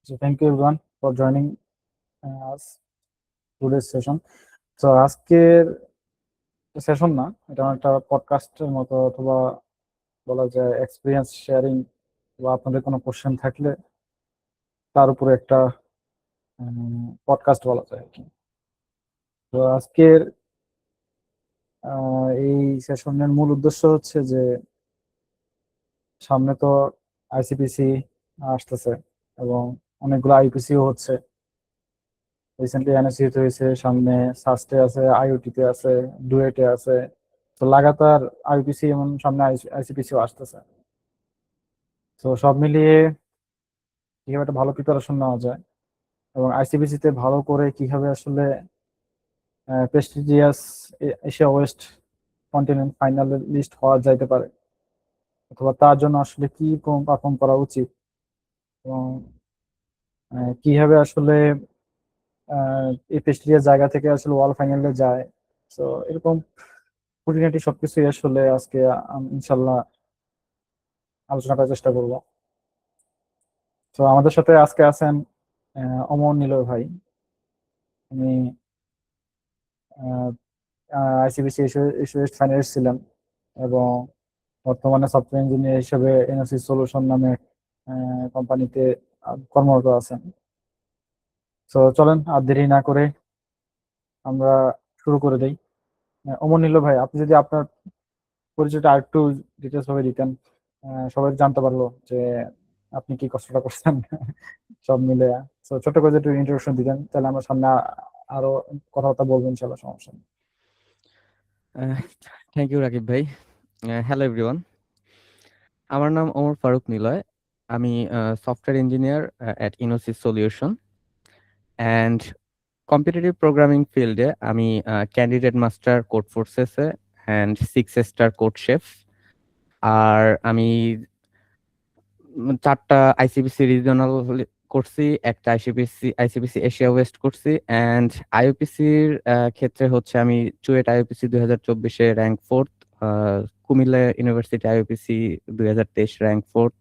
So thank you everyone for joining us today's session. So আজকের session না, এটা একটা পডকাস্টের মতো অথবা বলা যায় এক্সপিরিয়েন্স শেয়ারিং বা আপনাদের কোনো কোশ্চেন থাকলে তার উপরে একটা পডকাস্ট বলা যায় আর কি। তো আজকের এই সেশনের মূল উদ্দেশ্য হচ্ছে যে সামনে তো আইসিপিসি আসতেছে এবং অনেকগুলো আইপিসিও হচ্ছে। রিসেন্টলি এনএসসি হয়েছে, সামনে সাস্টে আছে, আইওটিতে আছে, ডুয়েটে আছে। তো লাগাতার আইপিসি এমন সামনে আইসিপিসিও আসতেছে। তো সব মিলিয়ে কিভাবে একটা ভালো প্রিপারেশন নেওয়া যায় এবং আইসিপিসি তে ভালো করে কিভাবে আসলে প্রেস্টিজিয়াস এশিয়া ওয়েস্ট কন্টিনেন্ট ফাইনালের লিস্ট হওয়া যাইতে পারে, অথবা তার জন্য আসলে কি পারফর্ম করা উচিত এবং কিভাবে আসলে এই প্রেস্টিজিয়াস জায়গা থেকে আসলে ওয়ার্ল্ড ফাইনালে যায়। তো এরকম খুঁটিনাটি সবকিছুই আসলে আজকে ইনশাল্লাহ আলোচনা করার চেষ্টা করব। তো আমাদের সাথে আজকে আছেন অমর নিলয় ভাই। উনি আইসিবিসি এসোসিয়েট ফাইনালিস্ট ছিলেন এবং বর্তমানে সফটওয়্যার ইঞ্জিনিয়ার হিসেবে এনওসি সলিউশন নামে কোম্পানিতে কর্মরত আছেন। তো চলেন আর দেরি না করে আমরা শুরু করে দেই। অমর নিলয় ভাই, আপনি যদি আপনার পরিচয়টা আরেকটু ডিটেলস ভাবে দিতেন, সবাই জানতে পারলো যে আপনি কি কষ্টটা করছেন সব মিলে। তো ছোট্ট করে একটু ইন্ট্রোডাকশন দিতেন, তাহলে আমরা সামনে আরো কথাবার্তা বলবো ইনশাল্লাহ, সমস্যা নেই। থ্যাংক ইউ রাকিব ভাই। হ্যালো এভরিওয়ান, আমার নাম ওমর ফারুক নিলয়। আমি software engineer at Enosis solution and competitive programming ফিল্ডে আমি ক্যান্ডিডেট মাস্টার কোড ফোর্সেসে অ্যান্ড 6 স্টার কোড শেফ। আর আমি 4টা আইসিবিসি রিজিওনাল করছি, একটা আইসিবিসি এশিয়া ওয়েস্ট করছি, অ্যান্ড আইওপিসির ক্ষেত্রে হচ্ছে আমি চুয়েট আইওপিসি 2024-এ rank 4th, Comilla university IUPC 2023 rank 4th,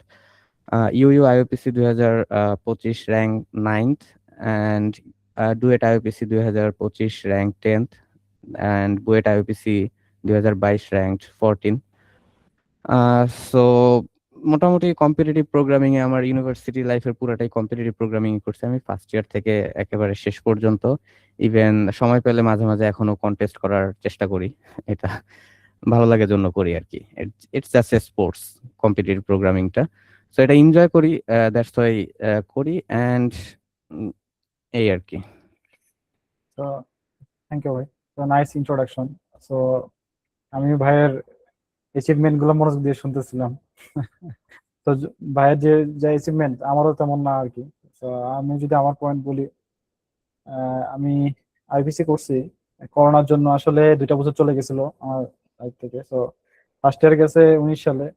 UU IUPC 2025 rank 9th, and DUET IUPC 2025 rank 10th, and BUET IUPC 2022 rank 14। So মোটামুটি কম্পিটিটিভ প্রোগ্রামিং এ আমার ইউনিভার্সিটি লাইফের পুরোটাই কম্পিটিটিভ প্রোগ্রামিং করছি আমি, ফার্স্ট ইয়ার থেকে একেবারে শেষ পর্যন্ত। ইভেন সময় পেলে মাঝে মাঝে এখনো কন্টেস্ট করার চেষ্টা করি। এটা ভালো লাগার জন্য করি আর কি। It's just a sports, competitive প্রোগ্রামিংটা। সো এটা এনজয় করি, দ্যাটস ওয়াই করি, অ্যান্ড এই আর কি। তো থ্যাংক ইউ ভাই, তো নাইস ইন্ট্রোডাকশন। তো আমি ভাইয়ের অ্যাচিভমেন্ট গুলো মনোযোগ দিয়ে শুনতেছিলাম। তো ভাইয়ের যে যে অ্যাচিভমেন্ট আমারও তেমন না আর কি। তো আমি যদি আমার পয়েন্ট বলি, আমি আইপিসি করছি। করোনার জন্য আসলে 2টা বছর চলে গেছিল আমার লাইফ থেকে। তো ফার্স্ট ইয়ার গেছে 19 সালে,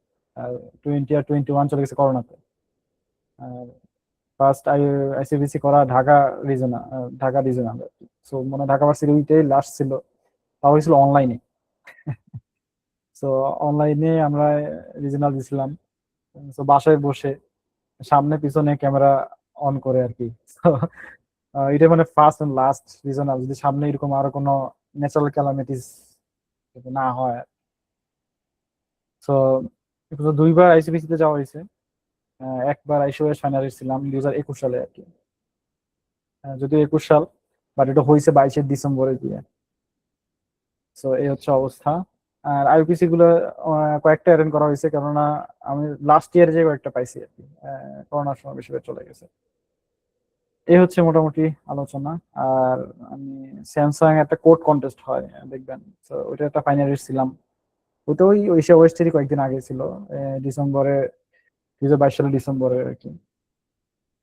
আর 20 আর 21 চলে গেছে করোনাতে। আর ফার্স্ট আইসিবিসি করা ঢাকা রিজনাল। সো মানে ঢাকা ভার্সিটি ওইটাই লাস্ট ছিল, তাও হয়েছিল অনলাইনে। তো অনলাইনে আমরা রিজনাল দিছিলাম। তো বাসায় বসে সামনে পিছনে ক্যামেরা অন করে আর কি। তো এটা মানে ফার্স্ট এন্ড লাস্ট রিজনাল, যদি সামনে এরকম আরো কোনো ন্যাচারাল ক্যালামিটিস না হয়। তো 2বার আইসিবিসি তে যাওয়া হয়েছে। একবার আইসিও ফাইনালিস্ট ছিলাম 2021 সালে আর কি। যদিও 21 সাল, বাট এটা হয়েছে 22শে ডিসেম্বরে দিয়ে। তো এই হচ্ছে অবস্থা। আর আইপিসি গুলো কয়েকটা অ্যাটেন্ড করা হয়েছে, কেননা আমি লাস্ট ইয়ার যে কয়েকটা পাইছি আর কি, করোনার সময় বেশিরভাগ চলে গেছে। এই হচ্ছে মোটামুটি আলোচনা। আর আমি স্যামসাং একটা কোড কন্টেস্ট হয় দেখবেন, তো ওইটা একটা ফাইনালিস্ট ছিলাম। ওটা ওই এশিয়া ওয়েস্টেরই কয়েকদিন আগে ছিল, ডিসেম্বরে, 2022 সালের ডিসেম্বরে আর কি।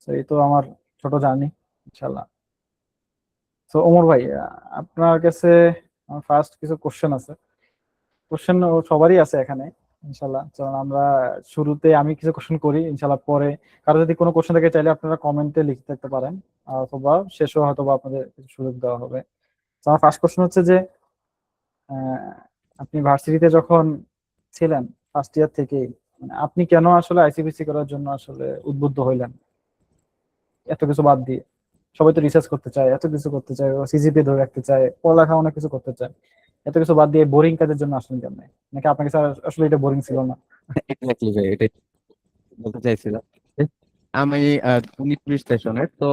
তো এই তো আমার ছোট জার্নি ইনশাল্লাহ। তো ওমর ভাই, আপনার কাছে ফার্স্ট কিছু কোশ্চেন আছে। কোশ্চেন সবারই আছে এখানে ইনশাল্লাহ। চলুন আমরা শুরুতে আমি কিছু কোশ্চেন করি, ইনশাল্লাহ পরে কারো যদি কোনো কোশ্চেন থাকে চাইলে আপনারা কমেন্টে লিখে থাকতে পারেন, অথবা শেষেও হয়তো বা আপনাদের কিছু সুযোগ দেওয়া হবে। তো আমার ফার্স্ট কোশ্চেন হচ্ছে যে আহ, আপনি ভার্সিটিতে যখন ছিলেন ফার্স্ট ইয়ার থেকে, মানে আপনি কেন আসলে আইসিবিসি করার জন্য আসলে উদ্বুদ্ধ হইলেন? এত কিছু বাদ দিয়ে? সবাই তো রিসার্চ করতে চায়, এত কিছু করতে চায়, সিজিপি ধরে রাখতে চায়, পড়ালেখা অনেক কিছু করতে চায়। এত কিছু বাদ দিয়ে বোরিং কাজের জন্য আসলেন কেন? নাকি আপনাকে স্যার আসলে এটা বোরিং ছিল না? এক্স্যাক্টলি ভাই, এটাই বলতে চাইছিলাম। আমি 19-20 সেশনের তো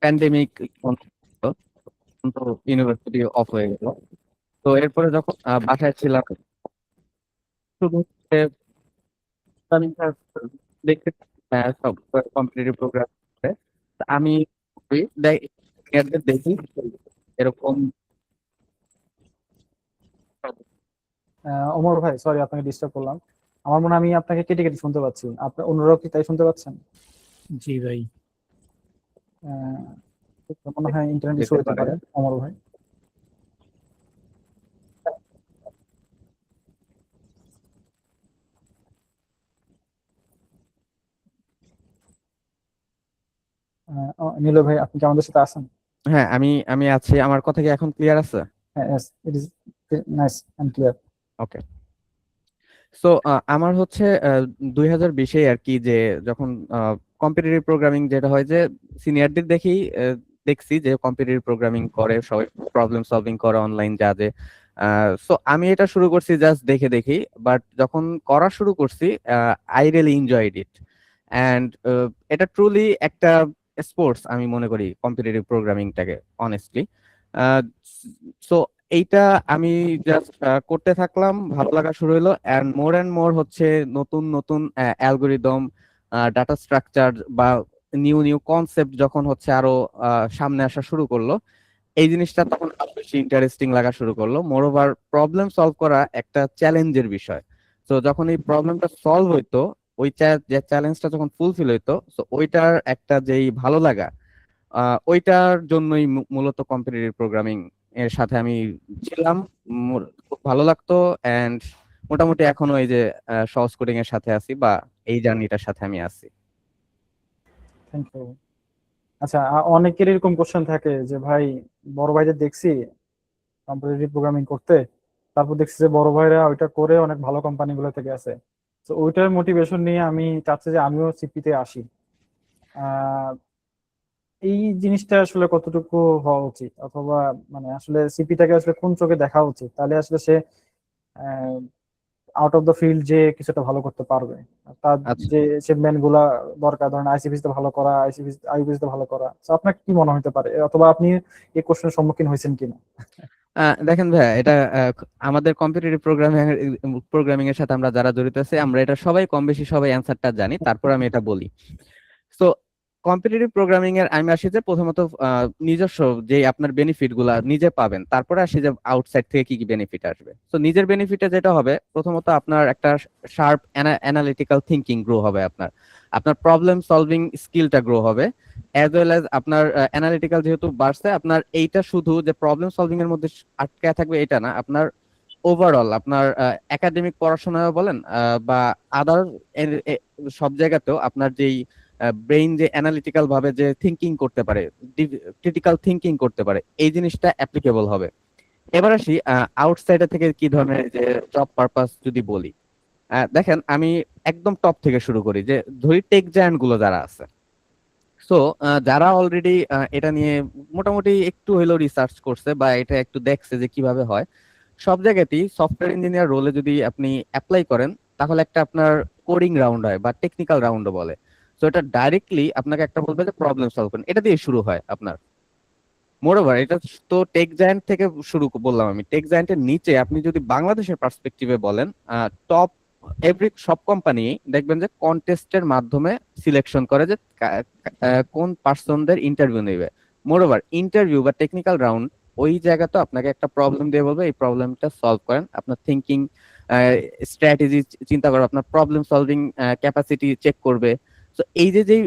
প্যান্ডেমিক ইউনিভার্সিটি অফ হয়ে গেল। তো এরপরে যখন বাসায় ছিলাম, শুধু হচ্ছে আমি দেখতে সব কম্পিটিটিভ প্রোগ্রাম, আমি দেখি এরকম। ওমর ভাই, সরি আপনাকে ডিস্টার্ব করলাম। আমার মনে হয় আমি আপনাকে কেটে কেটে শুনতে পাচ্ছি, আপনার অন্যরাও কি তাই শুনতে পাচ্ছেন? জি ভাই। আহ, মনে হয় ইন্টারনেট ইস্যু যেতে হতে পারে। পারে অমর ভাই। নীল ভাই, আপনি কি আমাদের সাথে আছেন? হ্যাঁ, আমি আমি আছি। আমার কথা কি এখন ক্লিয়ার আছে? হ্যাঁ, it is nice and clear. Okay. So আমার হচ্ছে 2020-এ আর কি, যে যখন কম্পিটিটিভ প্রোগ্রামিং যেটা হয় যে সিনিয়রদের দেখছি যে কম্পিটিটিভ প্রোগ্রামিং করে, সবাই প্রবলেম সলভিং করে অনলাইন যা যে। সো আমি এটা শুরু করছি জাস্ট দেখে দেখি, বাট যখন করা শুরু করছি I really enjoyed it. And এটা ট্রুলি একটা স্পোর্টস আমি মনে করি কম্পিটিটিভ প্রোগ্রামিংটাকে, অনেস্টলি। সো এইটা আমি জাস্ট করতে থাকলাম, ভালো লাগা শুরু হলো, অ্যান্ড মোর হচ্ছে নতুন নতুন অ্যালগোরিদম, ডাটা স্ট্রাকচার বা নিউ নিউ কনসেপ্ট যখন হচ্ছে আরো সামনে আসা শুরু করলো, এই জিনিসটা তখন আরো বেশি ইন্টারেস্টিং লাগা শুরু করলো। মোর ওভার প্রবলেম সলভ করা একটা চ্যালেঞ্জের বিষয়। তো যখন এই প্রবলেমটা সলভ হইতো, ওই যে চ্যালেঞ্জটা যখন ফুলফিল হইতো, তো ওইটার একটা যেই ভালো লাগা, ওইটার জন্যই মূলত কম্পিটিটিভ প্রোগ্রামিং এর সাথে আমি ছিলাম। খুব ভালো লাগতো। এন্ড মোটামুটি এখনো এই যে সহজ কোডিং এর সাথে আছি, বা এই জার্নিটার সাথে আমি আছি। Thank you. আচ্ছা, অনেকের এরকম কোশ্চেন থাকে যে ভাই, বড় ভাইদের দেখছি কম্পিটিটিভ প্রোগ্রামিং করতে, তারপর দেখছি যে বড় ভাইরা ওইটা করে অনেক ভালো কোম্পানিগুলো থেকে আছে। তো ওইটার মোটিভেশন নিয়ে আমি চাচ্ছি যে আমিও সিপিতে আসি। আহ এই জিনিসটা আসলে কতটুকু হওয়া উচিত, অথবা মানে আসলে সিপিটাকে আসলে কোন চোখে দেখা উচিত, তাহলে আসলে সে আউট অফ দ্য ফিল্ড যে কিছুটা ভালো করতে পারবে? আর তার আচ্ছা। যে অ্যাচিভমেন্ট গুলা দরকার, ধরেন আইসিপিসি তে ভালো করা, আইবিসি তে ভালো করা, তো আপনার কি মনে হতে পারে, অথবা আপনি এই কোশ্চেনের সম্মুখীন হয়েছেন কিনা? দেখেন ভাইয়া, এটা আমাদের কম্পিটিটিভ প্রোগ্রামিং এর সাথে আমরা যারা জড়িত আছি, আমরা এটা সবাই কম বেশি সবাই অ্যান্সারটা জানি, তারপর আমি এটা বলি। তো কম্পিটিটিভ প্রোগ্রামিং এর আমি আসি যে প্রথমত নিজস্ব যে আপনার বেনিফিট গুলা নিজে পাবেন, তারপরে আসি যে আউটসাইড থেকে কি কি বেনিফিট আসবে। তো নিজের বেনিফিটে যেটা হবে, প্রথমত আপনার একটা শার্প অ্যানালিটিক্যাল থিঙ্কিং গ্রো হবে, আপনার আপনার প্রবলেম সলভিং স্কিলটা গ্রো হবে, অ্যাজ ওয়েল অ্যাজ আপনার অ্যানালিটিক্যাল যেহেতু বাড়ছে, আপনার এইটা শুধু যে প্রবলেম সলভিং এর মধ্যে আটকে থাকবে এটা না, আপনার ওভারঅল আপনার একাডেমিক পড়াশোনায় বলেন বা আদার সব জায়গাতেও আপনার যেই ব্রেইন যে অ্যানালিটিক্যাল ভাবে যে থিঙ্কিং করতে পারে, ক্রিটিক্যাল থিঙ্কিং করতে পারে, এই জিনিসটা অ্যাপ্লিকেবল হবে। এবার আসি আউটসাইডার থেকে কি ধরনের যে জব পারপাস যদি বলি। দেখেন, আমি একদম টপ থেকে শুরু করি, যে ধরি টেক জায়ান্ট গুলো যারা আছে। সো যারা অলরেডি এটা নিয়ে মোটামুটি একটু হইলেও রিসার্চ করছে বা এটা একটু দেখছে যে কিভাবে হয়, সব জায়গাতেই সফটওয়্যার ইঞ্জিনিয়ার রোলে যদি আপনি অ্যাপ্লাই করেন, তাহলে একটা আপনার কোডিং রাউন্ড হয় বা টেকনিক্যাল রাউন্ড বলে। তো এটা ডাইরেক্টলি আপনাকে একটা বলবে যে প্রবলেম সলভ করেন, এটা দিয়ে শুরু হয় আপনার। মোরওভার এটা তো টেক জায়ান্ট থেকে শুরু বললাম আমি, টেক জায়ান্টের নিচে আপনি যদি বাংলাদেশের পার্সপেক্টিভে বলেন, টপ সব কোম্পানি দেখবেন যে কন্টেস্টের মাধ্যমে সিলেকশন করে যে কোন পার্সনদের ইন্টারভিউ নেবে। মোরওভার ইন্টারভিউ বা টেকনিক্যাল রাউন্ড, ওই জায়গাতে আপনাকে একটা প্রবলেম দিয়ে বলবে এই প্রবলেমটা সলভ করেন, আপনার থিঙ্কিং স্ট্র্যাটেজি চিন্তা করবে, আপনার প্রবলেম সলভিং ক্যাপাসিটি চেক করবে। তো এই যে যেই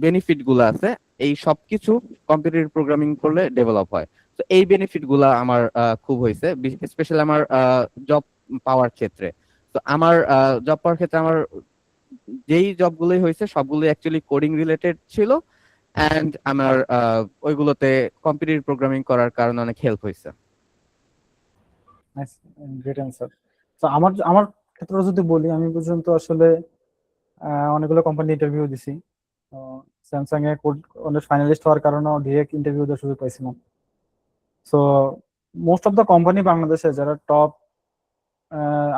বেনিফিট গুলো আছে, এই সবকিছু কম্পিটিটিভ প্রোগ্রামিং করলে ডেভেলপ হয়। তো এই বেনিফিট গুলা আমার খুব হয়েছে, স্পেশালি আমার জব পাওয়ার ক্ষেত্রে। তো আমার জব পাওয়ার ক্ষেত্রে আমার যেই জবগুলোই হয়েছে সবগুলোই অ্যাকচুয়ালি কোডিং রিলেটেড ছিল, এন্ড আমার ওইগুলোতে কম্পিটিটিভ প্রোগ্রামিং করার কারণে অনেক হেল্প হয়েছে। Nice, great answer. তো আমার আমার ক্ষেত্রে যদি বলি, আমি পর্যন্ত আসলে অনেকগুলো কোম্পানি ইন্টারভিউ দিছি। স্যামসাং এ অনেক ফাইনালিস্ট হওয়ার কারণে ডিরেক্ট ইন্টারভিউ দেওয়ার সুযোগ পাইছিলাম। So most of the company বাংলাদেশে যারা টপ,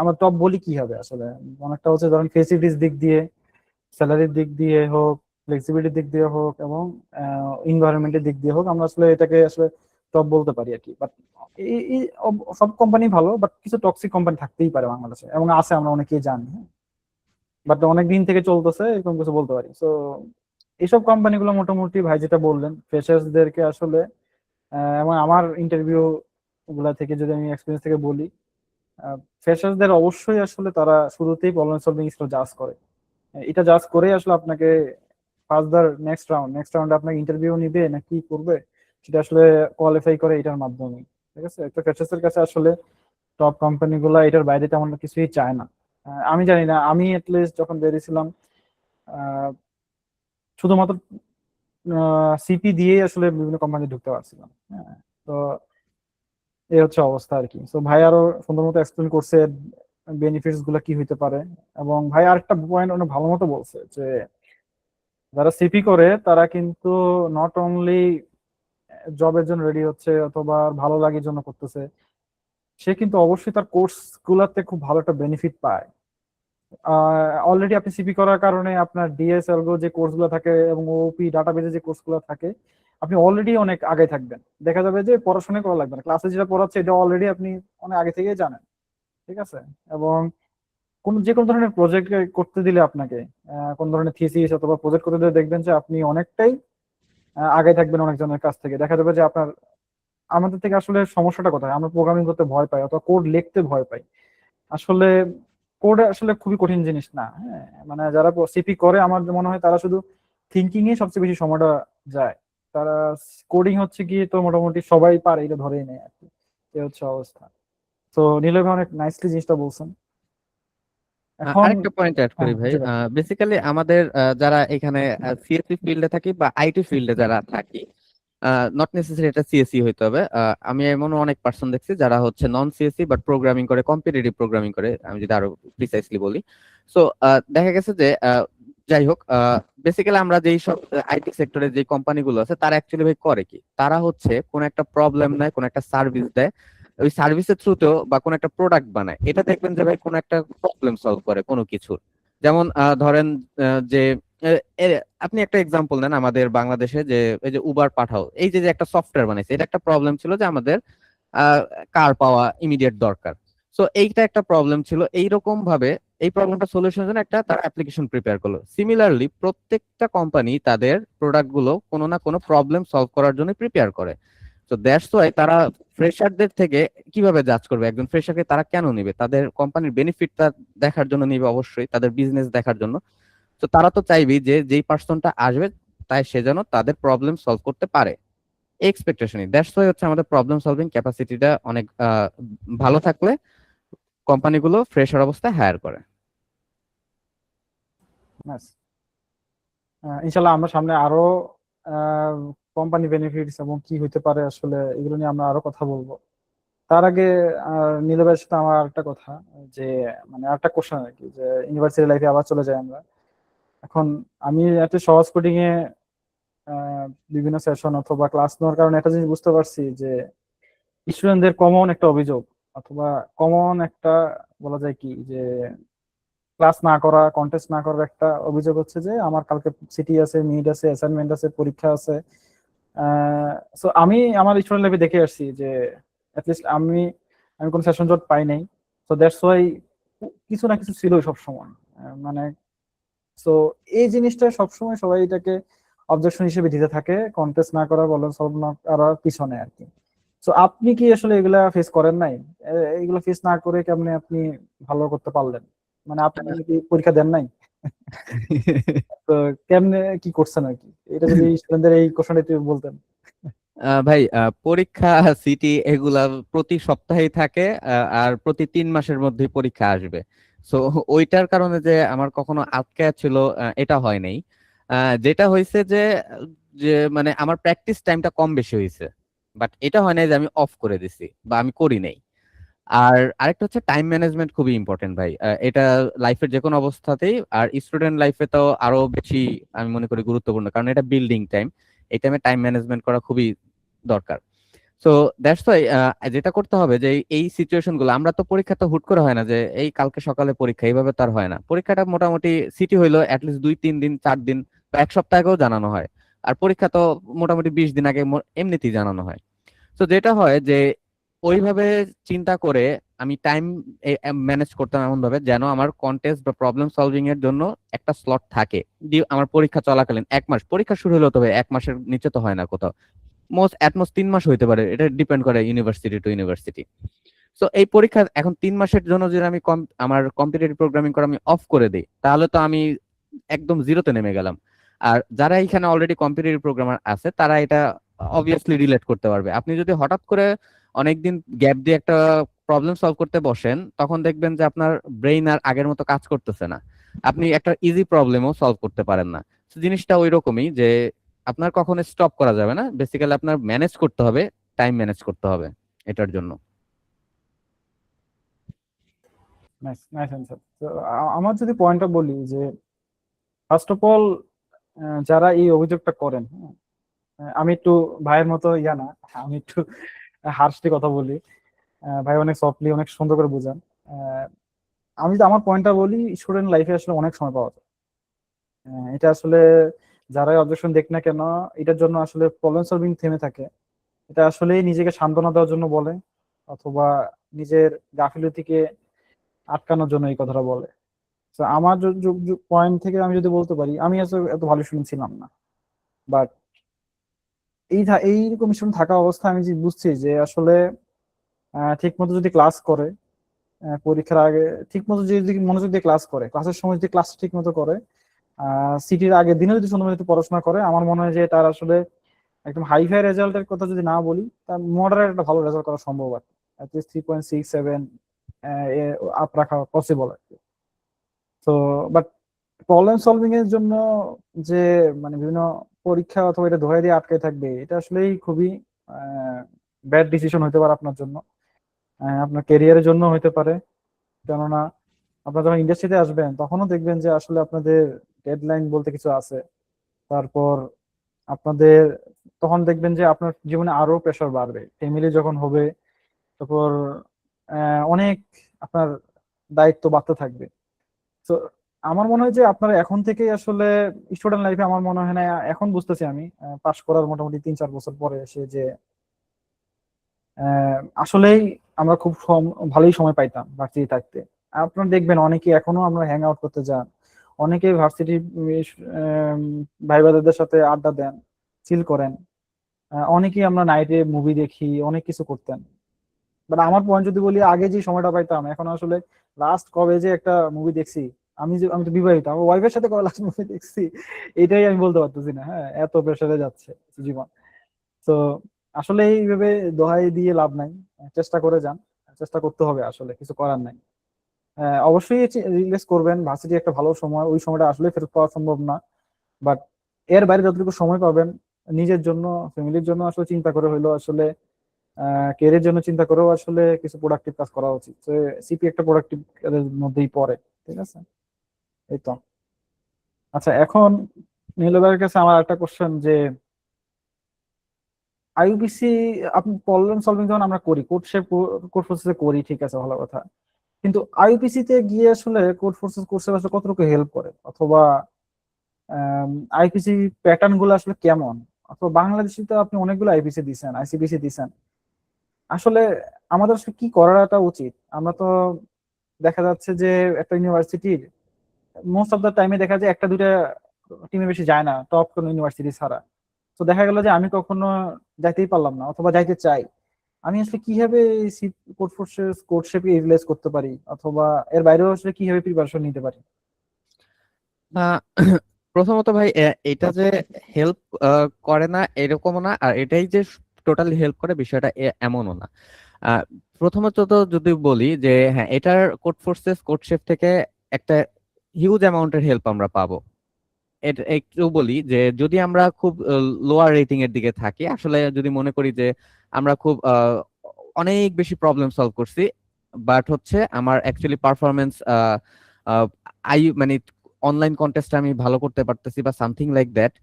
আমরা টপ বলি কি হবে আসলে, অনেকটা হচ্ছে ধরেন ফেসিলিটিস দিক দিয়ে, স্যালারির দিক দিয়ে হোক, ফ্লেক্সিবিলিটির দিক দিয়ে হোক, এবং ইনভায়রনমেন্টের দিক দিয়ে হোক, আমরা আসলে এটাকে আসলে টপ বলতে পারি আর কি। বাট সব কোম্পানি ভালো, বাট কিছু টক্সিক কোম্পানি থাকতেই পারে বাংলাদেশে, এবং আছে, আমরা অনেকেই জানি। বাট অনেক দিন থেকে চলতেছে, এরকম কিছু বলতে পারি। তো এইসব কোম্পানিগুলো মোটামুটি ভাই যেটা বললেন, ফ্রেশার্সদেরকে আসলে এবং আমার ইন্টারভিউ গুলা থেকে যদি আমি এক্সপিরিয়েন্স থেকে বলি, ফ্রেশার্সদের অবশ্যই আসলে তারা শুরুতেই প্রবলেম সলভিং স্কিল জাজ করে। এটা জাজ করে আসলে আপনাকে ফার্দার নেক্সট রাউন্ডে আপনাকে ইন্টারভিউ নিবে না কি করবে, সেটা আসলে কোয়ালিফাই করে এটার মাধ্যমে। ঠিক আছে, একটা ফ্রেশার্সের কাছে আসলে টপ কোম্পানি গুলা এটার বাইরে তেমন কিছুই চায় না। আমি জানি না, আমি এটলিস্ট যখন বেরিয়েছিলাম আহ, শুধুমাত্র সিপি দিয়েই আসলে বিভিন্ন কোম্পানি ঢুকতে পারছিলাম। হ্যাঁ, তো এই হচ্ছে অবস্থা আর কি। তো ভাই আরো সুন্দর মতো এক্সপ্লেন করছে বেনিফিটস গুলা কি হইতে পারে। এবং ভাই আরেকটা পয়েন্ট অনেক ভালো মতো বলছে যে যারা সিপি করে তারা কিন্তু নট অনলি জবের জন্য রেডি হচ্ছে অথবা ভালো লাগার জন্য করতেছে, সে কিন্তু অবশ্যই তার কোর্স গুলাতে খুব ভালো একটা বেনিফিট পায়। অলরেডি আপনি সিপি করার কারণে আপনার ডিএসএলগো যে কোর্স গুলো থাকে এবং ওপি ডাটাবেজে যে কোর্স গুলো থাকে, আপনি অলরেডি অনেক আগে থাকবেন। দেখা যাবে যে পড়াশোনা করা লাগবে না, ক্লাসে যেটা পড়াচ্ছে এটা অলরেডি আপনি অনেক আগে থেকেই জানেন। ঠিক আছে, এবং কোন যে কোনো ধরনের প্রজেক্ট করতে দিলে আপনাকে, কোন ধরনের থিসিস অথবা প্রজেক্ট করতে দিলে দেখবেন যে আপনি অনেকটাই আগে থাকবেন অনেকজনের কাছ থেকে। দেখা যাবে যে আপনার, আমাদের থেকে আসলে সমস্যাটা কোথায়, আমরা প্রোগ্রামিং করতে ভয় পাই অথবা কোড লিখতে ভয় পাই। আসলে কোড আসলে খুবই কঠিন জিনিস না। হ্যাঁ, মানে যারা সিপি করে আমার মনে হয় তারা শুধু থিঙ্কিং এ সবচেয়ে বেশি সময়টা যায়। তারা কোডিং হচ্ছে কি তো মোটামুটি সবাই পারে, এটা ধরেই নেয় আর কি। এই হচ্ছে অবস্থা। তো নীলয় ভাই অনেক নাইসলি জিনিসটা বলছেন। এখন আরেকটা পয়েন্ট অ্যাড করি ভাই, জি ভাই। বেসিক্যালি আমাদের যারা এখানে সিএসসি ফিল্ডে থাকি বা আইটি ফিল্ডে যারা থাকি, নট নেসেসারি এটা সিএসসি হইতে হবে। আমি এমন অনেক পার্সন দেখছি যারা হচ্ছে নন সিএসসি বাট প্রোগ্রামিং করে, কম্পিটিটিভ প্রোগ্রামিং করে, আমি যদি আরো প্রিসাইসলি বলি। সো দেখা গেছে যে যাই হোক, বেসিক্যালি আমরা যেই সব আইটি সেক্টরে যে কোম্পানিগুলো আছে তারা অ্যাকচুয়ালি ভাই করে কি, তারা হচ্ছে কোন একটা প্রবলেম নেয়, কোন একটা সার্ভিস দেয়, ওই সার্ভিসের থ্রুতেও বা কোন একটা প্রোডাক্ট বানায়, এটা দেখবেন যে ভাই কোন একটা প্রবলেম সলভ করে কোনো কিছুর। যেমন ধরেন যে আহ, আপনি একটা এক্সাম্পল নেন, আমাদের বাংলাদেশে যে এই যে উবার পাঠাও, এই যে যে একটা সফটওয়্যার বানাইছে, এটা একটা প্রবলেম ছিল যে আমাদের কার পাওয়া ইমিডিয়েট দরকার। সো এইটা একটা প্রবলেম ছিল, এইরকম ভাবে এই প্রবলেমটা সলিউশনের জন্য একটা তার অ্যাপ্লিকেশন প্রিপেয়ার করলো। সিমিলারলি প্রত্যেকটা কোম্পানি তাদের প্রোডাক্ট গুলো কোনো না কোনো প্রবলেম সলভ করার জন্য প্রিপেয়ার করে। তো দ্যাটস ওয়াই তারা ফ্রেশারদের থেকে কিভাবে জাজ করবে একজন ফ্রেশারকে তারা কেন নিবে, তাদের কোম্পানির বেনিফিটটা দেখার জন্য নিবে, অবশ্যই তাদের বিজনেস দেখার জন্য। তো তারা তো চাইবেই যে যেই পার্সনটা আসবে তাই সে যেন তাদের প্রবলেম সলভ করতে পারে, এক্সপেকটেশনই। দ্যাটস ওয়াই হচ্ছে আমাদের প্রবলেম সলভিং ক্যাপাসিটিটা অনেক ভালো থাকলে কোম্পানিগুলো ফ্রেশার অবস্থায় হায়ার করে। নাইস। ইনশাল্লাহ আমরা সামনে আরো কোম্পানি বেনিফিটস এবং কি হইতে পারে আসলে এগুলো নিয়ে আমরা আরো কথা বলবো। তার আগে নীলবের সাথে আমার একটা কথা, যে মানে একটা কোশ্চেন আর কি, যে ইউনিভার্সিটি লাইফে আবার চলে যাই আমরা। এখন আমি একটা সহজ কোডিং এ আহ, বিভিন্ন সেশন অথবা ক্লাস নেওয়ার কারণে একটা জিনিস বুঝতে পারছি যে স্টুডেন্টদের কমন একটা অভিযোগ অথবা কমন একটা, বলা যায় কি, যে ক্লাস না করা, কন্টেস্ট না করার একটা অভিযোগ হচ্ছে যে আমার কালকে সিটি আছে, মিড আছে, অ্যাসাইনমেন্ট আছে, পরীক্ষা আছে। সো আমি আমার স্টুডেন্ট লাইফে দেখে আসছি যে অ্যাটলিস্ট আমি আমি কোনো সেশন জট পাই নাই। তো দ্যাটস ওয়াই কিছু না কিছু ছিল সব সময়। মানে সো এই জিনিসটা সবসময় সবাই এটাকে অবজেকশন হিসেবে দিতে থাকে, কন্টেস্ট না করা, প্রবলেম সলভ না করার পিছনে আর কি। তো আপনি কি আসলে এগুলা ফেস করেন নাই? এগুলা ফেস না করে কেমনে আপনি ভালো করতে পারলেন? মানে আপনি কি পরীক্ষা দেন নাই? তো কেমনে কি করছেন আর কি, এটা যদি স্টুডেন্টদের এই কোশ্চেনটা একটু বলতেন। ভাই পরীক্ষা, সিটি এগুলা প্রতি সপ্তাহেই থাকে, আর প্রতি 3 মাসের মধ্যে পরীক্ষা আসবে। সো ওইটার কারণে যে আমার কখনো আটকে ছিল এটা হয় নাই। যেটা হয়েছে যে যে মানে আমার প্র্যাকটিস টাইমটা কম বেশি হয়েছে, বাট এটা হয় নাই যে আমি অফ করে দিছি বা আমি করি নাই। আর আরেকটা হচ্ছে টাইম ম্যানেজমেন্ট খুবই ইম্পর্টেন্ট ভাই। এটা লাইফের যে কোনো অবস্থাতেই, আর স্টুডেন্ট লাইফে তো আরো বেশি আমি মনে করি গুরুত্বপূর্ণ, কারণ এটা বিল্ডিং টাইম। এই টাইমে টাইম ম্যানেজমেন্ট করা খুবই দরকার। সো দ্যাটস ওয়াই যেটা করতে হবে যে এই সিচুয়েশন গুলো, আমরা তো পরীক্ষা তো হুট করে হয় না যে এই কালকে সকালে পরীক্ষা, এইভাবে তো আর হয় না। পরীক্ষাটা মোটামুটি সিটি হইলো অ্যাটলিস্ট 2-3 দিন 4 দিন বা এক সপ্তাহ আগেও জানানো হয়। আর পরীক্ষা তো মোটামুটি 20 দিন আগে এমনিতেই জানানো হয়। তো যেটা হয় যে ওইভাবে চিন্তা করে আমি টাইম ম্যানেজ করতাম এমন ভাবে যেন আমার কন্টেস্ট বা প্রবলেম সলভিং এর জন্য একটা স্লট থাকে। আমার পরীক্ষা চলাকালীন 1 মাস, পরীক্ষা শুরু হলো তবে 1 মাসের নিচে তো হয় না কোথাও, মোস্ট 3 মাস হইতে পারে, এটা ডিপেন্ড করে ইউনিভার্সিটি টু ইউনিভার্সিটি। তো এই পরীক্ষা এখন 3 মাসের জন্য যদি আমি আমার কম্পিটিটিভ প্রোগ্রামিং করা আমি অফ করে দিই, তাহলে তো আমি একদম জিরোতে নেমে গেলাম। আর যারা এখানে অলরেডি কম্পিটিটিভ প্রোগ্রামার আছে তারা এটা অবভিয়াসলি রিলেট করতে পারবে। আপনি যদি হঠাৎ করে অনেকদিন গ্যাপ দিয়ে একটা প্রবলেম সলভ করতে বসেন, তখন দেখবেন যে আপনার ব্রেইন আর আগের মতো কাজ করতেছে না, আপনি একটা ইজি প্রবলেমও সলভ করতে পারেন না। তো জিনিসটা ওই রকমই যে আপনার কখনো স্টপ করা যাবে না, বেসিক্যালি আপনার ম্যানেজ করতে হবে, টাইম ম্যানেজ করতে হবে এটার জন্য। Nice nice answer. তো আমার যদি পয়েন্টটা বলি যে ফার্স্ট অফ অল যারা এই অভিযোগটা করেন, হ্যাঁ, আমি একটু ভাইয়ের মতো ইয়া না, আমি একটু হার্শলি কথা বলি। ভাই অনেক সফটলি অনেক সুন্দর করে বুঝান। আহ, আমি যদি আমার পয়েন্টটা বলি, স্টুডেন্ট লাইফে আসলে অনেক সময় পাওয়া যায়। এটা আসলে যারাই অবজেকশন দেখ না কেন, এটার জন্য আসলে প্রবলেম সলভিং থেমে থাকে। এটা আসলেই নিজেকে সান্ত্বনা দেওয়ার জন্য বলে, অথবা নিজের গাফিলতিকে আটকানোর জন্য এই কথাটা বলে। তো আমার পয়েন্ট থেকে আমি যদি বলতে পারি, আমি আসলে এত ভালো স্টুডেন্ট ছিলাম না, বাট এইরকম স্টুডেন্ট থাকা অবস্থায় আমি যে বুঝছি যে আসলে ঠিক মতো যদি ক্লাস করে, পরীক্ষার আগে ঠিক মতো যদি মনোযোগ দিয়ে ক্লাস করে, ক্লাসের সময় যদি ক্লাস ঠিক মতো করে, সিটির আগের দিনে যদি সুন্দর মতো পড়াশোনা করে, আমার মনে হয় যে তার আসলে একদম হাই ফাই রেজাল্টের কথা যদি না বলি, তার মডারেট একটা ভালো রেজাল্ট করা সম্ভব আর কি। 3.67 আপ রাখা পসিবল আর কি। তো বাট প্রবলেম সলভিং এর জন্য যে মানে বিভিন্ন পরীক্ষা অথবা এটা ধোয়া দিয়ে আটকে থাকবে, এটা আসলেই খুবই ব্যাড ডিসিশন হতে পারে আপনার জন্য, আপনার ক্যারিয়ারের জন্য হতে পারে। কেননা আপনারা যখন ইন্ডাস্ট্রিতে আসবেন তখনও দেখবেন যে আসলে আপনাদের ডেডলাইন বলতে কিছু আছে। তারপর আপনাদের তখন দেখবেন যে আপনার জীবনে আরো প্রেশার বাড়বে, ফ্যামিলি যখন হবে। তারপর অনেক আপনার দায়িত্ব বাড়তে থাকবে। তো আমার মনে হয় যে আপনারা এখন থেকেই আসলে স্টুডেন্ট লাইফে, আমার মনে হয় না, এখন বুঝতেছি আমি পাশ করার মোটামুটি 3-4 বছর পরে এসে যে আসলেই আমরা খুব ভালোই সময় পাইতাম ভার্সিটি থাকতে। আপনারা দেখবেন অনেকে এখনো আমরা হ্যাং আউট করতে যান, অনেকে ভার্সিটি ভাই ব্রাদারদের সাথে আড্ডা দেন, চিল করেন। অনেকেই আমরা নাইটে মুভি দেখি, অনেক কিছু করতেন। বাট আমার পয়েন্ট যদি বলি, আগে যে সময়টা পাইতাম, এখন আসলে লাস্ট কবে যে একটা মুভি দেখছি, আমি তো বিবাহিত, আমার ওয়াইফের সাথে কবে লাস্ট মুভি দেখছি এটাই আমি বলতে পারতেছি না। হ্যাঁ, এত প্রেশারে যাচ্ছে জীবন। তো আসলে এইভাবে দোহাই দিয়ে লাভ নাই, চেষ্টা করে যান। চেষ্টা করতে হবে, আসলে কিছু করার নাই। অবশ্যই রিলিজ করবেন, ভার্সিটি একটা ভালো সময়, ওই সময়টা আসলে ফেরত পাওয়া সম্ভব না। বাট এর বাইরে যতটুকু সময় পাবেন, নিজের জন্য, ফ্যামিলির জন্য আসলে চিন্তা করে হইলো আসলে, ক্যারিয়ারের জন্য চিন্তা করেও আসলে কিছু প্রোডাক্টিভ কাজ করা উচিত। তো সিপি একটা প্রোডাক্টিভ কাজের মধ্যেই পড়ে। ঠিক আছে, এই তো। আচ্ছা, এখন নীল ভাইয়ের কাছে আমার একটা কোশ্চেন যে আইইউপিসি, আপনি প্রবলেম সলভিং যখন আমরা করি, কোড প্রসেসে করি, ঠিক আছে, ভালো কথা। কিন্তু আইইউপিসি তে গিয়ে আসলে কোড প্রসেস আসলে কতটুকু হেল্প করে, অথবা আইপিসি প্যাটার্ন গুলো আসলে কেমন? অথবা বাংলাদেশে তো আপনি অনেকগুলো আইপিসি দিচ্ছেন, আইসিপিসি দিচ্ছেন। আসলে আমাদের আসলে কি করাটা উচিত? আমরা তো দেখা যাচ্ছে যে একটা ইউনিভার্সিটির মোস্ট অফ দ্য টাইমে দেখা যায় একটা দুইটা টিমে বেশি যায় না, টপ কোনো ইউনিভার্সিটি ছাড়া। তো দেখা গেল যে আমি কখনো যাইতেই পারলাম না, অথবা যাইতে চাই। আমি আসলে কিভাবে কোড শেপে ইউটিলাইজ করতে পারি, অথবা এর বাইরেও আসলে কিভাবে প্রিপারেশন নিতে পারি? আহ, প্রথমত ভাই, এটা যে হেল্প করে না এরকমও না, আর এটাই যে টোটালি হেল্প করে বিষয়টা এমনও না। আহ, প্রথমত তো যদি বলি যে হ্যাঁ, এটার কোড শেপ থেকে একটা হিউজ অ্যামাউন্টের হেল্প আমরা পাবো। এটা একটু বলি যে যদি আমরা খুব লোয়ার রেটিং এর দিকে থাকি, আসলে যদি মনে করি যে আমরা খুব অনেক বেশি প্রবলেম সলভ করছি, বাট হচ্ছে আমার অ্যাকচুয়ালি পারফরমেন্স মানে অনলাইন কন্টেস্টে আমি ভালো করতে পারতেছি বা সামথিং লাইক দ্যাট,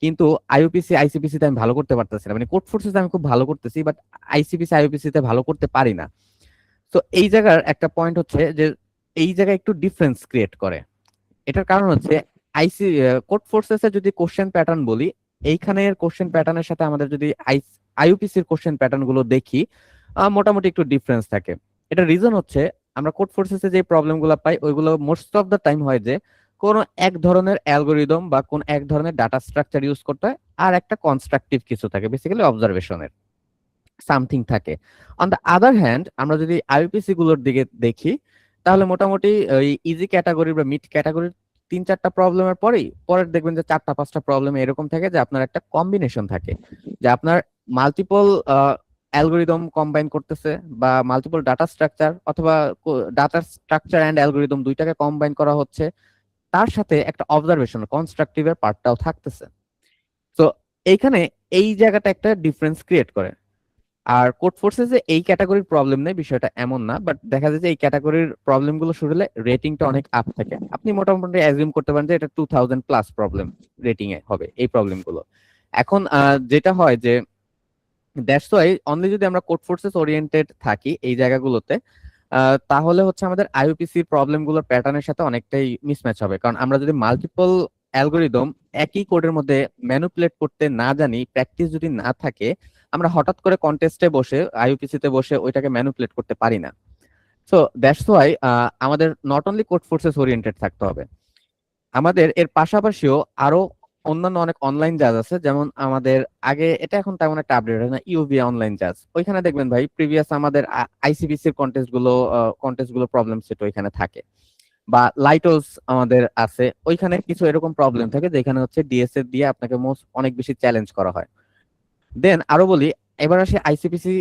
কিন্তু আইইউপিসি আইসিপিসি তে আমি ভালো করতে পারতেছি না। মানে কোড ফোর্সেস আমি খুব ভালো করতেছি, বাট আইসিপিসি আইইউপিসি তে ভালো করতে পারি না। তো এই জায়গার একটা পয়েন্ট হচ্ছে যে এই জায়গায় একটু ডিফারেন্স ক্রিয়েট করে। এটার কারণ হচ্ছে আইসি কোড ফোর্সেস এর যদি কোশ্চেন প্যাটার্ন বলি, এইখানের কোশ্চেন প্যাটার্নের সাথে আমাদের যদি আইইউপিসির কোশ্চেন প্যাটার্ন গুলো দেখি, মোটামুটি একটু ডিফারেন্স থাকে। এটা রিজন হচ্ছে আমরা কোড ফোর্সেসে যে প্রবলেম গুলো পাই ওইগুলো মোস্ট অফ দ্য টাইম হয় যে কোনো এক ধরনের অ্যালগোরিদম বা কোন এক ধরনের ডাটা স্ট্রাকচার ইউজ করতে হয়, আর একটা কনস্ট্রাকটিভ কিছু থাকে, বেসিক্যালি অবজারভেশনের সামথিং থাকে। অন দ্য আদার হ্যান্ড আমরা যদি আইইউপিসি গুলোর দিকে দেখি, তাহলে মোটামুটি ওই ইজি ক্যাটাগরি বা মিড ক্যাটাগরির 3-4টা প্রবলেমের পরের দেখবেন যে 4-5টা প্রবলেম এরকম থাকে যে আপনার একটা কম্বিনেশন থাকে, যে আপনার মাল্টিপল অ্যালগোরিদম কম্বাইন করতেছে, বা মাল্টিপল ডাটা স্ট্রাকচার অথবা ডাটা স্ট্রাকচার অ্যান্ড অ্যালগোরিদম দুইটাকে কম্বাইন করা হচ্ছে, তার সাথে একটা অবজারভেশন কনস্ট্রাকটিভের পার্টটাও থাকতেছে। তো এইখানে এই জায়গাটা একটা ডিফারেন্স ক্রিয়েট করে। আর কোড ফোর্সেসে এই ক্যাটাগরির প্রবলেম নেই, বিষয়টা এমন না, বাট দেখা যায় যে এই ক্যাটাগরির প্রবলেম গুলো শুরু হলে রেটিংটা অনেক আপ থাকে। আপনি মোটামুটি অ্যাজিউম করতে পারেন যে এটা 2000+ প্রবলেম রেটিং এ হবে এই প্রবলেম গুলো। এখন যেটা হয় যে দ্যাটস ওয়াই অনলি যদি আমরা কোড ফোর্সেস ওরিয়েন্টেড থাকি এই জায়গাগুলোতে, তাহলে হচ্ছে আমাদের আইইউপিসি প্রবলেম গুলোর প্যাটার্নের সাথে অনেকটাই মিসম্যাচ হবে। কারণ আমরা যদি মাল্টিপল অ্যালগোরিদম একই কোডের মধ্যে ম্যানুপুলেট করতে না জানি, প্র্যাকটিস যদি না থাকে, আমরা হঠাৎ করে কন্টেস্টে বসে আইইউপিসি তে বসে ওইটাকে ম্যানুপুলেট করতে পারি না। সো দ্যাটস ওয়াই আমাদের not only code forces oriented থাকতে হবে, আমাদের এর পাশাপাশিও আরো অন্যান্য অনেক অনলাইন জাজ আছে। যেমন আমাদের আগে, এটা এখন তেমন একটা আপডেট হয় না, ইউভি অনলাইন জাজ। ওইখানে দেখবেন ভাই প্রিভিয়াস আমাদের আইসিবিসির কন্টেস্ট গুলো প্রবলেম সেট ওইখানে থাকে। বা লাইটস আমাদের আছে, ওইখানে কিছু এরকম প্রবলেম থাকে যেখানে হচ্ছে ডিএসএ দিয়ে আপনাকে অনেক বেশি চ্যালেঞ্জ করা হয়। দেন আরো বলি, এবার আসে আইসিপিসি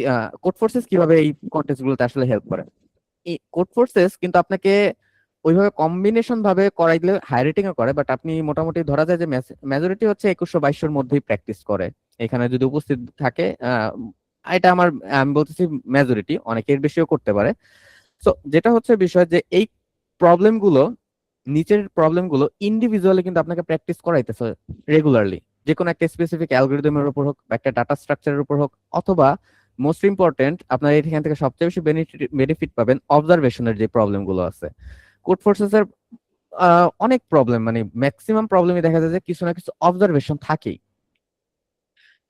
কোড ফোর্সেস কিভাবে এই কন্টেস্ট গুলোতে আসলে হেল্প করে। এই কোড ফোর্সেস কিন্তু আপনাকে ওইভাবে কম্বিনেশন ভাবে করাই দিলে হাই রেটিং এ করে, বাট আপনি মোটামুটি ধরা যায় যে মেজরিটি হচ্ছে 2100-2200-র মধ্যেই প্র্যাকটিস করে এখানে যদি উপস্থিত থাকে। এটা আমি বলতেছি মেজরিটি, অনেকের বেশিও করতে পারে। তো যেটা হচ্ছে বিষয় যে এই প্রবলেম গুলো, নিচের প্রবলেম গুলো ইন্ডিভিজুয়ালি কিন্তু আপনাকে প্র্যাকটিস করাইতেছে রেগুলারলি, যে কোনো একটা স্পেসিফিক অ্যালগোরিদমের উপর হোক বা একটা ডাটা স্ট্রাকচারের উপর হোক, অথবা মোস্ট ইম্পর্টেন্ট আপনার এখান থেকে সবচেয়ে বেশি বেনিফিট পাবেন অবজারভেশনের যে প্রবলেম গুলো আছে। কোড ফোর্সেস এর অনেক প্রবলেম, মানে ম্যাক্সিমাম প্রবলেমই দেখা যায় যে কিছু না কিছু অবজারভেশন থাকেই।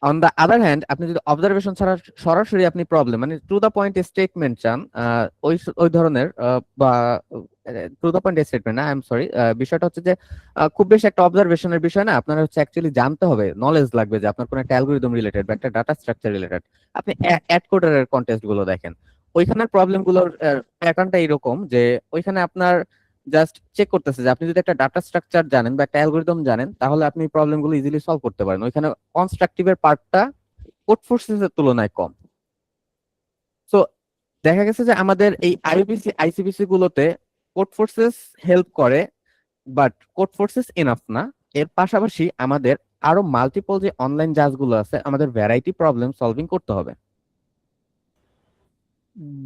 অন দা আদার হ্যান্ড আপনি যদি অবজারভেশন ছাড়া সরাসরি আপনি প্রবলেম মানে টু দা পয়েন্ট স্টেটমেন্ট চান, ওই ওই ধরনের বা টু দা পয়েন্ট স্টেটমেন্ট না, আই এম সরি, বিষয়টা হচ্ছে যে খুব বেশি একটা অবজারভেশনের বিষয় না, আপনার হচ্ছে অ্যাকচুয়ালি জানতে হবে, নলেজ লাগবে যে আপনার কোনো একটা অ্যালগোরিদম রিলেটেড বা একটা ডাটা স্ট্রাকচার রিলেটেড। আপনি অ্যাড কোডারের কন্টেস্ট গুলো দেখেন, ওইখানের প্রবলেম গুলোর প্যাটার্নটা এরকম যে ওইখানে আপনার জাস্ট চেক করতেছে যে আপনি যদি একটা ডাটা স্ট্রাকচার জানেন বা একটা অ্যালগোরিদম জানেন, তাহলে আপনি প্রবলেম গুলো ইজিলি সলভ করতে পারেন। ওইখানে কনস্ট্রাকটিভের পার্টটা কোড ফোর্সেস এর তুলনায় কম। সো দেখা গেছে যে আমাদের এই আইইউপিসি আইসিপিসি গুলোতে কোড ফোর্সেস হেল্প করে, বাট কোড ফোর্সেস এনাফ না। এর পাশাপাশি আমাদের আরো মাল্টিপল যে অনলাইন জাজ গুলো আছে, আমাদের ভ্যারাইটি প্রবলেম সলভিং করতে হবে।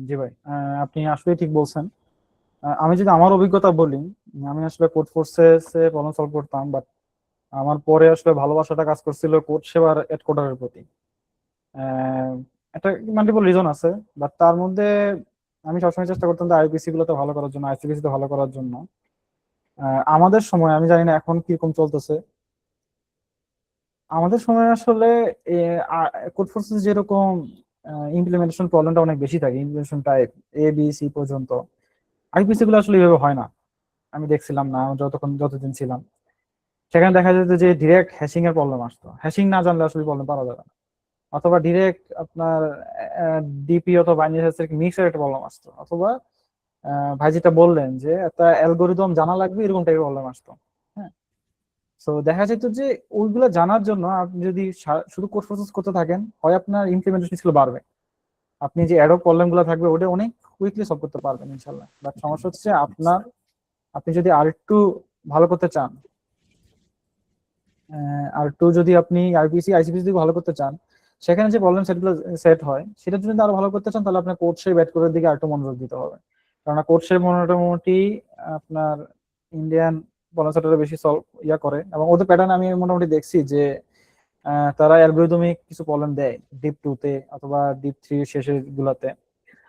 জি ভাই, আপনি আসলে ঠিক বলছেন। আমি যদি আমার অভিজ্ঞতা বলি, আমি আসলে কোড ফোর্সেস এ প্রবলেম সলভ করতাম, বাট আমার পরে আসলে ভালোবাসাটা কাজ করছিল কোড সেবার এড কোডারের প্রতি। আহ, একটা মাল্টিপল রিজন আছে, বাট তার মধ্যে আমি সবসময় চেষ্টা করতাম যে আইপিসি গুলোতে ভালো করার জন্য, আইসিপিসি তে ভালো করার জন্য। আমাদের সময় আমি জানি না এখন কিরকম চলতেছে, আমাদের সময় আসলে কোড ফোর্সেস যেরকম ইমপ্লিমেন্টেশন প্রবলেমটা অনেক বেশি থাকে, implementation type A B C পর্যন্ত। আইপিসি গুলো আসলে এইভাবে হয় না, আমি দেখছিলাম না যতদিন ছিলাম। সেখানে দেখা যেত যে ডিরেক্ট হ্যাশিং এর প্রবলেম আসতো, হ্যাশিং না জানলে আসলে প্রবলেম পাওয়া যাবে না। অথবা ডিরেক্ট আপনার ডিপি অথবা বাইনারি মিক্সের একটা প্রবলেম আসতো, অথবা ভাই যেটা বললেন যে একটা অ্যালগোরিদম জানা লাগবে এরকম টাইপের প্রবলেম আসতো। হ্যাঁ, তো দেখা যেত যে ওইগুলো জানার জন্য আপনি যদি শুধু কোড প্রসেস করতে থাকেন, হয় আপনার ইমপ্লিমেন্টেশন স্কিল বাড়বে, আপনি যে অ্যাডক প্রবলেম গুলো থাকবে ওটা অনেক কুইকলি সলভ করতে পারবেন ইনশাল্লাহ। বাট সমস্যা হচ্ছে আপনি যদি আরেকটু ভালো করতে চান, আর একটু যদি আপনি আইপিসি আইসিপিসি ভালো করতে চান, সেখানে যে প্রবলেম সেটগুলো সেট হয় সেটা যদি আরো ভালো করতে চান তাহলে আপনার কোড শেপ ব্যাট করার দিকে আরেকটু মনোযোগ দিতে হবে। কারণ কোড শেপ মোটামুটি আপনার ইন্ডিয়ান প্রবলেম সেটার বেশি সলভ করে, এবং ওদের প্যাটার্ন আমি মোটামুটি দেখছি যে তারা অ্যালগরিদমিক কিছু প্রবলেম দেয় ডিপ টু তে অথবা ডিপ থ্রি শেষের গুলাতে।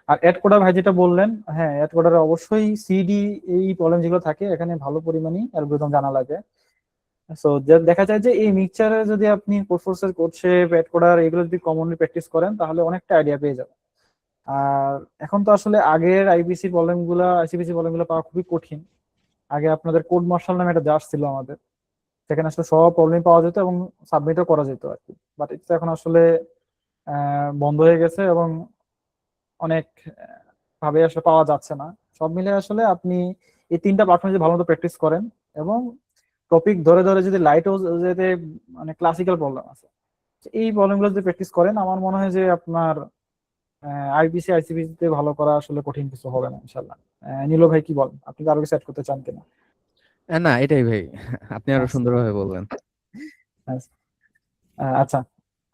আর অ্যাড কোডার ভাই যেটা বললেন, হ্যাঁ অ্যাড কোডারে অবশ্যই সিডি এই প্রবলেম যেগুলো থাকে এখানে ভালো পরিমাণে অ্যালগরিদম জানা লাগে। সো দেখা যায় যে এই মিক্সচারে যদি আপনি কোড ফোর্সের কোড শেপ অ্যাড কোডার এগুলো যদি কমনলি প্র্যাকটিস করেন তাহলে অনেকটা আইডিয়া পেয়ে যাবেন। আর এখন তো আসলে আগের আইবিসি প্রবলেম গুলা আইসিবিসি প্রবলেম গুলো পাওয়া খুবই কঠিন। আগে আপনাদের কোড মার্শাল নামে একটা জার্স ছিল আমাদের, সেখানে আসলে সব প্রবলেম পাওয়া যেত এবং সাবমিটও করা যেত আর কি। বাট এটা এখন আসলে বন্ধ হয়ে গেছে এবং অনেক ভাবে আসলে পাওয়া যাচ্ছে না। সব মিলে আসলে আপনি এই তিনটা প্ল্যাটফর্মে যদি ভালো মতো প্র্যাকটিস করেন এবং টপিক ধরে ধরে যদি লাইটও যেতে মানে ক্লাসিক্যাল প্রবলেম আছে, তো এই প্রবলেম গুলো যদি প্র্যাকটিস করেন আমার মনে হয় যে আপনার আইবিসি আইসিবিসি তে ভালো করা আসলে কঠিন কিছু হবে না ইনশাল্লাহ। নীল ভাই কি বলেন, আপনি কি আরো কিছু অ্যাড করতে চান কিনা? না, এটাই ভাই, আপনি আরো আচ্ছা সুন্দরভাবে বললেন। আচ্ছা। আচ্ছা,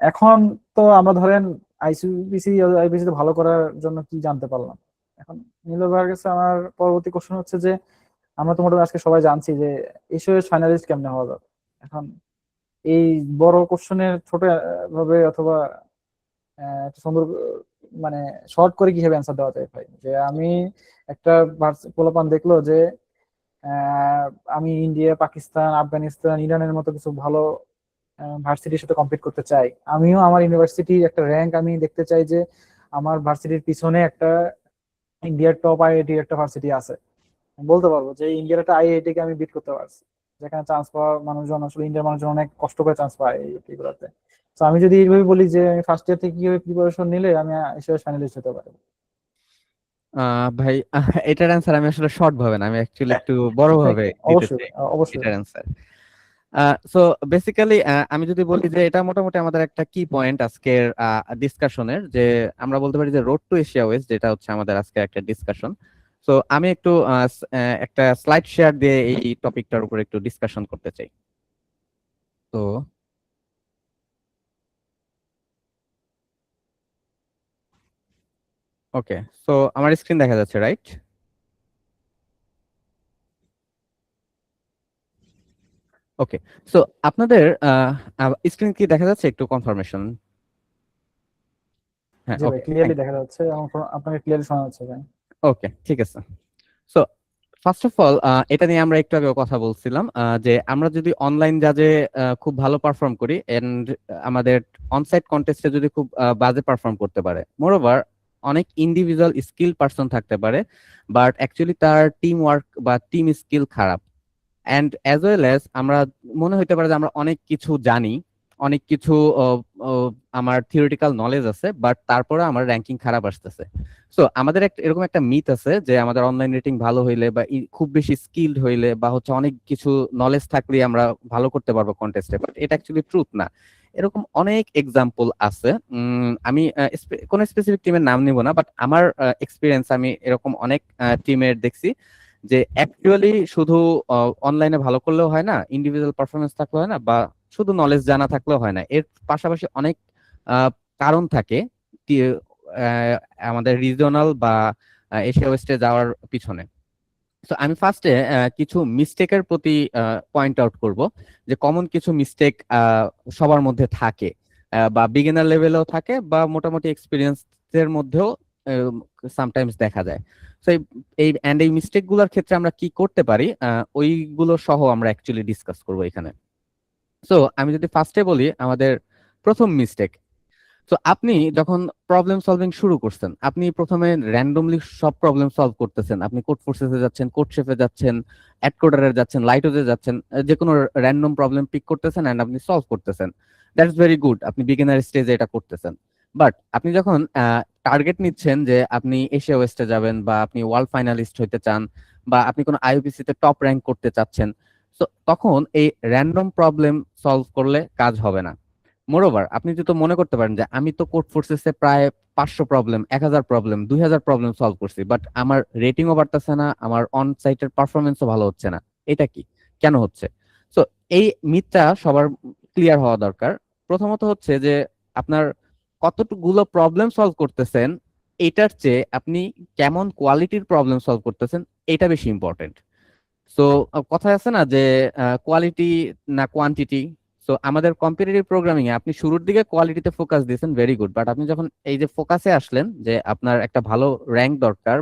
এখন তো আমরা ধরেন আইসিবিসি আইবিসি তে ভালো করার জন্য কি জানতে পারলাম। এখন নীল ভাইয়ের কাছে আমার পরবর্তী কোশ্চেন হচ্ছে যে আমরা তো মোটামুটি আজকে সবাই জানছি যে এসএস ফাইনালিস্ট কেমনে হওয়া যাবে। এখন এই বড় কোশ্চেনের ছোট ভাবে অথবা একটা সুন্দর মানে শর্ট করে কিভাবে অ্যান্সার দেওয়া যায় ভাই, যে আমি একটা পোলাপান দেখলো যে আহ, আমি ইন্ডিয়া পাকিস্তান আফগানিস্তান ইরানের মতো কিছু ভালো ভার্সিটির সাথে কম্পিট করতে চাই, আমিও আমার ইউনিভার্সিটির একটা র্যাঙ্ক আমি দেখতে চাই যে আমার ভার্সিটির পিছনে একটা ইন্ডিয়ার টপ আইআইটি একটা ভার্সিটি আছে। আমি বলতে পারবো যে ইন্ডিয়ার একটা আইআইটি কে আমি বিট করতে পারছি, যেখানে চান্স পাওয়া মানুষজন আসলে ইন্ডিয়ার মানুষজন অনেক কষ্ট করে চান্স পায় আইআইটি গুলোতে। তো আমি যদি এইভাবে বলি যে আমি ফার্স্ট ইয়ার থেকে কিভাবে প্রিপারেশন নিলে আমি এসে ফাইনালিস্ট হতে পারবো। ভাই, এটার অ্যান্সার আমি আসলে শর্ট ভাবে না, আমি অ্যাকচুয়ালি একটু বড় ভাবে দিতে অবশ্যই চাই অবশ্যই। এটার অ্যান্সার। সো বেসিক্যালি আমি যদি বলি যে এটা মোটামুটি আমাদের একটা কি পয়েন্ট আজকের ডিসকাশনের, যে আমরা বলতে পারি যে রোড টু এশিয়া ওয়েস্ট, যেটা হচ্ছে আমাদের আজকে একটা ডিসকাশন। সো আমি একটু একটা স্লাইড শেয়ার দিয়ে এই টপিকটার উপর একটু ডিসকাশন করতে চাই। তো ওকে, সো আমার স্ক্রিন দেখা যাচ্ছে, রাইট? ওকে, সো আপনাদের স্ক্রিন কি দেখা যাচ্ছে? একটু কনফার্মেশন। হ্যাঁ, জি ভাই ওকে, ক্লিয়ারলি দেখা যাচ্ছে এবং আপনাকে ক্লিয়ারলি শোনা যাচ্ছে ভাই। ওকে, ঠিক আছে। সো ফার্স্ট অফ অল, এটা নিয়ে আমরা একটু আগে কথা বলছিলাম, যে আমরা যদি অনলাইন জাজে খুব ভালো পারফর্ম করি এন্ড আমাদের অনসাইট কন্টেস্টে যদি খুব বাজে পারফর্ম করতে পারে, মোরওভার অনেক ইন্ডিভিজুয়াল স্কিল পারসন থাকতে পারে, বাট অ্যাকচুয়ালি তার টিম ওয়ার্ক বা টিম স্কিল খারাপ, অ্যান্ড অ্যাজ ওয়েল অ্যাজ আমরা মনে হইতে পারে যে আমরা অনেক কিছু জানি, অনেক কিছু আহ, আহ, আমার থিওরিটিক্যাল নলেজ আছে, বাট তারপরে আমার র্যাঙ্কিং খারাপ আসতেছে। সো আমাদের একটা এরকম একটা মিথ আছে যে আমাদের অনলাইন রেটিং ভালো হইলে বা খুব বেশি স্কিলড হইলে বা হচ্ছে অনেক কিছু নলেজ থাকলে আমরা ভালো করতে পারবো কন্টেস্টে, বাট এটা অ্যাকচুয়ালি ট্রুথ না। এরকম অনেক এক্সাম্পল আছে। আমি কোনো স্পেসিফিক টিমের নাম নিব না, বাট আমার এক্সপিরিয়েন্স আমি এরকম অনেক টিমের দেখছি যে অ্যাকচুয়ালি শুধু অনলাইনে ভালো করলেও হয় না, ইন্ডিভিজুয়াল পারফরমেন্স থাকলেও হয় না, বা শুধু নলেজ জানা থাকলেও হয় না, এর পাশাপাশি অনেক আহ, কারণ থাকে আহ, আমাদের রিজিওনাল বা এশিয়া ওয়েস্টে যাওয়ার পিছনে। তো আমি ফার্স্টে কিছু মিস্টেকের প্রতি পয়েন্ট আউট করব, যে কমন কিছু মিস্টেক সবার মধ্যে থাকে, বা বিগিনার লেভেলেও থাকে বা মোটামুটি এক্সপিরিয়েন্স এর মধ্যেও সামটাইমস দেখা যায়। তো এই মিস্টেক গুলোর ক্ষেত্রে আমরা কি করতে পারি, ওইগুলো সহ আমরা অ্যাকচুয়ালি ডিসকাস করবো এখানে। সো আমি যদি ফার্স্টে বলি, আমাদের প্রথম মিস্টেক, তো আপনি যখন প্রবলেম সলভিং শুরু করছেন, আপনি প্রথমে র্যান্ডমলি সব প্রবলেম সলভ করতেছেন, আপনি কোড ফোর্সেসে যাচ্ছেন, কোড শেফে যাচ্ছেন, অ্যাড কোডারে যাচ্ছেন, লাইটোজে যাচ্ছেন, যে কোনো র্যান্ডম প্রবলেম পিক করতেছেন এন্ড আপনি সলভ করতেছেন। দ্যাটস ভেরি গুড, আপনি বিগিনার স্টেজে এটা করতেছেন। বাট আপনি যখন টার্গেট নিচ্ছেন যে আপনি এশিয়া ওয়েস্টে যাবেন, বা আপনি ওয়ার্ল্ড ফাইনালিস্ট হইতে চান, বা আপনি কোনো আইইউপিসি তে টপ র্যাঙ্ক করতে চাচ্ছেন, তো তখন এই র্যান্ডম প্রবলেম সলভ করলে কাজ হবে না। মোরওভার আপনি যদি মনে করতে পারেন যে আমি তো কোড ফোর্সেসে প্রায় 500 প্রবলেম, 1000 প্রবলেম, 2000 প্রবলেম সলভ করছি, বাট আমার রেটিংও বাড়তেছে না, আমার অন সাইটের পারফরমেন্সও ভালো হচ্ছে না, এটা কি, কেন হচ্ছে? সো এই মিথটা সবার ক্লিয়ার হওয়া দরকার। প্রথমত হচ্ছে যে আপনার কতগুলো প্রবলেম সলভ করতেছেন এটার চেয়ে আপনি কেমন কোয়ালিটির প্রবলেম সলভ করতেছেন এটা বেশি ইম্পর্টেন্ট। সো কথা আছে না যে কোয়ালিটি না কোয়ান্টিটি। সো আমাদের কম্পিটিটিভ প্রোগ্রামিং এ আপনি শুরুর দিকে কোয়ালিটিতে ফোকাস দিয়েছেন, ভেরি গুড, বাট আপনি যখন এই যে ফোকাসে আসলেন যে আপনার একটা ভালো র্যাঙ্ক দরকার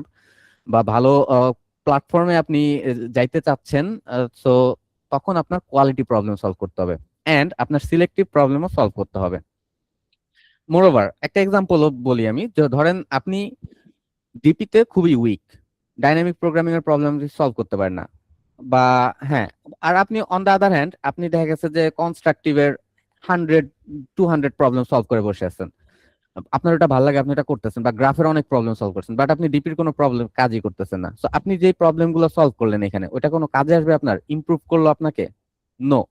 বা ভালো প্ল্যাটফর্মে আপনি যাইতে চাচ্ছেন, সো তখন আপনার কোয়ালিটি প্রবলেম সলভ করতে হবে এন্ড আপনার সিলেক্টিভ প্রবলেমও সলভ করতে হবে। মোরওভার একটা এক্সাম্পল বলি আমি, যে ধরেন আপনি ডিপিতে খুবই উইক, ডাইনামিক প্রোগ্রামিং এর প্রবলেম সলভ করতে পারেন না, বা হ্যাঁ, আর আপনি অন দা আদার হ্যান্ড আপনি দেখা গেছে যে কনস্ট্রাকটিভের 100-200 প্রবলেম সলভ করে বসে আছেন, আপনার ওটা ভালো লাগে, আপনি এটা করতেছেন, বা গ্রাফের অনেক প্রবলেম সলভ করছেন, বাট আপনি ডিপির কোনো প্রবলেম কাজই করতেছেন না। সো আপনি যে প্রবলেম গুলো সলভ করলেন এখানে, ওটা কোনো কাজে আসবে আপনার? ইমপ্রুভ করলো আপনাকে? নো।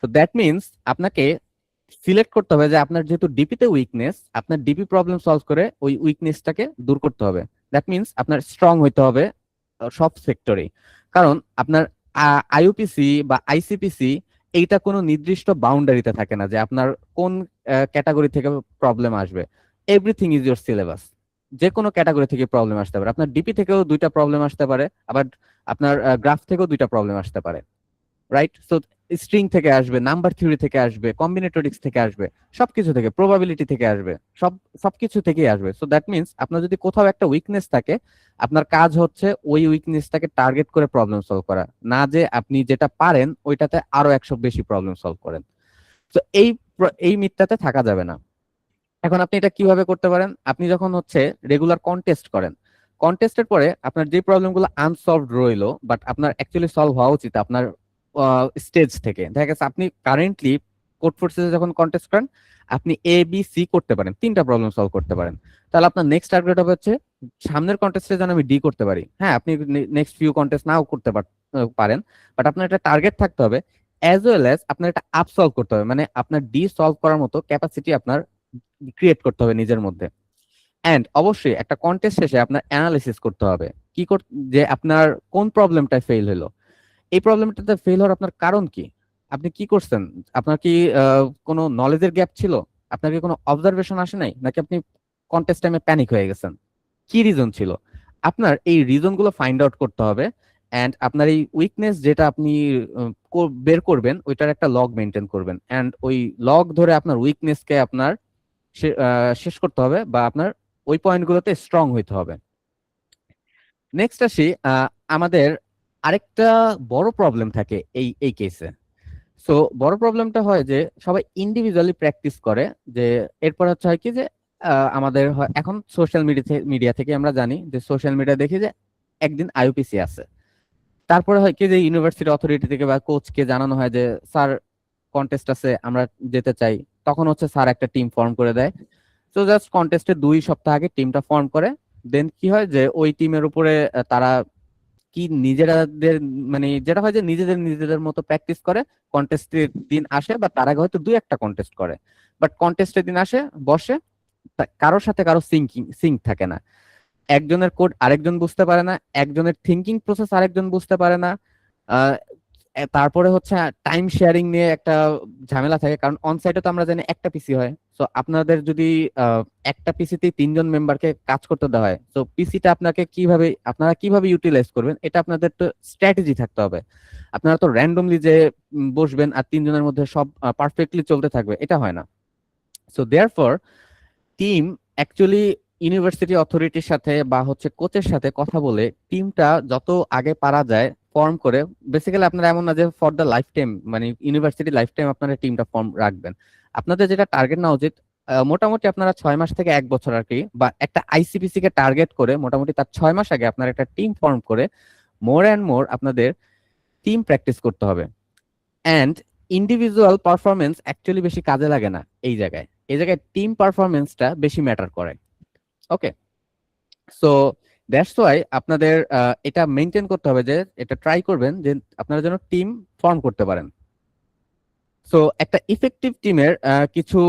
তো দ্যাট মিনস আপনাকে সিলেক্ট করতে হবে যে আপনার যেহেতু ডিপিতে উইকনেস, আপনার ডিপি প্রবলেম সলভ করে ওই উইকনেসটাকে দূর করতে হবে। দ্যাট মিনস আপনার স্ট্রং হইতে হবে সব সেক্টরে। কারণ আপনার আইইউপিসি বা আইসিপিসি এইটা কোনো নির্দিষ্ট বাউন্ডারিতে থাকে না যে আপনার কোন ক্যাটাগরি থেকে প্রবলেম আসবে। Everything is your syllabus. যে কোনো ক্যাটাগরি থেকে প্রবলেম আসতে পারে, আপনার ডিপি থেকেও দুইটা প্রবলেম আসতে পারে, আবার আপনার গ্রাফ থেকেও দুইটা প্রবলেম আসতে পারে, রাইট? সো স্ট্রিং থেকে আসবে, নাম্বার থিওরি থেকে আসবে, কম্বিনেটরিক্স থেকে আসবে, সবকিছু থেকে, প্রবাবিলিটি থেকে আসবে, সবকিছু থেকেই আসবে। সো দ্যাট মিনস আপনার যদি কোথাও একটা উইকনেস থাকে, আপনার কাজ হচ্ছে ওই উইকনেসটাকে টার্গেট করে প্রবলেম সলভ করা, না যে আপনি যেটা পারেন ওইটাতে আরো 100 বেশি প্রবলেম সলভ করেন। তো এই মিথ্যাতে থাকা যাবে না। এখন আপনি এটা কিভাবে করতে পারেন? আপনি যখন হচ্ছে রেগুলার কন্টেস্ট করেন, কন্টেস্টের পরে আপনার যে প্রবলেমগুলো আনসলভড রইলো বাট আপনার অ্যাকচুয়ালি সলভ হওয়া উচিত আপনার স্টেজ থেকে, দেখা গেছে আপনি কারেন্টলি কোড ফোর্সেসে যখন কন্টেস্ট করেন আপনি এ বি সি করতে পারেন, 3টা প্রবলেম সলভ করতে পারেন, তাহলে আপনার নেক্সট টার্গেট হবে হচ্ছে সামনের কন্টেস্টে যেন আমি ডি করতে পারি। হ্যাঁ, আপনি নেক্সট ফিউ কন্টেস্ট নাও করতে পারেন, বাট আপনার একটা টার্গেট থাকতে হবে, অ্যাজ ওয়েল অ্যাজ আপনার একটা আপ সলভ করতে হবে, মানে আপনার ডি সলভ করার মতো ক্যাপাসিটি আপনার ক্রিয়েট করতে হবে নিজের মধ্যে। এন্ড অবশ্যই একটা কন্টেস্ট শেষে আপনার অ্যানালিসিস করতে হবে যে আপনার কোন প্রবলেমটা ফেল হলো, এই প্রবলেমটাতে ফেল হওয়ার আপনার কারণ কি, আপনি কি করছেন, আপনার কি কোনো নলেজের গ্যাপ ছিল, আপনার কি কোনো অবজারভেশন আসে নাই, নাকি আপনি কন্টেস্ট টাইমে প্যানিক হয়ে গেছেন, কি রিজন ছিল? আপনার এই রিজন গুলো ফাইন্ড আউট করতে হবে এন্ড আপনার এই উইকনেস যেটা আপনি বের করবেন ওইটার একটা লগ মেনটেন করবেন, এন্ড ওই লগ ধরে আপনার উইকনেসকে আপনার শেষ করতে হবে, বা আপনার ওই পয়েন্টগুলোতে স্ট্রং হইতে হবে। নেক্সট আসি, আমাদের আরেকটা বড় প্রবলেম থাকে এই কেসে। সো বড় প্রবলেমটা হয় যে সবাই ইন্ডিভিজুয়ালি প্র্যাকটিস করে, যে এরপর হচ্ছে হয় কি যে আমাদের এখন সোশ্যাল মিডিয়া থেকে আমরা জানি যে সোশ্যাল মিডিয়া দেখি যে একদিন আইইউপিসি আছে, তারপরে হয় কি যে ইউনিভার্সিটি অথরিটি থেকে বা কোচকে জানানো হয় যে স্যার কন্টেস্ট আছে, আমরা যেতে চাই, তখন হচ্ছে স্যার একটা টিম ফর্ম করে দেয়। তো জাস্ট কন্টেস্টের 2 সপ্তাহ আগে টিমটা ফর্ম করে, দেন কি হয় যে ওই টিমের উপরে তারা কি নিজেদের, মানে যেটা হয় যে নিজেদের মতো প্র্যাকটিস করে, কন্টেস্টের দিন আসে বা তার আগে হয়তো 2-1টা কন্টেস্ট করে, বাট কন্টেস্টের দিন আসে বসে, কারোর সাথে কারো সিঙ্ক থাকে না, একজনের কোড আরেকজন বুঝতে পারে না, একজনের থিঙ্কিং প্রসেস আরেকজন বুঝতে পারে না। তারপরে হচ্ছে টাইম শেয়ারিং নিয়ে একটা ঝামেলা থাকে, কারণ অন সাইটে তো আমরা জানি একটা পিসি হয়। সো আপনাদের যদি একটা পিসিতেই 3জন মেম্বারকে কাজ করতে দেওয়া হয়, তো পিসিটা আপনারা কিভাবে ইউটিলাইজ করবেন, এটা আপনাদের তো স্ট্র্যাটেজি থাকতে হবে। আপনারা তো র্যান্ডমলি যে বসবেন আর 3জনের মধ্যে সব পারফেক্টলি চলতে থাকবে, এটা হয় না। So therefore team actually university অথরিটির সাথে বা হচ্ছে কোচের সাথে কথা বলে টিমটা যত আগে পারা যায় ফর্ম করে, বেসিক্যালি আপনারা এমন না যে ফর দ্য লাইফ টাইম, মানে ইউনিভার্সিটি লাইফ টাইম আপনারা টিমটা ফর্ম রাখবেন। আপনাদের যেটা টার্গেট নেওয়া উচিত, মোটামুটি আপনারা 6 মাস থেকে 1 বছর আর কি, বা একটা আইসিপিসি কে টার্গেট করে মোটামুটি তার 6 মাস আগে আপনার একটা টিম ফর্ম করে মোর অ্যান্ড মোর আপনাদের টিম প্র্যাকটিস করতে হবে। অ্যান্ড ইন্ডিভিজুয়াল পারফরমেন্স অ্যাকচুয়ালি বেশি কাজে লাগে না এই জায়গায় টিম পারফরমেন্সটা বেশি ম্যাটার করে। ওকে, সো দ্যাটস ওয়াই আপনাদের এটা মেনটেন করতে হবে, যে এটা ট্রাই করবেন যে আপনারা যেন টিম ফর্ম করতে পারেন। সো একটা ইফেক্টিভ টিমের কিছু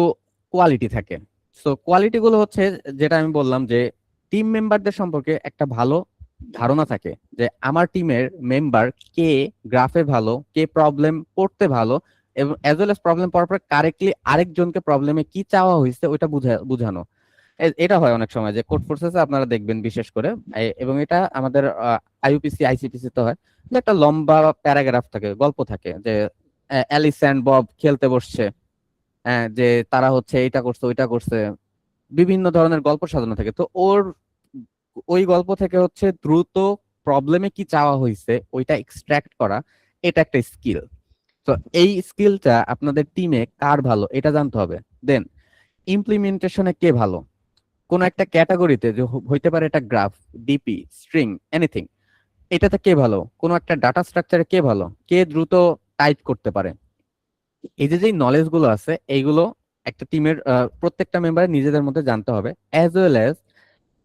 কোয়ালিটি থাকে। সো কোয়ালিটি গুলো হচ্ছে, যেটা আমি বললাম, যে টিম মেম্বারদের সম্পর্কে একটা ভালো ধারণা থাকে, যে আমার টিমের মেম্বার কে গ্রাফে ভালো, কে প্রবলেম করতে ভালো, এবং অ্যাজ ওয়েল এস প্রবলেম পড়ার পর কারেক্টলি আরেকজনকে প্রবলেমে কি চাওয়া হয়েছে ওইটা বুঝানো। এটা হয় অনেক সময় যে কোড ফোর্সেসে আপনারা দেখবেন বিশেষ করে, এবং এটা আমাদের আইইউপিসি আইসিপিসি তো হয়, যে একটা লম্বা প্যারাগ্রাফ থাকে, গল্প থাকে, যে অ্যালিস অ্যান্ড বব খেলতে বসছে, যে তারা হচ্ছে এইটা করছে ওইটা করছে, বিভিন্ন ধরনের গল্প সাজানো থাকে। তো ওই গল্প থেকে হচ্ছে দ্রুত প্রবলেমে কি চাওয়া হয়েছে ওইটা এক্সট্রাক্ট করা, এটা একটা স্কিল। তো এই স্কিলটা আপনাদের টিমে কার ভালো এটা জানতে হবে। দেন ইমপ্লিমেন্টেশনে কে ভালো, কোন একটা ক্যাটাগরিতে যে হইতে পারে এটা গ্রাফ, ডিপি, স্ট্রিং, এনিথিং, এটাতে কে ভালো, কোন একটা ডাটা স্ট্রাকচারে কে ভালো, কে দ্রুত টাইপ করতে পারে। এই যে নলেজ গুলো আছে এইগুলো একটা টিমের প্রত্যেকটা মেম্বারের নিজেদের মধ্যে জানতে হবে, অ্যাজ ওয়েল অ্যাজ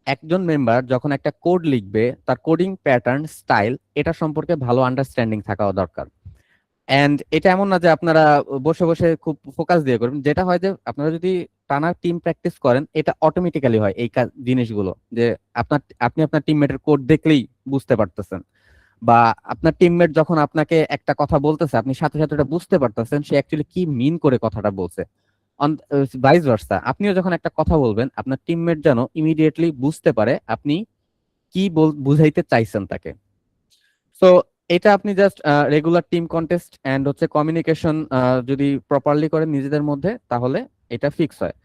একজন মেম্বার যখন একটা কোড লিখবে তার কোডিং প্যাটার্ন, স্টাইল, এটা সম্পর্কে ভালো আন্ডারস্ট্যান্ডিং থাকা দরকার। এন্ড এটা এমন না যে আপনারা বসে বসে খুব ফোকাস দিয়ে করবেন, যেটা হয় যে আপনারা যদি টানা টিম প্র্যাকটিস করেন এটা অটোমেটিক্যালি হয় এই জিনিসগুলো, যে আপনি আপনার টিমমেটের কোড দেখলেই বুঝতে পারতেছেন, বা আপনার টিমমেট যখন আপনাকে একটা কথা বলতেছে আপনি সাথে সাথে ওটা বুঝতে পারতেছেন সে অ্যাকচুয়ালি কি মিন করে কথাটা বলছে। ভাইস ভার্সা, আপনিও যখন একটা কথা বলবেন আপনার টিমমেট যেন ইমিডিয়েটলি বুঝতে পারে আপনি কি বুঝাইতে চাইছেন তাকে। সো এটা আপনি just regular team contest and হচ্ছে কমিউনিকেশন যদি প্রপারলি করেন নিজেদের মধ্যে, তাহলে এটা ফিক্স হয়।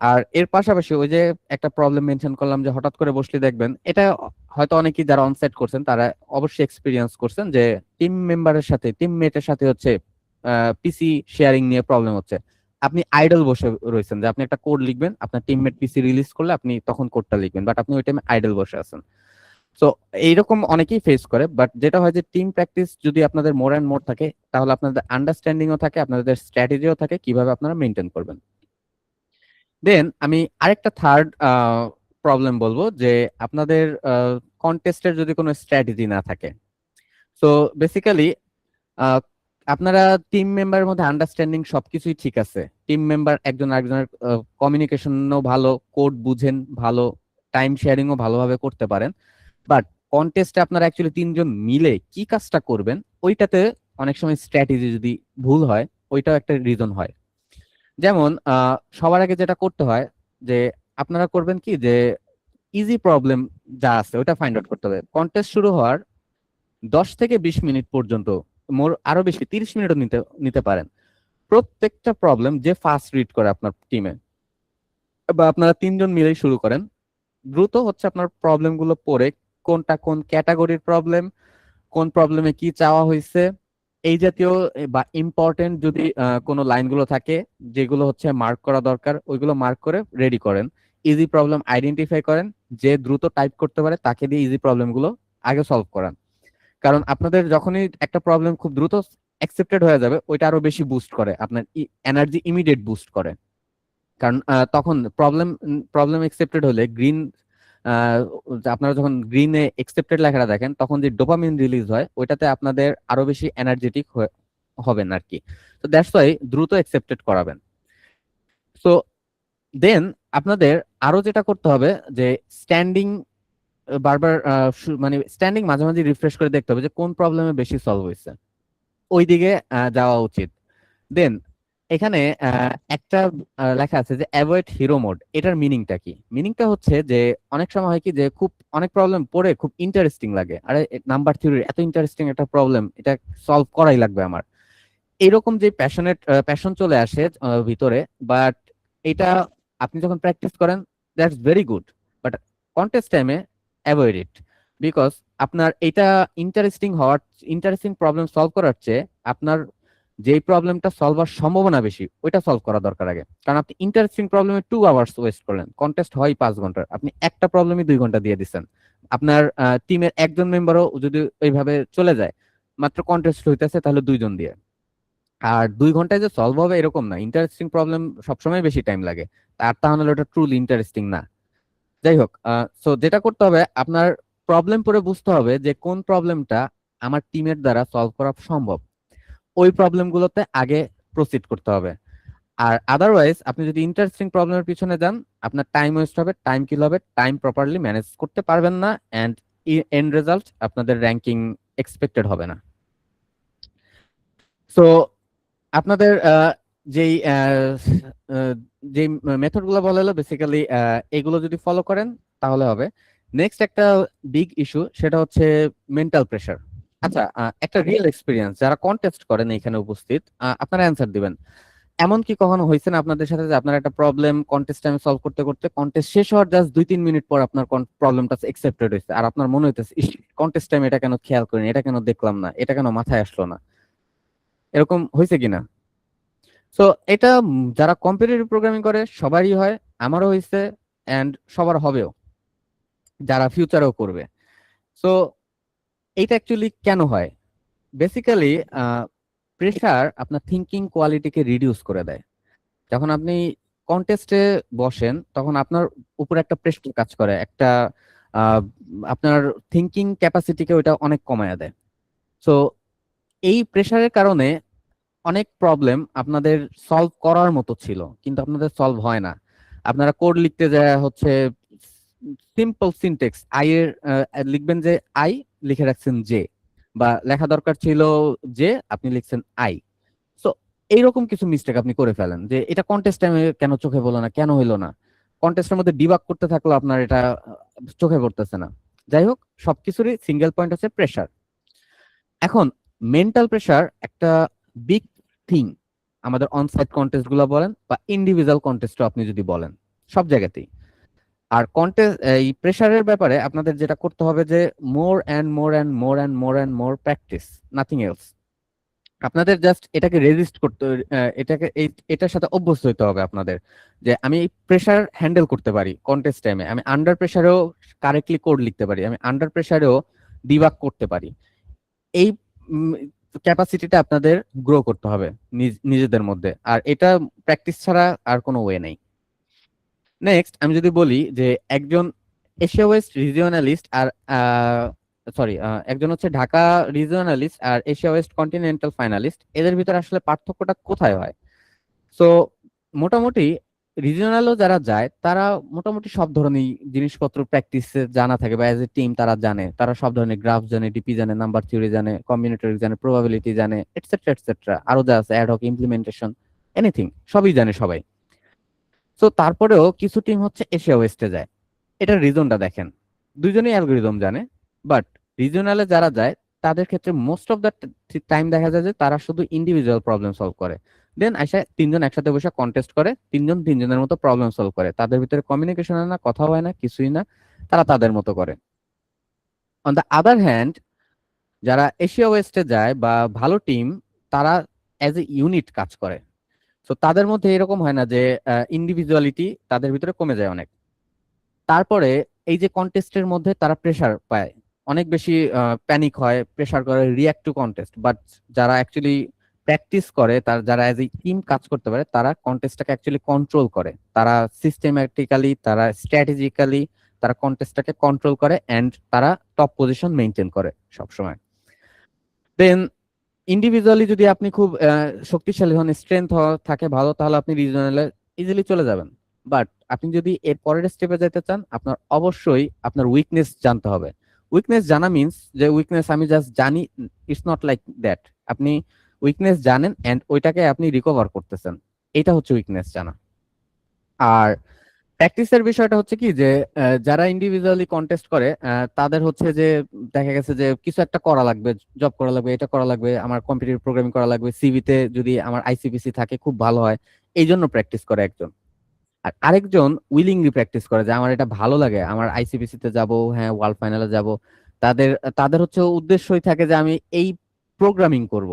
আর এর পাশাপাশি ওই যে একটা প্রবলেম মেনশন করলাম যে হঠাৎ করে বসলে দেখবেন, এটা হয়তো অনেকেই যারা অনসেট করছেন তারা অবশ্যই এক্সপিরিয়েন্স করছেন, যে টিম মেম্বারের সাথে টিমমেটের সাথে হচ্ছে পিসি শেয়ারিং নিয়ে প্রবলেম হচ্ছে। আপনি আইডল বসে রয়েছেন, যে আপনি একটা কোড লিখবেন, আপনার টিমমেট পিসি রিলিজ করলে আপনি তখন কোডটা লিখবেন, বাট আপনি ওই টাইমে আইডল বসে আছেন। সো এইরকম অনেকেই ফেস করে, বাট যেটা হয় যে টিম প্র্যাকটিস যদি আপনাদের মোর অ্যান্ড মোর থাকে তাহলে আপনাদের আন্ডারস্ট্যান্ডিংও থাকে, আপনাদের স্ট্র্যাটেজিও থাকে কিভাবে আপনারা মেনটেন করবেন। দেন আমি আরেকটা থার্ড প্রবলেম বলবো, যে আপনাদের কন্টেস্টের যদি কোনো স্ট্র্যাটেজি না থাকে। সো বেসিক্যালি আপনারা টিম মেম্বারের মধ্যে আন্ডারস্ট্যান্ডিং সবকিছুই ঠিক আছে, টিম মেম্বার একজন আরেকজনের কমিউনিকেশনও ভালো, কোড বুঝেন ভালো, টাইম শেয়ারিংও ভালোভাবে করতে পারেন, বাট কন্টেস্টে আপনারা অ্যাকচুয়ালি তিনজন মিলে কি কাজটা করবেন ওইটাতে অনেক সময় স্ট্র্যাটেজি যদি ভুল হয় ওইটাও একটা রিজন হয়। যেমন সবার আগে যেটা করতে হয় যে আপনারা করবেন কি, যে ইজি প্রবলেম যা আছে ওইটা ফাইন্ড আউট করতে হবে। কন্টেস্ট শুরু হওয়ার 10 থেকে 20 মিনিট পর্যন্ত, মোর আরো বেশি 30 মিনিটও নিতে নিতে পারেন, প্রত্যেকটা প্রবলেম যে ফার্স্ট রিড করে আপনার টিমে, বা আপনারা তিনজন মিলেই শুরু করেন, দ্রুত হচ্ছে আপনার প্রবলেম গুলো পড়ে কোনটা কোন ক্যাটাগরির প্রবলেম, কোন প্রবলেমে কি চাওয়া হয়েছে, এই জাতীয় বা ইম্পর্টেন্ট যদি কোনো লাইনগুলো থাকে যেগুলো হচ্ছে মার্ক করা দরকার ওইগুলো মার্ক করে রেডি করেন। ইজি প্রবলেম আইডেন্টিফাই করেন, যে দ্রুত টাইপ করতে পারে তাকে দিয়ে ইজি প্রবলেমগুলো আগে সলভ করান। কারণ আপনাদের যখনই একটা প্রবলেম খুব দ্রুত অ্যাকসেপ্টেড হয়ে যাবে ওইটা আরো বেশি বুস্ট করে, আপনার এনার্জি ইমিডিয়েট বুস্ট করে। কারণ তখন প্রবলেম প্রবলেম অ্যাকসেপ্টেড হলে গ্রিন, আপনারা যখন গ্রিনে অ্যাকসেপ্টেড লেখাটা দেখেন তখন যে ডোপামিন রিলিজ হয় ওইটাতে আপনাদের আরো বেশি এনার্জেটিক হবেন আর কি। তো দ্যাটস ওয়াই দ্রুত অ্যাকসেপ্টেড করাবেন। সো দেন আপনাদের আরো যেটা করতে হবে যে স্ট্যান্ডিং বারবার মানে স্ট্যান্ডিং মাঝে মাঝে রিফ্রেশ করে দেখতে হবে যে কোন প্রবলেমে বেশি সলভ হয়েছে, ওই দিকে যাওয়া উচিত। দেন এখানে একটা লেখা আছে যে অ্যাভয়েড হিরো মোড, এটার মিনিংটা কি? মিনিংটা হচ্ছে যে অনেক সময় হয় কি যে খুব অনেক প্রবলেম পড়ে খুব ইন্টারেস্টিং লাগে, আরে নাম্বার থিওরির এত ইন্টারেস্টিং একটা প্রবলেম, এটা সলভ করাই লাগবে আমার, এরকম যে প্যাশন চলে আসে ভিতরে। বাট এটা আপনি যখন প্র্যাকটিস করেন that's very good, but contest টাইমে অ্যাভয়েড ইট, বিকজ আপনার এটা ইন্টারেস্টিং প্রবলেম সলভ করার চেয়ে আপনার যেই প্রবলেমটা সলভ হওয়ার সম্ভাবনা বেশি ওইটা সলভ করা দরকার আগে। কারণ আপনি ইন্টারেস্টিং প্রবলেমে 2 আওয়ার্স ওয়েস্ট করলেন, কন্টেস্ট হয় 5 ঘন্টার, আপনি একটা প্রবলেমই 2 ঘন্টা দিয়ে দিচ্ছেন। আপনার টিমের একজন মেম্বারও যদি এইভাবে চলে যায়, মাত্র কন্টেস্ট হইতেছে তাহলে 2 জন দিয়ে, আর 2 ঘন্টায় যে সলভ হবে এরকম না, ইন্টারেস্টিং প্রবলেম সবসময় বেশি টাইম লাগে, আর তাহলে ওটা ট্রুলি ইন্টারেস্টিং না। যাই হোক, সো যেটা করতে হবে আপনার প্রবলেম পড়ে বুঝতে হবে যে কোন প্রবলেমটা আমার টিমের দ্বারা সলভ করা সম্ভব, ওই প্রবলেমগুলোতে আগে প্রসিড করতে হবে। আর আদারওয়াইজ আপনি যদি ইন্টারেস্টিং প্রবলেমের পিছনে যান আপনার টাইম ওয়েস্ট হবে, টাইম কিল হবে, টাইম প্রপারলি ম্যানেজ করতে পারবেন না, এন্ড এন্ড রেজাল্ট আপনাদের র্যাঙ্কিং এক্সপেক্টেড হবে না। সো আপনাদের যেই যেই মেথড গুলো বলা হলো বেসিক্যালি এগুলো যদি ফলো করেন তাহলে হবে। নেক্সট একটা বিগ ইস্যু, সেটা হচ্ছে মেন্টাল প্রেশার। আচ্ছা, একটা রিয়েল এক্সপিরিয়েন্স, যারা কন্টেস্ট করেন এখানে উপস্থিত, আপনারা অ্যান্সার দিবেন। এমন কি কখনো হয়েছে না আপনাদের সাথে যে আপনার একটা প্রবলেম কন্টেস্ট টাইমে সলভ করতে করতে কন্টেস্ট শেষ হওয়ার জাস্ট 2-3 মিনিট পর আপনার প্রবলেমটা একসেপ্টেড হয়েছে, আর আপনার মনে হইতেছে ইস, কন্টেস্ট টাইমে এটা কেন খেয়াল করিনি, এটা কেন দেখলাম না, এটা কেন মাথায় আসলো না? এরকম হয়েছে কিনা? সো এটা যারা কম্পিটিটিভ প্রোগ্রামিং করে সবারই হয়, আমারও হয়েছে, এন্ড সবার হবেও যারা ফিউচারেও করবে। সো এইটা অ্যাকচুয়ালি কেন হয়? বেসিক্যালি প্রেশার আপনার থিঙ্কিং কোয়ালিটিকে রিডিউস করে দেয়। যখন আপনি কন্টেস্টে বসেন তখন আপনার উপর একটা প্রেশার কাজ করে, একটা আহ, আপনার থিঙ্কিং ক্যাপাসিটিকে ওইটা অনেক কমায় দেয়। সো এই প্রেশারের কারণে অনেক প্রবলেম আপনাদের সলভ করার মতো ছিল কিন্তু আপনাদের সলভ হয় না। আপনারা কোড লিখতে যায় হচ্ছে সিম্পল সিনটেক্স আই এর লিখবেন যে আই, লিখে রাখছেন জে, বা লেখা দরকার ছিল যে আপনি লিখছেন আই। সো এইরকম কিছু মিস্টেক আপনি করে ফেলেন যে এটা কন্টেস্ট টাইমে কেন চোখে পড়লো না, কেন হইলো না। কন্টেস্টের মধ্যে ডিবাগ করতে থাকলো আপনার এটা চোখে পড়তেছে না। যাই হোক, সবকিছুরই সিঙ্গেল পয়েন্ট হচ্ছে প্রেশার। এখন মেন্টাল প্রেশার একটা বিগ থিং আমাদের অনসাইট কন্টেস্ট গুলো বলেন বা ইন্ডিভিজুয়াল কন্টেস্টও আপনি যদি বলেন, সব জায়গাতেই। আর কন্টেস্ট এই প্রেশারের ব্যাপারে আপনাদের যেটা করতে হবে যে মোর and more and more and more and more practice, nothing else. আপনাদের জাস্ট এটাকে রেজিস্ট করতে, এটাকে এটার সাথে অভ্যস্ত হতে হবে আপনাদের, যে আমি প্রেশার হ্যান্ডেল করতে পারি কন্টেস্ট টাইমে, আমি আন্ডার প্রেশারেও কারেক্টলি কোড লিখতে পারি, আমি আন্ডার প্রেশারেও ডিবাগ করতে পারি। এই ক্যাপাসিটিটা আপনাদের গ্রো করতে হবে নিজেদের মধ্যে, আর এটা প্র্যাকটিস ছাড়া আর কোনো ওয়ে নেই। নেক্সট আমি যদি বলি যে একজন এশিয়া ওয়েস্ট রিজিওনালিস্ট আর সরি, একজন হচ্ছে ঢাকা রিজিওনালিস্ট আর এশিয়া ওয়েস্ট কন্টিনেন্টাল ফাইনালিস্ট, এদের ভিতরে আসলে পার্থক্যটা কোথায় হয়? সো মোটামুটি রিজিওনালও যারা যায় তারা মোটামুটি সব ধরনের জিনিসপত্র প্র্যাকটিসে জানা থাকে, বা এজ এ টিম তারা জানে, তারা সব ধরনের গ্রাফ জানে, ডিপি জানে, নাম্বার থিওরি জানে, কম্বিনেটরি জানে, প্রবাবিলিটি জানে, এটসেট্রা এটসেট্রা, আরো যা আছে অ্যাড হক ইমপ্লিমেন্টেশন, এনিথিং সবই জানে সবাই। তো তারপরেও কিছু টিম হচ্ছে এশিয়া ওয়েস্টে যায়। এটার রিজনটা দেখেন, দুইজনেই অ্যালগোরিদম জানে, বাট রিজনালে যারা যায় তাদের ক্ষেত্রে মোস্ট অফ দ্য টাইম দেখা যায় যে তারা শুধু ইন্ডিভিজুয়াল প্রবলেম সলভ করে। দেন আইসা তিনজন একসাথে বসে কন্টেস্ট করে, তিনজন তিনজনের মতো প্রবলেম সলভ করে, তাদের ভিতরে কমিউনিকেশন হয় না, কথা হয় না, কিছুই না, তারা তাদের মতো করে। অন দ্য আদার হ্যান্ড যারা এশিয়া ওয়েস্টে যায় বা ভালো টিম, তারা অ্যাজ এ ইউনিট কাজ করে। তো তাদের মধ্যে এরকম হয় না যে ইন্ডিভিজুয়ালিটি তাদের ভিতরে কমে যায় অনেক। তারপরে এই যে কন্টেস্টের মধ্যে তারা প্রেসার পায়, অনেক বেশি প্যানিক হয়, প্রেসার করে, রিয়াক্ট টু কন্টেস্ট। বাট যারা অ্যাকচুয়ালি প্র্যাকটিস করে, তার যারা অ্যাজ এ টিম কাজ করতে পারে, তারা কন্টেস্টটাকে অ্যাকচুয়ালি কন্ট্রোল করে, তারা সিস্টেম্যাটিক্যালি, তারা স্ট্র্যাটেজিক্যালি তারা কন্টেস্টটাকে কন্ট্রোল করে, এন্ড তারা টপ পজিশন মেনটেন করে সবসময়। দেন ইন্ডিভিজুয়ালি যদি আপনি খুব শক্তিশালী হন, স্ট্রেংথ থাকে ভালো, তাহলে আপনি রিজনালে ইজিলি চলে যাবেন। বাট আপনি যদি এর পরের স্টেপে যেতে চান, আপনার অবশ্যই আপনার উইকনেস জানতে হবে। উইকনেস জানা মিন্স যে উইকনেস আমি জাস্ট জানি, ইটস নট লাইক দ্যাট। আপনি উইকনেস জানেন এন্ড ওইটাকে আপনি রিকভার করতেছেন, এটা হচ্ছে উইকনেস জানা। আর প্র্যাকটিসের বিষয়টা হচ্ছে কি যে যারা ইন্ডিভিজুয়ালি কন্টেস্ট করে তাদের হচ্ছে যে দেখা গেছে যে কিছু একটা করা লাগবে, জব করা লাগবে, এটা করা লাগবে, আমার কম্পিটিটিভ প্রোগ্রামিং করা লাগবে, সিভিতে যদি আমার আইসিপিসি থাকে খুব ভালো হয়, এই জন্য প্র্যাকটিস করে একজন। আর আরেকজন উইলিংলি প্র্যাকটিস করে যে আমার এটা ভালো লাগে, আমার আইসিপিসি তে যাব, হ্যাঁ ওয়ার্ল্ড ফাইনালে যাব। তাদের তাদের হচ্ছে উদ্দেশ্যই থাকে যে আমি এই প্রোগ্রামিং করব।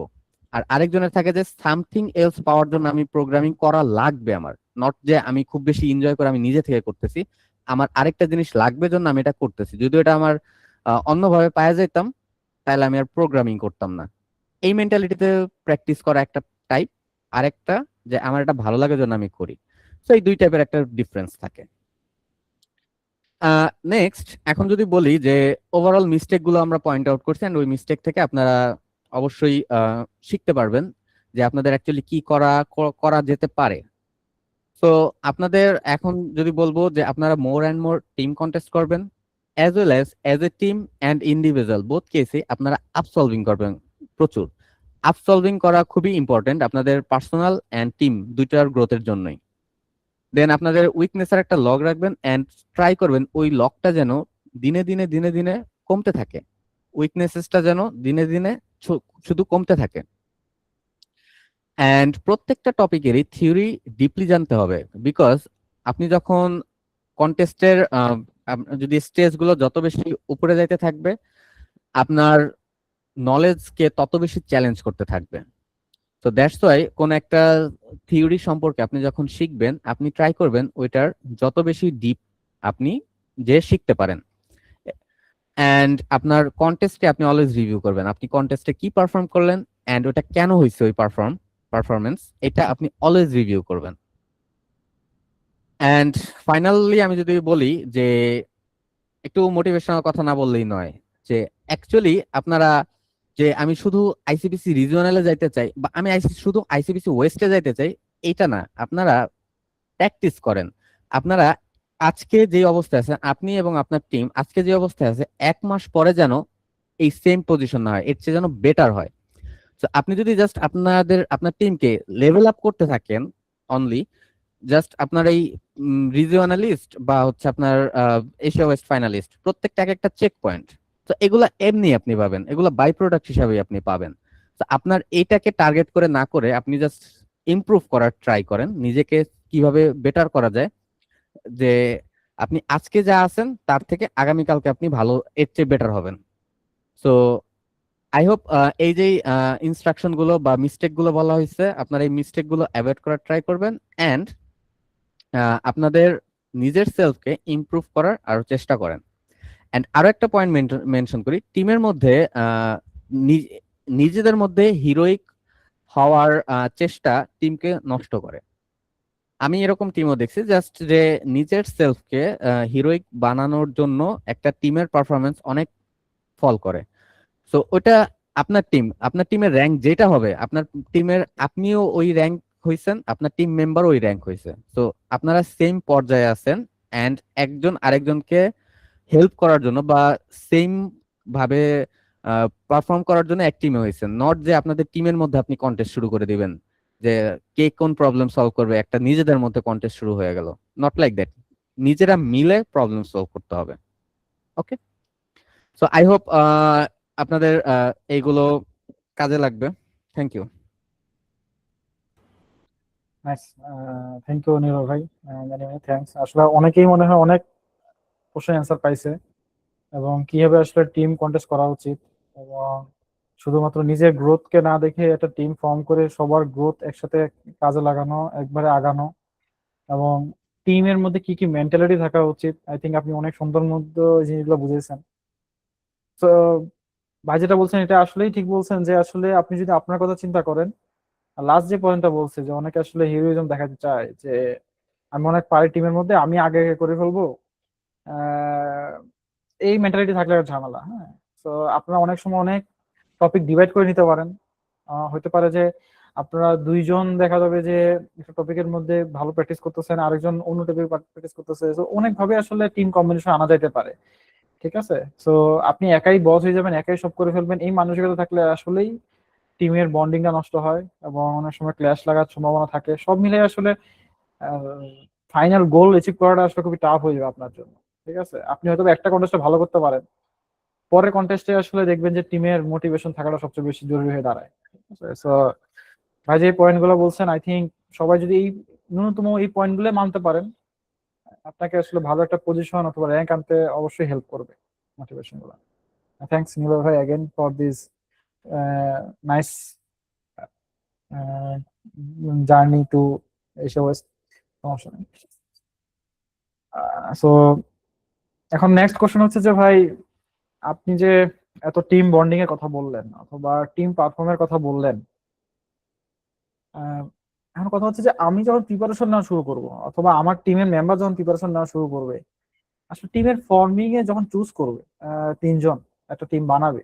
আর আরেকজনের থাকে যে সামথিং এলস পাওয়ার জন্য আমি প্রোগ্রামিং করা লাগবে আমার, নট যে আমি খুব বেশি এনজয় করে আমি নিজে থেকে করতেছি, আমার আরেকটা জিনিস লাগবে জন্য আমি এটা করতেছি, যদিও এটা আমার অন্যভাবে পাওয়া যেতাম তাহলে আমি আর প্রোগ্রামিং করতাম না। এই মেন্টালিটিতে প্র্যাকটিস করা একটা টাইপ, আরেকটা যে আমার এটা ভালো লাগে জন্য আমি করি। তো এই দুই টাইপের একটা ডিফারেন্স থাকে। নেক্সট এখন যদি বলি যে ওভারঅল মিস্টেক গুলো আমরা পয়েন্ট আউট করছি, and ওই মিস্টেক থেকে আপনারা অবশ্যই শিখতে পারবেন যে আপনাদের অ্যাকচুয়ালি কি করা করা যেতে পারে। তো আপনাদের এখন যদি বলবো যে আপনারা more and more team contest করবেন, as well as a team and individual both কেসে আপনারা আপ সলভিং করবেন প্রচুর। আপসলভিং করা খুবই ইম্পর্টেন্ট আপনাদের পার্সোনাল অ্যান্ড টিম দুইটার গ্রোথের জন্যই। দেন আপনাদের উইকনেসের একটা লগ রাখবেন অ্যান্ড ট্রাই করবেন ওই লগটা যেন দিনে দিনে দিনে দিনে কমতে থাকে, উইকনেসেসটা যেন দিনে দিনে শুধু কমতে থাকে। অ্যান্ড প্রত্যেকটা টপিকেরই থিওরি ডিপলি জানতে হবে, বিকজ আপনি যখন কন্টেস্টের যদি স্টেজগুলো যত বেশি উপরে যাইতে থাকবে, আপনার নলেজকে তত বেশি চ্যালেঞ্জ করতে থাকবে। তো দ্যাটস ওয়াই কোন একটা থিওরি সম্পর্কে আপনি যখন শিখবেন, আপনি ট্রাই করবেন ওইটার যত বেশি ডিপ আপনি যে শিখতে পারেন। অ্যান্ড আপনার কন্টেস্টে আপনি অলওয়েজ রিভিউ করবেন, আপনি কন্টেস্টে কি পারফর্ম করলেন অ্যান্ড ওটা কেন হয়েছে ওই পারফরমেন্স, এটা আপনি অলওয়েজ রিভিউ করবেন। অ্যান্ড ফাইনালি আমি যদি বলি যে একটু মোটিভেশনাল কথা না বললেই নয়, যে অ্যাকচুয়ালি আপনারা, যে আমি শুধু আইসিপিসি রিজিওনালে যাইতে চাই বা আমি শুধু আইসিপিসি ওয়েস্টে যাইতে চাই, এইটা না। আপনারা প্র্যাকটিস করেন। আপনারা আজকে যে অবস্থায় আছেন, আপনি এবং আপনার টিম আজকে যে অবস্থায় আছে, 1 মাস পরে যেন এই সেম পজিশন না হয়, এর চেয়ে যেন বেটার হয়। তো আপনি যদি জাস্ট আপনার টিমকে লেভেল আপ করতে থাকেন অনলি, জাস্ট আপনার এই রিজিওনালিস্ট বা হচ্ছে আপনার এশিয়া ওয়েস্ট ফাইনালিস্ট, প্রত্যেকটা এক একটা চেক পয়েন্ট। তো এগুলা এমনি আপনি পাবেন, এগুলা বাই প্রোডাক্ট হিসাবে আপনি পাবেন। তো আপনার এইটাকে টার্গেট করে না করে আপনি জাস্ট ইমপ্রুভ করার ট্রাই করেন, নিজেকে কিভাবে বেটার করা যায়, যে আপনি আজকে যা আছেন তার থেকে আগামীকালকে আপনি ভালো, এর চেয়ে বেটার হবেন। সো আই হোপ এই যে ইনস্ট্রাকশন গুলো বা মিস্টেক গুলো বলা হয়েছে, আপনারা এই মিস্টেক গুলো অ্যাভয়েড করার ট্রাই করবেন অ্যান্ড আপনাদের নিজের সেলফকে ইমপ্রুভ করার আরো চেষ্টা করেন। এন্ড আরো একটা পয়েন্ট মেনশন করি, টিমের মধ্যে নিজেদের মধ্যে হিরোইক হওয়ার চেষ্টা টিমকে নষ্ট করে। আমি এরকম টিমও দেখছি জাস্ট যে নিজের সেলফকে হিরোইক বানানোর জন্য একটা টিমের পারফরমেন্স অনেক ফল করে। সো ওটা আপনার টিমের র্যাঙ্ক যেটা হবে, আপনার টিমের আপনিও ওই র্যাঙ্ক হইছেন, আপনার টিম মেম্বার ওই র্যাঙ্ক হয়েছে, তো আপনারা সেম পর্যায়ে আছেন অ্যান্ড একজন আরেকজনকে হেল্প করার জন্য বা সেম ভাবে পারফর্ম করার জন্য এক টিমে হয়েছেন। নট যে আপনাদের টিমের মধ্যে আপনি কন্টেস্ট শুরু করে দিবেন যে কে কোন প্রবলেম সলভ করবে, একটা নিজেদের মধ্যে কন্টেস্ট শুরু হয়ে গেল। নট লাইক দ্যাট, নিজেরা মিলে প্রবলেম সলভ করতে হবে। ওকে, সো আই হোপ আপনাদের এইগুলো কাজে লাগবে। Thank you. Nice, thank you Nirob ভাই, মেনি মেনি থ্যাঙ্কস। আসলে অনেকেই মনে হয় অনেক কোশ্চেন অ্যান্সার পাইছে, এবং কিভাবে আসলে টিম কন্টেস্ট করা উচিত, এবং শুধুমাত্র নিজের গ্রোথকে না দেখে একটা টিম ফর্ম করে সবার গ্রোথ একসাথে কাজে লাগানো, একবারে আগানো, এবং টিমের মধ্যে কি কি মেন্টালিটি থাকা উচিত। আই থিঙ্ক আপনি অনেক সুন্দর মধ্যে এই জিনিসগুলো বুঝেছেন। তো ভাই যেটা বলছেন এটা আসলেই ঠিক বলছেন, যে আসলে আপনি যদি আপনার কথা চিন্তা করেন, লাস্ট যে পয়েন্টটা বলছে যে অনেকে আসলে হিরোইজম দেখাতে চায়, যে আমি অনেক পারি টিমের মধ্যে, আমি আগে আগে করে ফেলবো, আহ, এই মেন্টালিটি থাকলে আর ঝামেলা। হ্যাঁ, তো আপনারা অনেক সময় অনেক টপিক ডিভাইড করে নিতে পারেন। হতে পারে যে আপনারা দুইজন দেখা যাবে যে একটা টপিকের মধ্যে ভালো প্র্যাকটিস করতেছেন, আরেকজন অন্য টপিক প্র্যাকটিস করতেছে, তো অনেক ভাবে আসলে টিম কম্বিনেশন আনা যাইতে পারে। ঠিক আছে, তো আপনি একাই বস হয়ে যাবেন, একাই সব করে ফেলবেন, এই মানসিকতা থাকলে আসলেই টিমের বন্ডিংটা নষ্ট হয়, এবং অনেক সময় ক্ল্যাশ লাগার সম্ভাবনা থাকে। সব মিলে আসলে ফাইনাল গোল অ্যাচিভ করাটা আসলে খুবই টাফ হয়ে যাবে আপনার জন্য। ঠিক আছে, আপনি হয়তো একটা কন্টেস্টে ভালো করতে পারেন, পরের কন্টেস্টে আসলে দেখবেন যে টিমের মোটিভেশন থাকাটা সবচেয়ে বেশি জরুরি হয়ে দাঁড়ায়। ঠিক আছে, সো ভাই যে পয়েন্ট গুলো বলছেন, আই থিঙ্ক সবাই যদি এই ন্যূনতম এই পয়েন্ট গুলো মানতে পারেন, আপনাকে আসলে ভালো একটা পজিশন অথবা র্যাঙ্ক আনতে অবশ্যই হেল্প করবে মোটিভেশন গুলো। থ্যাংকস নীল ভাই again for this nice journey to Asia West. সমস্যা নেই। সো এখন নেক্সট কোশ্চেন হচ্ছে যে ভাই, আপনি যে এত টিম বন্ডিং এর কথা বললেন অথবা টিম পারফর্মের কথা বললেন, আহ, এখন কথা হচ্ছে যে আমি যখন প্রিপারেশন নেওয়া শুরু করব অথবা আমার টিমের মেম্বার যখন প্রিপারেশন নেওয়া শুরু করবে, আসলে টিমের ফর্মিং এ যখন চুজ করবে, তিনজন একটা টিম বানাবে,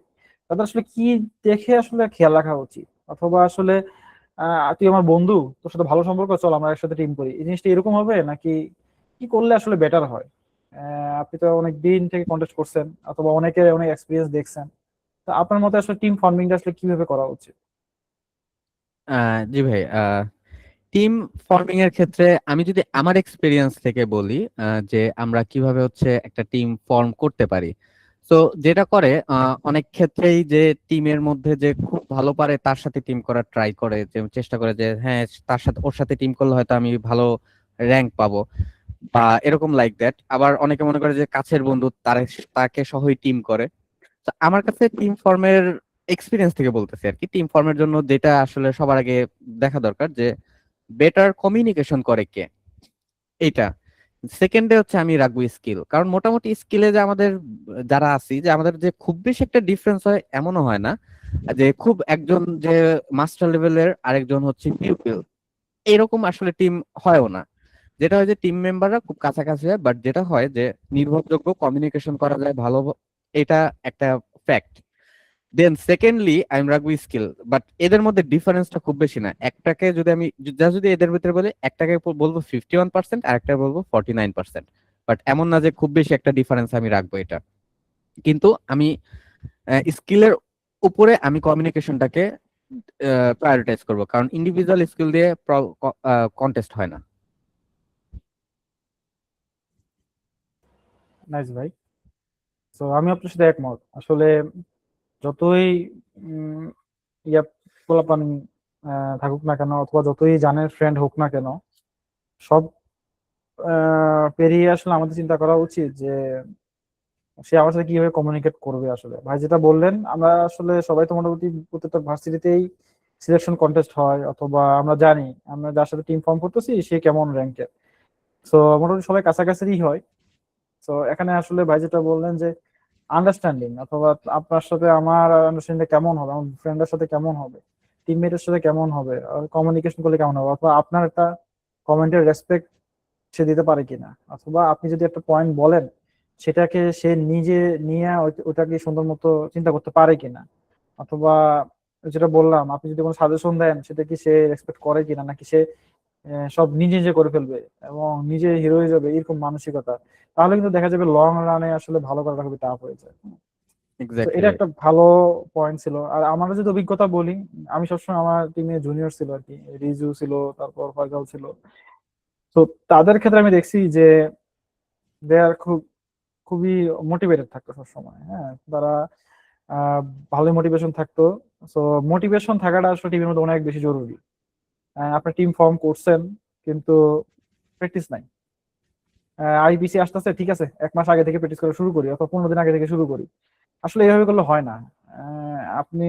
তাদের আসলে কি দেখে আসলে খেয়াল রাখা উচিত? অথবা আসলে তুই আমার বন্ধু, তোর সাথে ভালো সম্পর্ক, চল আমরা একসাথে টিম করি, এই জিনিসটা এরকম হবে নাকি কি করলে আসলে বেটার হয়? আপনি তো অনেক দিন থেকে কন্টেস্ট করছেন অথবা অনেকে অনেক এক্সপিরিয়েন্স দেখছেন, তো আপনার মতে আসলে টিম ফর্মিংটা আসলে কিভাবে করা উচিত? জি ভাই, টিম ফর্মিং এর ক্ষেত্রে আমি যদি আমার এক্সপিরিয়েন্স থেকে বলি, যে আমরা কিভাবে হচ্ছে একটা টিম ফর্ম করতে পারি। তো যেটা করে অনেক ক্ষেত্রেই যে টিমের মধ্যে যে খুব ভালো পারে তার সাথে টিম করার ট্রাই করে, যে চেষ্টা করে যে হ্যাঁ তার সাথে ওর সাথে টিম করলে হয়তো আমি ভালো র্যাঙ্ক পাবো বা এরকম লাইক দ্যাট। আবার অনেকে মনে করে যে কাছের বন্ধু তাকে সহই টিম করে। তো আমার কাছে টিম ফর্মের এক্সপিরিয়েন্স থেকে বলতেছি আর কি, টিম ফর্মের জন্য যেটা আসলে সবার আগে দেখা দরকার যে বেটার কমিউনিকেশন করে কে, এইটা। সেকেন্ডে হচ্ছে আমি রাখবো স্কিল, কারণ মোটামুটি স্কিলে যে আমাদের যারা আছি, যে আমাদের যে খুব বেশি একটা ডিফারেন্স হয় এমনও হয় না, যে খুব একজন যে মাস্টার লেভেলের আরেকজন হচ্ছে পিউপিল, এরকম আসলে টিম হয়ও না। যেটা হয় যে টিম মেম্বাররা খুব কাছাকাছি হয়, বাট যেটা হয় যে নির্ভরযোগ্য কমিউনিকেশন করা যায় ভালো, এটা একটা ফ্যাক্ট। দেন সেকেন্ডলি আমি রাখবো স্কিল, বাট এদের মধ্যে ডিফারেন্সটা খুব বেশি না। একটাকে যদি আমি যদি এদের ভিতরে বলি, একটাকে বলবো 51%, আর একটা বলবো 49%। বাট এমন না যে খুব বেশি একটা ডিফারেন্স আমি রাখবো এটা। কিন্তু আমি স্কিলের উপরে আমি কমিউনিকেশনটাকে প্রায়োরিটাইজ করবো, কারণ ইন্ডিভিজুয়াল স্কিল দিয়ে কন্টেস্ট হয় না। নাইস ভাই। তো আমি আপনার সাথে একমত আসলে। যতই উম, ইয়া পোলাপান থাকুক না কেন, অথবা যতই জানের ফ্রেন্ড হোক না কেন, সব পেরিয়ে আসলে আমাদের চিন্তা করা উচিত যে সে আমার সাথে কিভাবে কমিউনিকেট করবে। আসলে ভাই যেটা বললেন, আমরা আসলে সবাই তো মোটামুটি প্রত্যেকটা ভার্সিটিতেই সিলেকশন কন্টেস্ট হয়, অথবা আমরা জানি আমরা যার সাথে টিম ফর্ম করতেছি সে কেমন র্যাঙ্কের। তো মোটামুটি সবাই কাছাকাছি হয়। তো এখানে আসলে ভাই যেটা বললেন যে আন্ডারস্ট্যান্ডিং, অথবা আপনার সাথে আমার আন্ডারস্ট্যান্ডিং কেমন হবে, আমার ফ্রেন্ডের সাথে কেমন হবে, টিমমেটের সাথে কেমন হবে, কমিউনিকেশন করলে কেমন হবে, অথবা আপনার একটা কমেন্টের রেসপেক্ট সে দিতে পারে কিনা, অথবা আপনি যদি একটা পয়েন্ট বলেন সেটাকে সে নিজে নিয়ে ওটাকে সুন্দর মতো চিন্তা করতে পারে কিনা, অথবা যেটা বললাম আপনি যদি কোনো সাজেশন দেন সেটা কি সে রেসপেক্ট করে কিনা, নাকি সে সব নিজে নিজে করে ফেলবে এবং নিজে হিরো হয়ে যাবে, এরকম মানসিকতা। তাহলে কিন্তু দেখা যাবে লং রানে আসলে ভালো করাটা খুবই টাফ হয়ে যায়। তো এক্স্যাক্টলি এটা ভাই। একটা ভালো পয়েন্ট ছিল। আর আমার যদি অভিজ্ঞতা বলি, আমি সবসময় আমার টিমে জুনিয়র ছিল আর কি, রিজু ছিল, তারপর ফয়সাল ছিল। তো তাদের ক্ষেত্রে আমি দেখছি যে দে আর খুবই মোটিভেটেড থাকতো সবসময়। হ্যাঁ, তারা আহ ভালোই মোটিভেশন থাকতো। তো মোটিভেশন থাকাটা আসলে টিমের মধ্যে অনেক বেশি জরুরি। আপনি টিম ফর্ম করছেন কিন্তু প্র্যাকটিস নাই। আইবিসি আসতেছে, ঠিক আছে, 1 মাস আগে থেকে প্র্যাকটিস করা শুরু করি, অথবা 15 দিন আগে থেকে শুরু করি। আসলে এইভাবে করলে হয় না। আপনি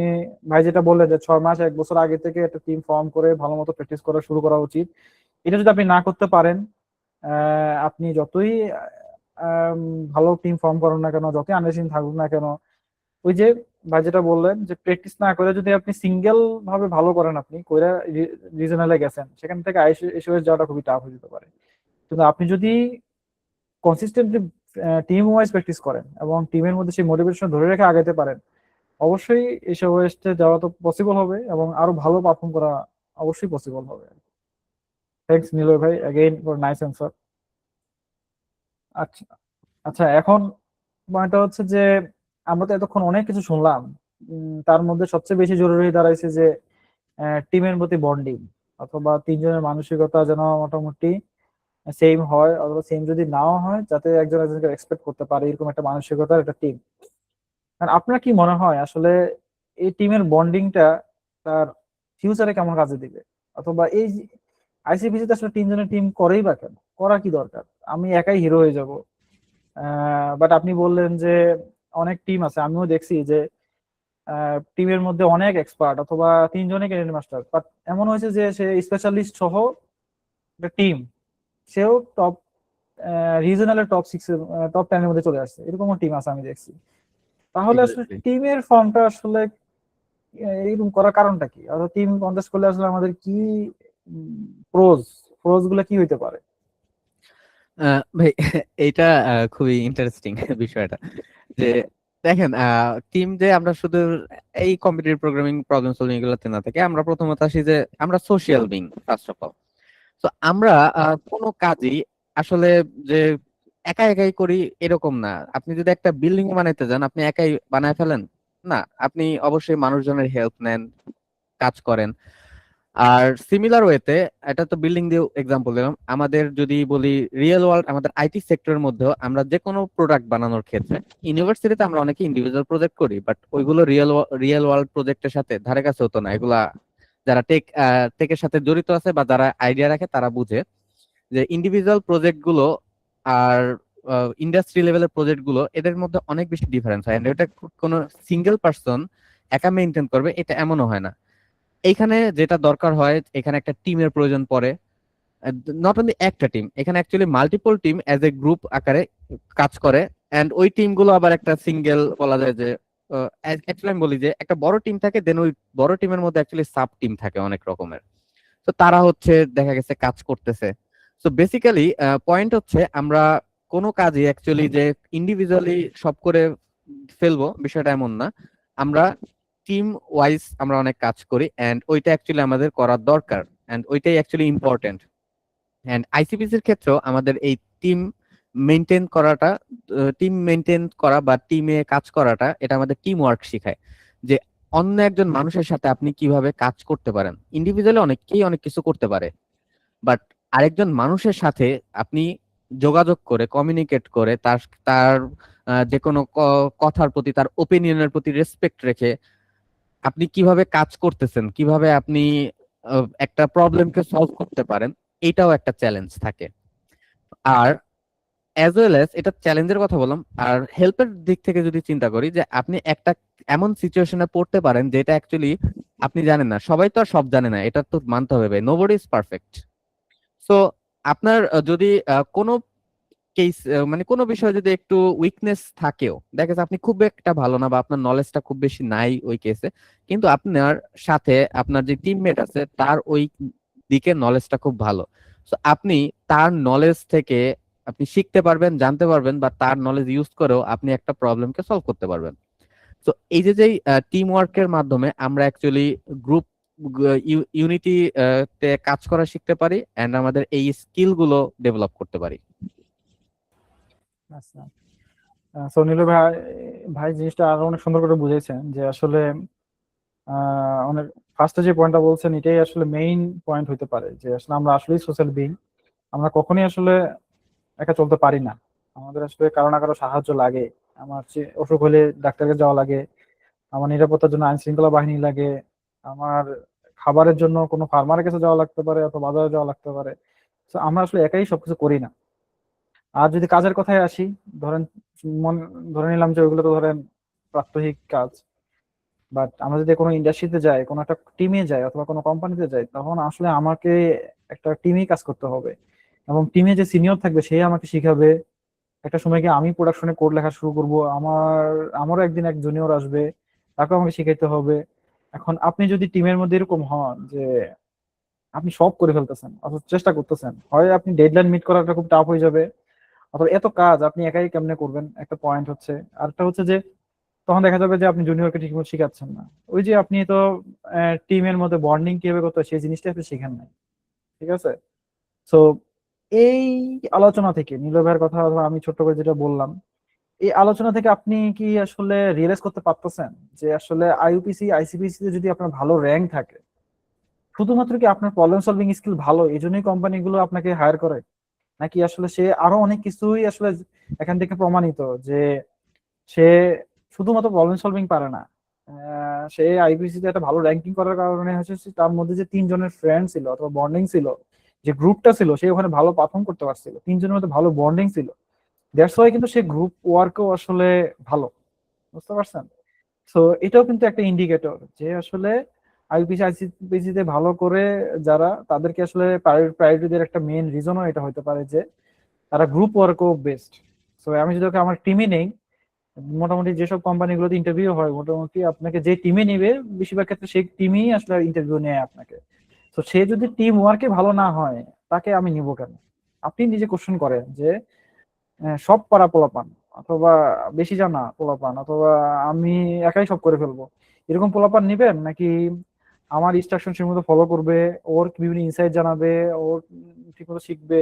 ভাই যেটা বললেন যে 6 মাস 1 বছর আগে থেকে একটা টিম ফর্ম করে ভালো মতো প্র্যাকটিস করা শুরু করা উচিত। এটা যদি আপনি না করতে পারেন, আপনি যতই আম, ভালো টিম ফর্ম করেন না কেন, যতই আন্ডারস্ট্যান্ডিং থাকুক না কেন, ওই যে ভাই যেটা বললেন যে প্র্যাকটিস না করে যদি আপনি সিঙ্গেল ভাবে ভালো করেন, আপনি কইরা রিজনালে গেছেন, সেখান থেকে এসে যাওয়াটা খুবই টাফ হয়ে যেতে পারে। কিন্তু আপনি যদি কনসিস্টেন্টলি টিম ওয়াইজ প্র্যাকটিস করেন এবং টিমের মধ্যে সেই মোটিভেশন ধরে রেখে আগাতে পারেন, অবশ্যই এসব ওয়েস্টে যাওয়া তো পসিবল হবে এবং আরো ভালো পারফর্ম করা অবশ্যই পসিবল হবে। থ্যাংকস নিলয় ভাই, অ্যাগেইন ফর নাইস অ্যান্সার। আচ্ছা, আচ্ছা, এখন পয়েন্টটা হচ্ছে যে আমরা তো এতক্ষণ অনেক কিছু শুনলাম। তার মধ্যে সবচেয়ে বেশি জরুরি দাঁড়াইছে যে টিমের প্রতি বন্ডিং, অথবা তিনজনের মানসিকতা যেন মোটামুটি সেম হয়, অথবা সেম যদি নাও হয় যাতে একজন একজনকে রেসপেক্ট করতে পারে, এরকম একটা মানসিকতার একটা টিম। আর আপনার কি মনে হয় আসলে এই টিমের বন্ডিংটা তার ফিউচারে কেমন কাজে দিবে? অথবা এই আইসিবিসি তে আসলে তিনজনের টিম করেই বা কেন, করা কি দরকার? আমি একাই হিরো হয়ে যাব। বাট আপনি বললেন যে অনেক টিম আছে, আমিও দেখছি যে টিমের মধ্যে অনেক এক্সপার্ট, অথবা তিনজনে ক্যারিয়ার মাস্টার, বাট এমন হয়েছে যে সে স্পেশালিস্ট সহ একটা টিম, সেও টপ রিজনালের টপ 6, টপ 10 এর মধ্যে চলে আসছে, এরকমও টিম আছে আমি দেখছি। তাহলে আসলে এক্স্যাক্টলি। টিমের ফর্মটা আসলে এরকম করার কারণটা কি, অর্থাৎ টিম কন্টেস্ট করলে আসলে আমাদের কি প্রোজ প্রোজ গুলা কি হইতে পারে? ভাই এইটা খুবই ইন্টারেস্টিং বিষয়টা, যে দেখেন টিম যে আমরা শুধু এই কম্পিটিটিভ প্রোগ্রামিং প্রবলেম সলভিং এগুলোতে না থেকে আমরা প্রথমত আসি যে আমরা social being first of all. তো আমরা কোনো কাজই আসলে যে একা একাই করি এরকম না। আপনি যদি একটা বিল্ডিং বানাইতে যান আপনি একাই বানায় ফেলেন না, আপনি অবশ্যই মানুষজনের হেল্প নেন, কাজ করেন। আর সিমিলার ওয়েতে, এটা তো বিল্ডিং দিয়ে এক্সাম্পল দিলাম, আমাদের যদি বলি রিয়েল ওয়ার্ল্ড, আমাদের আইটি সেক্টরের মধ্যেও আমরা যে কোনো প্রোডাক্ট বানানোর ক্ষেত্রে ইউনিভার্সিটিতে আমরা অনেকে ইন্ডিভিজুয়াল প্রজেক্ট করি, বাট ওইগুলো রিয়েল ওয়ার্ল্ড প্রজেক্টের সাথে ধারে কাছে হতো না। এগুলা যারা টেকের সাথে জড়িত আছে বা যারা আইডিয়া রাখে তারা বুঝে যে ইন্ডিভিজুয়াল প্রজেক্ট গুলো আর ইন্ডাস্ট্রি লেভেলের প্রজেক্ট গুলো, এদের মধ্যে অনেক বেশি ডিফারেন্স হয়। And এটা কোনো সিঙ্গেল পার্সন একা মেনটেন করবে এটা এমনও হয় না। এইখানে যেটা দরকার হয়, এখানে একটা টিমের প্রয়োজন পড়ে। নট অনলি একটা টিম, এখানে actually multiple team as a group আকারে কাজ করে। এন্ড ওই টিমগুলো আবার একটা সিঙ্গেল বলা যায় যে, অ্যাকচুয়ালি আমি বলি যে একটা বড় টিম থাকে, দেন ওই বড় টিমের মধ্যে অ্যাকচুয়ালি সাব টিম থাকে অনেক রকমের। তো তারা হচ্ছে দেখা গেছে কাজ করতেছে। সো বেসিক্যালি পয়েন্ট হচ্ছে, আমরা কোনো কাজই অ্যাকচুয়ালি যে ইন্ডিভিজুয়ালি সব করে ফেলবো বিষয়টা এমন না। আমরা টিম ওয়াইজ আমরা অনেক কাজ করি, এন্ড ওইটা অ্যাকচুয়ালি আমাদের করার দরকার, এন্ড ওইটাই অ্যাকচুয়ালি ইম্পর্টেন্ট। এন্ড আইসিপিসির ক্ষেত্রেও আমাদের এই টিম মেনটেন করাটা, টিম মেনটেন করা বা টিমে কাজ করাটা, এটা আমাদের টিম ওয়ার্ক শেখায়। যে অন্য একজন মানুষের সাথে আপনি কিভাবে কাজ করতে পারেন। ইন্ডিভিজুয়ালি অনেকেই অনেক কিছু করতে পারে, বাট আরেকজন মানুষের সাথে আপনি যোগাযোগ করে, কমিউনিকেট করে, তার তার যে কোনো কথার প্রতি, তার ওপিনিয়নের প্রতি রেসপেক্ট রেখে আপনি কিভাবে কাজ করতেছেন, কিভাবে আপনি একটা প্রবলেমকে সলভ করতে পারেন, এটাও একটা চ্যালেঞ্জ থাকে। আর অ্যাজ ওয়েল এস, এটা চ্যালেঞ্জের কথা বললাম, আর হেল্পের দিক থেকে যদি চিন্তা করি, যে আপনি একটা এমন সিচুয়েশনে পড়তে পারেন যেটা অ্যাকচুয়ালি আপনি জানেন না, সবাই তো আর সব জানে না, এটা তো মানতে হবে ভাই, নোবডি ইজ পারফেক্ট। সো আপনার যদি কোনো কেস, মানে কোনো বিষয়ে যদি একটু উইকনেস থাকেও, দেখা যাচ্ছে আপনি খুব একটা ভালো না বা আপনার নলেজটা খুব বেশি নাই ওই কেসে, কিন্তু আপনার সাথে আপনার যে টিমমেট আছে তার ওই দিকে নলেজটা খুব ভালো। তো আপনি তার নলেজ থেকে আপনি শিখতে পারবেন, জানতে পারবেন, বা তার নলেজ ইউজ করেও আপনি একটা প্রবলেমকে সলভ করতে পারবেন। তো এই যে টিম ওয়ার্কের মাধ্যমে আমরা অ্যাকচুয়ালি গ্রুপ ইউনিটি তে কাজ করা শিখতে পারি, এন্ড আমাদের এই স্কিল গুলো ডেভেলপ করতে পারি। আচ্ছা, নীলু ভাই, জিনিসটা আরো অনেক সুন্দর করে বুঝেছেন যে আসলে অনেক ফার্স্টে যে পয়েন্টটা বলছেন এটাই আসলে মেইন পয়েন্ট হতে পারে, যে আসলে আমরা আসলেই সোশ্যাল বিং। আমরা কখনোই আসলে একা চলতে পারি না, আমাদের আসলে কারো না কারো সাহায্য লাগে। আমার অসুখ হলে ডাক্তারকে যাওয়া লাগে, আমার নিরাপত্তার জন্য আইন শৃঙ্খলা বাহিনী লাগে, আমার খাবারের জন্য কোনো ফার্মারের কাছে যাওয়া লাগতে পারে অথবা বাজারে যাওয়া লাগতে পারে। তো আমরা আসলে একাই সবকিছু করি না। আর যদি কাজের কথায় আসি, ধরেন মন ধরে নিলাম যে ওইগুলো তো ধরেন প্রাত্যহিক কাজ, বাট আমরা যদি কোনো ইন্ডাস্ট্রিতে যাই, কোনো একটা টিমে যাই অথবা কোনো কোম্পানিতে যাই, তখন আসলে আমাকে একটা টিমেই কাজ করতে হবে, এবং টিমে যে সিনিয়র থাকবে সে আমাকে শিখাবে। একটা সময় গিয়ে আমি প্রোডাকশনে কোড লেখা শুরু করব, আমারও একদিন এক জুনিয়র আসবে, তাকেও আমাকে শিখাইতে হবে। এখন আপনি যদি টিমের মধ্যে এরকম হন যে আপনি সব করে ফেলতেছেন অথচ চেষ্টা করতেছেন, হয় আপনি ডেডলাইন মিট করাটা খুব টাফ হয়ে যাবে, অথবা এত কাজ আপনি একাই কেমনে করবেন, একটা পয়েন্ট হচ্ছে। আরেকটা হচ্ছে যে তখন দেখা যাবে যে আপনি জুনিয়রকে ঠিকমতো শিখাচ্ছেন না। ওই যে আপনি তো টিমের মধ্যে বন্ডিং কিভাবে করতে হয় সেই জিনিসটা আপনি শিখেন নাই। ঠিক আছে। তো এই আলোচনা থেকে নীল ভাইয়ের কথা অথবা আমি ছোট্ট করে যেটা বললাম, এই আলোচনা থেকে আপনি কি আসলে রিয়েলাইজ করতে পারতেছেন যে আসলে আইইউপিসি আইসিপিসি তে যদি আপনার ভালো র্যাঙ্ক থাকে, শুধুমাত্র কি আপনার প্রবলেম সলভিং স্কিল ভালো এই জন্যই কোম্পানিগুলো আপনাকে হায়ার করে, নাকি আসলে সে আরো অনেক কিছুই আসলে এখান থেকে প্রমাণিত যে সে শুধুমাত্র প্রবলেম সলভিং পারে না। সে আইপিসি তে একটা ভালো র্যাঙ্কিং করার কারণে হচ্ছে তার মধ্যে যে তিনজনের ফ্রেন্ড ছিল অথবা বন্ডিং ছিল, যে গ্রুপটা ছিল সে ওখানে ভালো পারফর্ম করতে পারছিল, তিনজনের মধ্যে ভালো বন্ডিং ছিল। দ্যাটস ওয়াই কিন্তু সে গ্রুপ ওয়ার্কও আসলে ভালো। বুঝতে পারছেন? তো এটাও কিন্তু একটা ইন্ডিকেটর যে আসলে আইপিসি আইসিপিসি তে ভালো করে যারা, তাদেরকে আসলে প্রায়োরিটি দেওয়ার একটা মেইন রিজনও এটা হতে পারে যে তারা গ্রুপ ওয়ার্কও বেস্ট। তো আমি যদি ওকে আমার টিমে নেই, মোটামুটি যেসব কোম্পানিগুলোতে ইন্টারভিউ হয় মোটামুটি আপনাকে যে টিমে নিবে বেশিরভাগ ক্ষেত্রে সেই টিমই আসলে ইন্টারভিউ নেয় আপনাকে। তো সে যদি টিম ওয়ার্কে ভালো না হয় তাকে আমি নিব কেন? আপনি নিজে কোশ্চেন করেন যে সব পারা পোলাপান অথবা বেশি জানা পোলাপান অথবা আমি একাই সব করে ফেলবো, এরকম পোলাপান নিবেন, নাকি আমার ইনস্ট্রাকশন সে মতো ফলো করবে, ওর বিভিন্ন ইনসাইট জানাবে, ওর ঠিকমতো শিখবে,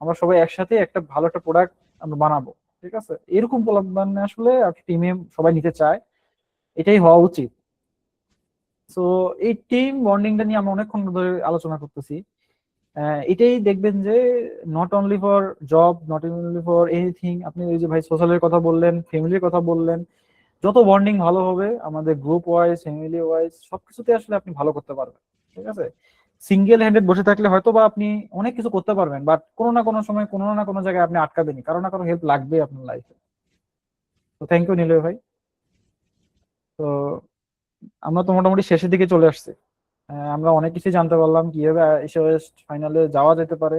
আমরা সবাই একসাথে একটা ভালো একটা প্রোডাক্ট আমরা বানাবো। ঠিক আছে, এরকম পোলাপান আসলে টিমে সবাই নিতে চায়, এটাই হওয়া উচিত। সো এই টিম বন্ডিংটা নিয়ে আমরা অনেকক্ষণ ধরে আলোচনা করতেছি। এটাই দেখবেন যে not only for job, not only for anything, আপনি ওই যে ভাই সোশ্যালের কথা বললেন, ফ্যামিলির কথা বললেন, যত বন্ডিং ভালো হবে আমাদের গ্রুপ ওয়াইজ, ফ্যামিলি ওয়াইজ, সবকিছুতে আসলে আপনি ভালো করতে পারবেন। ঠিক আছে, সিঙ্গেল হ্যান্ডেড বসে থাকলে হয়তো বা আপনি অনেক কিছু করতে পারবেন, বাট কোনো না কোনো সময় কোনো না কোনো জায়গায় আপনি আটকাবেনই, কারো না কারো হেল্প লাগবে আপনার লাইফে। তো থ্যাংক ইউ নিলয় ভাই। তো আমরা তো মোটামুটি শেষের দিকে চলে আসছি। আমরা অনেক কিছু জানতে পারলাম কিভাবে এশিয়া ওয়েস্ট ফাইনালে যাওয়া যেতে পারে।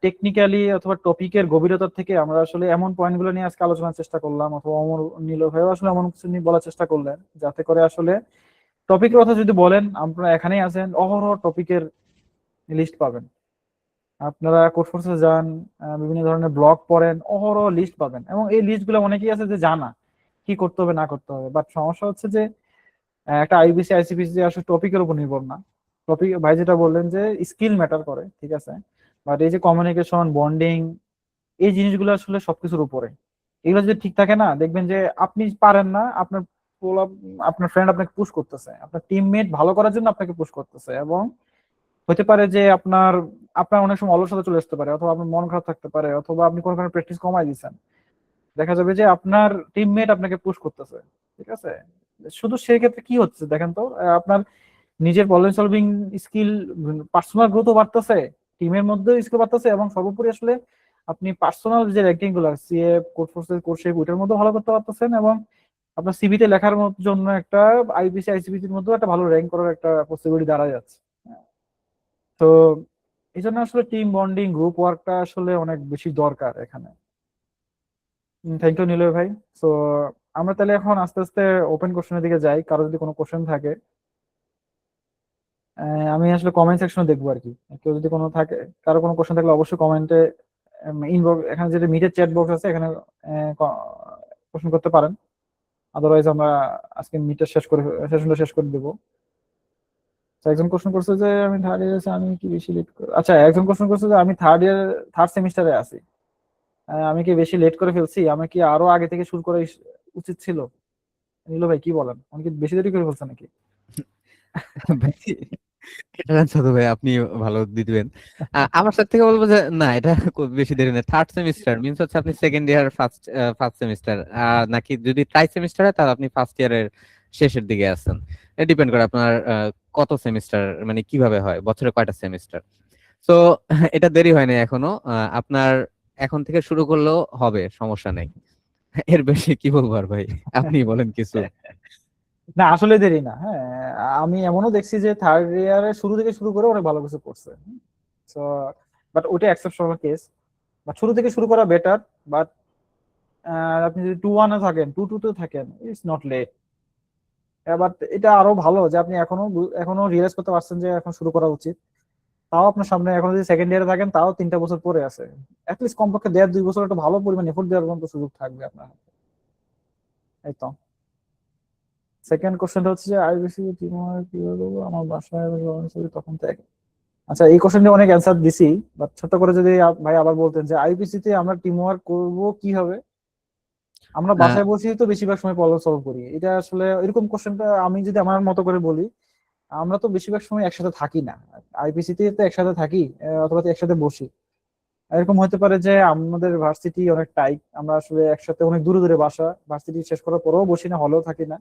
টেকনিক্যালি অথবা টপিকের গভীরতার থেকে আমরা আসলে এমন পয়েন্টগুলো নিয়ে আজকে আলোচনার চেষ্টা করলাম, অথবা অমর নীল ভাইও আসলে এমন কিছু নিয়ে বলার চেষ্টা করলেন, যাতে করে আসলে টপিকের কথা যদি বলেন, আপনারা এখানেই আছেন, অহরহ টপিকের লিস্ট পাবেন। আপনারা কোর্সে যান, বিভিন্ন ধরনের ব্লগ পড়েন, অহরহ লিস্ট পাবেন, এবং এই লিস্টগুলো অনেকেই আছে যে জানা কি করতে হবে না করতে হবে, বাট সমস্যা হচ্ছে যে একটা আইবিসি আইসিপিসি আসলে টপিকের উপর নির্ভর না। টপিক ভাই যেটা বললেন যে স্কিল ম্যাটার করে, ঠিক আছে, বাট এই যে কমিউনিকেশন, বন্ডিং, এই জিনিসগুলো আসলে সবকিছুর উপরে। এগুলো যদি ঠিক থাকে না, দেখবেন যে আপনি পারেন না, আপনার আপনার ফ্রেন্ড আপনাকে পুশ করতেছে, আপনার টিমমেট ভালো করার জন্য আপনাকে পুশ করতেছে, এবং হতে পারে যে আপনার আপনার অনেক সময় অলসতা চলে আসতে পারে, অথবা আপনার মন খারাপ থাকতে পারে, অথবা আপনি কোনো কারণে প্র্যাকটিস কমাই দিচ্ছেন, দেখা যাবে যে আপনার টিমমেট আপনাকে পুশ করতেছে। ঠিক আছে, শুধু সেই ক্ষেত্রে কি হচ্ছে দেখেন তো, আপনার নিজের প্রবলেম সলভিং স্কিল, পার্সোনাল গ্রোথও বাড়তেছে, টিমের মধ্যেও স্কিল বাড়তেছে, এবং সর্বোপরি আসলে আপনি পার্সোনাল যে র্যাঙ্কিং গুলো, CA, code forces, code shape, ওইটার মধ্যে ভালো করতে পারতেছেন, এবং আপনার সিভিতে লেখার জন্য একটা আইবিসি আইসিবিসির মধ্যেও একটা ভালো র্যাঙ্ক করার একটা পসিবিলিটি দাঁড়া যাচ্ছে। তো এই জন্য আসলে টিম বন্ডিং, গ্রুপ ওয়ার্কটা আসলে অনেক বেশি দরকার এখানে। থ্যাংক ইউ নিলয় ভাই। তো আমরা তাহলে এখন আস্তে আস্তে ওপেন কোশ্চেনের দিকে যাই, কারো যদি কোনো কোশ্চেন থাকে। আমি আসলে কমেন্ট সেকশনে দেখবো আর কি, কেউ যদি কোনো থাকে, কারো কোনো কোশ্চেন থাকলে অবশ্যই কমেন্টে, ইনবক্স, এখানে যেটা মিটের চ্যাট বক্স আছে এখানে কোশ্চেন করতে পারেন। আদারওয়াইজ আমরা আজকে মিটের সেশনটা শেষ করে দেবো। তো একজন কোশ্চেন করছে যে আমি থার্ড ইয়ার আছি, আমি কি বেশি লেট, আচ্ছা একজন কোশ্চেন করছে যে আমি থার্ড সেমিস্টারে আছি, আমি কি বেশি লেট করে ফেলছি, আমি কি আরো আগে থেকে শুরু করা উচিত ছিল? নীলু ভাই কি বলেন, আমি কি বেশি দেরি করে ফেলছে নাকি? ভাই, এটা আনসার তো ভাই আপনি ভালো দিবেন। আমার সাথে থেকে বলবো যে না, এটা খুব বেশি দেরি না। থার্ড সেমিস্টার মিনস হচ্ছে আপনি সেকেন্ড ইয়ার ফার্স্ট সেমিস্টার, নাকি যদি ট্রাই সেমিস্টার হয় তাহলে আপনি ফার্স্ট ইয়ারের শেষের দিকে আছেন। এটা ডিপেন্ড করে আপনার কত সেমিস্টার, মানে কিভাবে হয়, বছরে কয়টা সেমিস্টার। তো এটা দেরি হয় না এখনো। আপনার এখন থেকে শুরু করলেও হবে, সমস্যা নেই। এর বেশি কি বলবো আর ভাই, আপনি বলেন কিছু। না আসলে দেরি না, হ্যাঁ, আমি এমনও দেখছি যে থার্ড ইয়ারের শুরু থেকে শুরু করে অনেক ভালো কিছু করছে। তো বাট ওটা এক্সেপশনাল কেস, বাট শুরু থেকে শুরু করা বেটার। বাট আপনি যদি 2-1 থাকেন, 2-2 থাকেন, ইটস নট লেট। বাট এটা আরো ভালো যে আপনি এখনো রিয়েলাইজ করতে পারছেন যে এখন শুরু করা উচিত। তাও আপনার সামনে এখন যদি সেকেন্ড ইয়ারে থাকেন, তাও 3টা বছর পরে আছে, অ্যাটলিস্ট কমপক্ষে 1.5-2 বছর একটা ভালো পরিমাণ এফোর্ট দেওয়ার মতো সুযোগ থাকবে আপনার হাতে। এই তো সেকেন্ড কোশ্চেনটা হচ্ছে যে আইবিসি টিম কিভাবে করবো, আমার বাসায় তখন তো আচ্ছা, এই কোশ্চেনটা অনেক অ্যান্সার দিছি, বাট ছোট্ট করে যদি ভাই আবার বলতেন যে আইবিসি তে আমরা টিম ওয়ার্ক করবো কিভাবে। আমরা আহ, বাসায় বসেই তো বেশিরভাগ সময় প্রবলেম সলভ করি, এটা আসলে এরকম কোশ্চেনটা আমি যদি আমার মতো করে বলি, আমরা তো বেশিরভাগ সময় একসাথে থাকি না, আইপিসি তে তো একসাথে থাকি, অথবা তো একসাথে বসি। এরকম হতে পারে যে আমাদের ভার্সিটি অনেক টাইট, আমরা আসলে একসাথে অনেক দূরে দূরে বাসা, ভার্সিটি শেষ করার পরেও বসি না, হলেও থাকি না।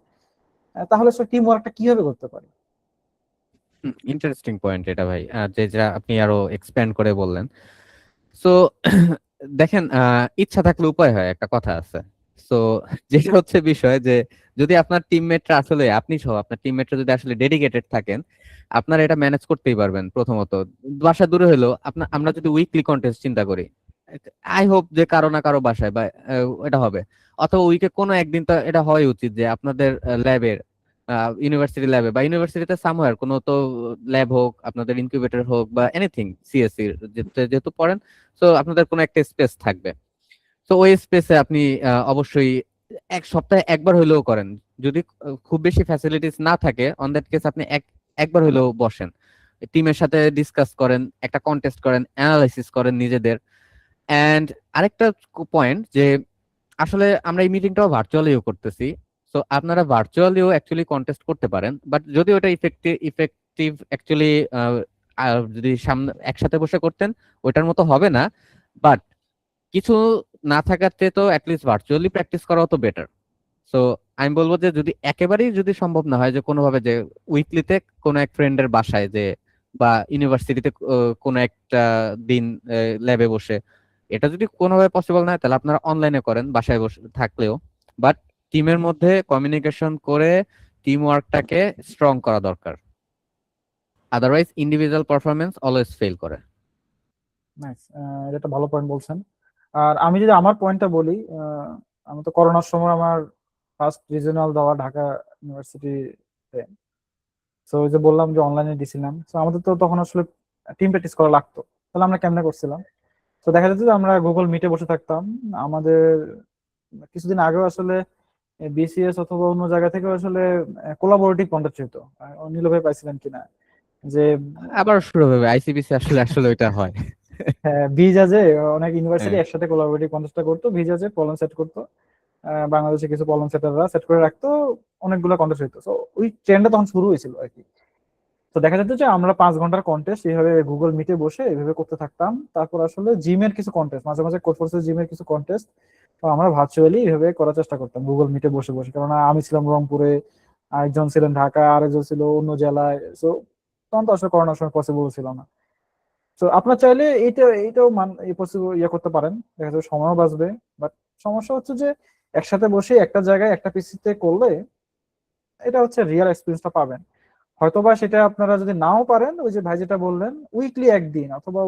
তাহলে টিম ওয়ার্কটা কিভাবে করতে পারি? ইন্টারেস্টিং পয়েন্ট এটা ভাই, যা আপনি আরো এক্সপ্যান্ড করে বললেন। সো দেখেন, ইচ্ছা থাকলে উপায় হয়, একটা কথা আছে। সো যেটা হচ্ছে বিষয় যে যদি আপনার টিমমেটরা আসলে, আপনি সহ আপনার টিমমেটরা যদি আসলে ডেডিকেটেড থাকেন, আপনারা এটা ম্যানেজ করতেই পারবেন। প্রথমত, বাসা দূরে হলো, আপনার আমরা যদি উইকলি কন্টেস্ট চিন্তা করি, আই হোপ যে কারো না কারো বাসায় বা এটা হবে, অথবা উইকে কোনো একদিন তো এটা হওয়াই উচিত যে আপনাদের ল্যাবের, ইউনিভার্সিটি ল্যাবে বা ইউনিভার্সিটিতে সামহার কোনো তো ল্যাব হোক, আপনাদের ইনকিউবেটর হোক বা এনিথিং, সিএসসি যেহেতু পড়েন, তো আপনাদের কোনো একটা স্পেস থাকবে। তো ওই স্পেসে আপনি অবশ্যই এক সপ্তাহে একবার হইলেও করেন। যদি খুব বেশি ফ্যাসিলিটিস না থাকে, অন দ্যাট কেস আপনি একবার হইলেও বসেন, টিমের সাথে ডিসকাস করেন, একটা কন্টেস্ট করেন, অ্যানালাইসিস করেন নিজেদের। এন্ড আরেকটা পয়েন্ট যে আসলে আমরা এই মিটিংটাও ভার্চুয়ালিও করতেছি। সো আপনারা ভার্চুয়ালিও অ্যাকচুয়ালি কন্টেস্ট করতে পারেন, বাট যদি ওটা ইফেক্টিভ অ্যাকচুয়ালি যদি সামনে একসাথে বসে করতেন ওইটার মতো হবে না। বাট কিছু না থাকার চেয়ে তো অ্যাটলিস্ট ভার্চুয়ালি প্র্যাকটিস করাও তো বেটার। সো আমি বলবো যে যদি একেবারেই যদি সম্ভব না হয় যে কোনোভাবে যে উইকলিতে কোনো এক ফ্রেন্ডের বাসায় যে বা ইউনিভার্সিটিতে কোনো একটা দিন ল্যাবে বসে, এটা যদি কোনোভাবে পসিবল না হয় তাহলে আপনারা অনলাইনে করেন বাসায় বসে থাকলেও। বাট টিমের মধ্যে কমিউনিকেশন করে টিম ওয়ার্কটাকে স্ট্রং করা দরকার, otherwise individual performance always fail করে। নাইস, এটা একটা ভালো পয়েন্ট বলছেন। আর আমি যদি আমার পয়েন্টটা বলি, আমি তো করোনার সময় আমার ফার্স্ট রিজিওনাল দেওয়া ঢাকা ইউনিভার্সিটিতে। তো ওই যে বললাম যে অনলাইনে দিছিলাম, তো আমাদের তো তখন আসলে টিম প্র্যাকটিস করা লাগতো। তাহলে আমরা কেমনে করছিলাম? তো দেখা যেত যে আমরা গুগল মিটে বসে থাকতাম। আমাদের কিছুদিন আগেও আসলে বিসিএস অথবা অন্য জায়গা থেকে আসলে কোলাবোরেটিভ কন্ট্যাক্ট হতো। নীল ভাই পাইছিলেন কিনা যে আবার শুরু হবে আইসিবিসি, আসলে আসলে ওইটা হয়। ভিজাজে অনেক ইউনিভার্সিটি হ্যাঁ, একসাথে কোলাবোরেটিভ কন্টেস্টটা করতো, ভিজাজে প্রবলেম সেট করতো। বাংলাদেশে কিছু প্রবলেম সেটাররা সেট করে রাখতো, অনেকগুলো কন্টেস্ট হইতো। তো ওই ট্রেন্ডটা তখন শুরু হয়েছিল আর কি। তো দেখা যেত যে আমরা 5 ঘন্টার কন্টেস্ট এইভাবে গুগল মিটে বসে এইভাবে করতে থাকতাম। তারপর আসলে জিমের কিছু কন্টেস্ট, মাঝে মাঝে কোর্সের জিমের কিছু কন্টেস্ট আমরা ভার্চুয়ালি এইভাবে করার চেষ্টা করতাম গুগল মিটে বসে বসে। কারণ আমি ছিলাম রংপুরে, আরেকজন ছিলেন ঢাকা, আরেকজন ছিল অন্য জেলায়। তো তখন তো আসলে করোনার সময় পসিবল ছিল না। তো আপনার চাইলে এইটাও পসিবল করতে পারেন, দেখা যাবে সময়ও বাঁচবে। বাট সমস্যা হচ্ছে যে একসাথে বসে একটা জায়গায় একটা পিসিতে করলে এটা হচ্ছে রিয়েল এক্সপিরিয়েন্সটা পাবেন। হয়তোবা সেটা আপনারা যদি নাও পারেন, ওই যে ভাই যেটা বললেন উইকলি একদিন অথবা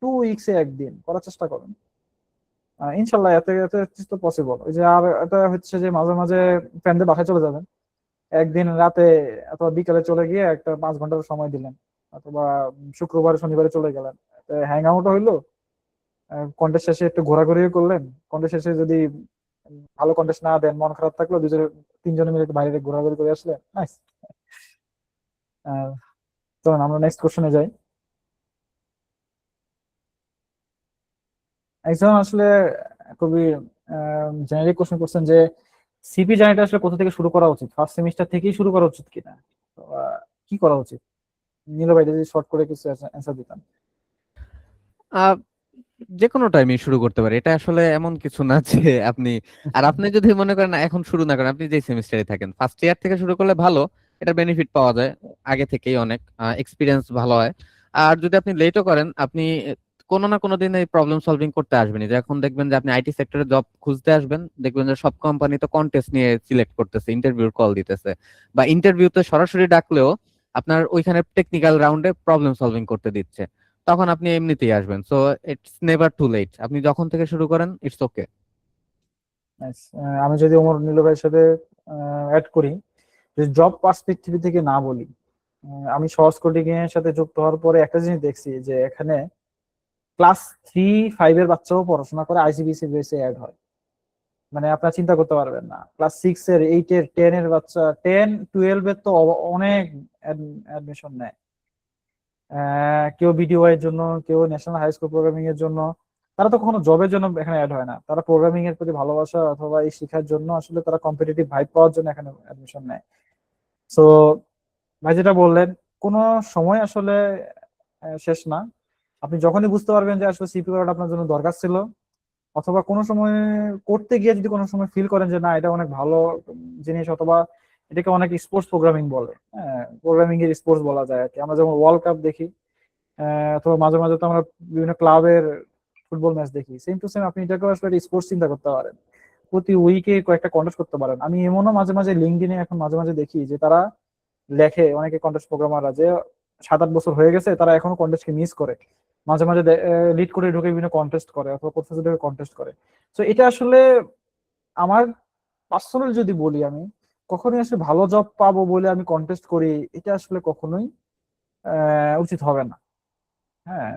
2 উইকসে একদিন করার চেষ্টা করেন। ইনশাল্লাহ এতে এতে তো পসিবল। ওই যে আর এটা হচ্ছে যে মাঝে মাঝে ফ্রেন্ডদের বাসায় চলে যাবেন, একদিন রাতে অথবা বিকালে চলে গিয়ে একটা 5 ঘন্টার সময় দিলেন, অথবা শুক্রবার শনিবারে চলে গেলেন, হ্যাং আউট হইলো, কন্টেস্ট শেষে একটু ঘোরাঘুরিও করলেন। কন্টেস্ট শেষে যদি ভালো কন্টেস্ট না দেন, মন খারাপ থাকলো, দুজনে তিনজনে মিলে একটু বাইরে ঘোরাঘুরি করে আসলেন, নাইস। চলুন আমরা নেক্সট কোশ্চেনে যাই। একজন আসলে খুবই জেনারিক কোশ্চেন করছেন যে সিপি জার্নিটা আসলে কোথা থেকে শুরু করা উচিত, ফার্স্ট সেমিস্টার থেকেই শুরু করা উচিত কিনা? তো, কি করা উচিত? নীল ভাই যদি শর্ট করে কিছু অ্যান্সার দিতাম। আহ যে কোনো টাইমে শুরু করতে পারে, এটা আসলে এমন কিছু না যে আপনি, আর আপনি যদি মনে করেন না এখন শুরু না করেন, আপনি যে সেমিস্টারে থাকেন ফার্স্ট ইয়ার থেকে শুরু করলে ভালো, এটার বেনিফিট পাওয়া যায় আগে থেকেই, অনেক এক্সপিরিয়েন্স ভালো হয়। আর যদি আপনি লেটও করেন, আপনি কোনো না কোনো দিন এই প্রবলেম সলভিং করতে আসবেন। যে এখন দেখবেন যে আপনি আইটি সেক্টরে জব খুঁজতে আসবেন, দেখবেন যে সব কোম্পানি তো কন্টেস্ট নিয়ে সিলেক্ট করতেছে, ইন্টারভিউর কল দিতেছে, বা ইন্টারভিউতে সরাসরি ডাকলেও আপনার ওইখানে টেকনিক্যাল রাউন্ডে প্রবলেম সলভিং করতে দিচ্ছে, তখন আপনি এমনিতেই আসবেন। So it's never too late, আপনি যখন থেকে শুরু করেন ইটস ওকে। Nice. আমি যদি ওমর নীল ভাইয়ের সাথে অ্যাড করি, যদি জব পার্সপেক্টিভ থেকে না বলি, আমি সহজ কোডিং এর সাথে যুক্ত হওয়ার পরে একটা জিনিস দেখছি যে এখানে ক্লাস 3-5 এর বাচ্চাও পড়াশোনা করে আইসিবিসি বেসে অ্যাড হয়। মানে আপনারা চিন্তা করতে পারবেন না, ক্লাস 6 এর, 8 এর, 10 এর বাচ্চা, 10-12 এর তো অনেক অ্যাডমিশন নেয়। কেউ বিডিও এর জন্য, কেউ ন্যাশনাল হাই স্কুল প্রোগ্রামিং এর জন্য। তারা তো কখনো জবের জন্য এখানে অ্যাড হয় না, তারা প্রোগ্রামিং এর প্রতি ভালোবাসা অথবা এই শেখার জন্য আসলে তারা কম্পিটিটিভ ভাইব পাওয়ার জন্য এখানে অ্যাডমিশন নেয়। সো ভাই যেটা বললেন, কোনো সময় আসলে শেষ না। আপনি যখনই বুঝতে পারবেন যে আসলে সিপি করাটা আপনার জন্য দরকার ছিল, অথবা কোনো সময় করতে গিয়ে যদি কোনো সময় ফিল করেন যে না এটা অনেক ভালো জিনিস, অথবা এটাকে অনেক স্পোর্টস প্রোগ্রামিং বলে, হ্যাঁ প্রোগ্রামিং এর স্পোর্টস বলা যায় আর কি। আমরা যেমন ওয়ার্ল্ড কাপ দেখি, অথবা মাঝে মাঝে তো আমরা বিভিন্ন ক্লাবের ফুটবল ম্যাচ দেখি, সেম টু সেম আপনি এটাকেও আসলে স্পোর্টস চিন্তা করতে পারেন। প্রতি উইকে কয়েকটা কন্টেস্ট করতে পারেন। আমি এমনও মাঝে মাঝে লিঙ্কডইনে এখন মাঝে মাঝে দেখি যে তারা লেখে, অনেকে কন্টেস্ট প্রোগ্রামাররা যে 7-8 বছর হয়ে গেছে তারা এখনো কন্টেস্টকে মিস করে, মাঝে মাঝে লিড করে ঢুকে বিভিন্ন কন্টেস্ট করে অথবা প্রফেসর ঢুকে কন্টেস্ট করে। তো এটা আসলে আমার পার্সোনাল যদি বলি, আমি কখনোই আসলে ভালো জব পাবো বলে আমি কন্টেস্ট করি, এটা আসলে কখনোই উচিত হবে না। হ্যাঁ,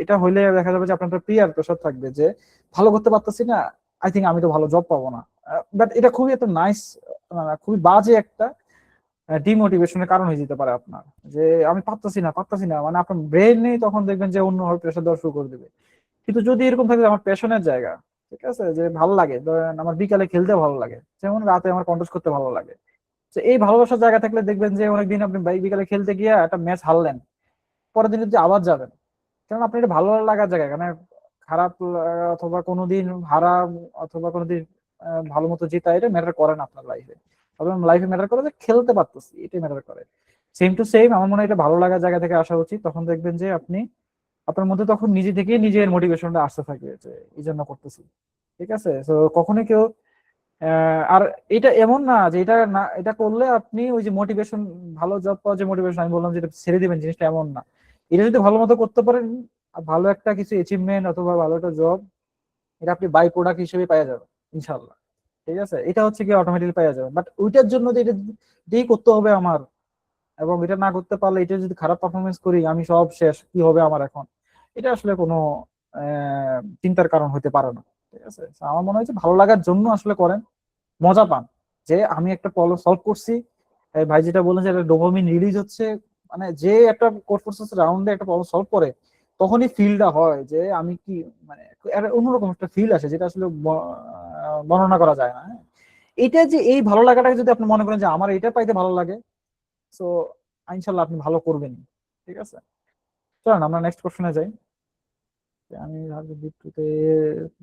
এটা হইলে দেখা যাবে যে আপনার পিয়ার প্রেশার থাকবে যে ভালো করতে পারতেছি না, আই থিঙ্ক আমি তো ভালো জব পাবো না। বাট এটা খুবই একটা নাইস, খুবই বাজে একটা ডিমোটিভেশনের কারণ হয়ে যেতে পারে আপনার, যে আমি পারতাছি না, মানে আপনার ব্রেন নেই, তখন দেখবেন যে অন্য প্রেশার দেওয়া শুরু করে দেবে। কিন্তু যদি এরকম থাকে যে আমার প্যাশনের জায়গা, ঠিক আছে, যে ভালো লাগে, ধরেন আমার বিকালে খেলতে ভালো লাগে, যেমন রাতে আমার কন্টেস্ট করতে ভালো লাগে। তো এই ভালোবাসার জায়গা থাকলে দেখবেন যে অনেকদিন আপনি বিকালে খেলতে গিয়ে একটা ম্যাচ হারলেন, পরের দিন যদি আবার যাবেন, কারণ আপনি এটা ভালো লাগার জায়গা, মানে খারাপ অথবা কোনোদিন হারা অথবা কোনোদিন ভালো মতো জেতা এটা ম্যাটার করে না আপনার লাইফে। আপনার লাইফে ম্যাটার করে যে খেলতে পারতেছি, এটাই ম্যাটার করে। সেম টু সেম আমার মনে হয় এটা ভালো লাগার জায়গা থেকে আসা উচিত, তখন দেখবেন যে আপনি আপনার মধ্যে তখন নিজে থেকে নিজের মোটিভেশনটা আসতে থাকবে যে এই জন্য করতেছি। ঠিক আছে, তো কখনোই কেউ আর এটা এমন না যে এটা না, এটা করলে আপনি ওই যে মোটিভেশন, ভালো জব পাওয়ার যে মোটিভেশন আমি বললাম যেটা ছেড়ে দিবেন, জিনিসটা এমন না। এটা যদি ভালো মতো করতে পারেন, আর ভালো একটা কিছু অ্যাচিভমেন্ট অথবা ভালো একটা জব, এটা আপনি বাই প্রোডাক্ট হিসেবে পাওয়া যাবেন ইনশাল্লাহ। ঠিক আছে, এটা হচ্ছে কি অটোমেটিক্যালি পাওয়া যাবে, বাট ওইটার জন্য যে এটা দিয়েই করতে হবে আমার, এবং এটা না করতে পারলে, এটা যদি খারাপ পারফরমেন্স করি আমি সব শেষ, কি হবে আমার এখন, এটা আসলে কোনো চিন্তার কারণ হতে পারে না। ঠিক আছে, তো আমার মনে হয় যে ভালো লাগার জন্য আসলে করেন, মজা পান, যে আমি একটা প্রবলেম সলভ করছি। এই ভাই যেটা বললেন যে একটা ডোপামিন রিলিজ হচ্ছে, মানে যে একটা কোড ফোর্সেস রাউন্ডে একটা প্রবলেম সলভ করে, তখনই ফিলটা হয় যে আমি কি, মানে একটা অন্যরকম একটা ফিল আসে যেটা আসলে বর্ণনা করা যায় না। হ্যাঁ? এটা যে এই ভালো লাগাটাকে যদি আপনি মনে করেন যে আমার এটা পাইতে ভালো লাগে, তো ইনশাল্লাহ আপনি ভালো করবেন। ঠিক আছে, চলেন আমরা নেক্সট কোশ্চেনে যাই। যে আমি ভাবছি ডিপ 2 তে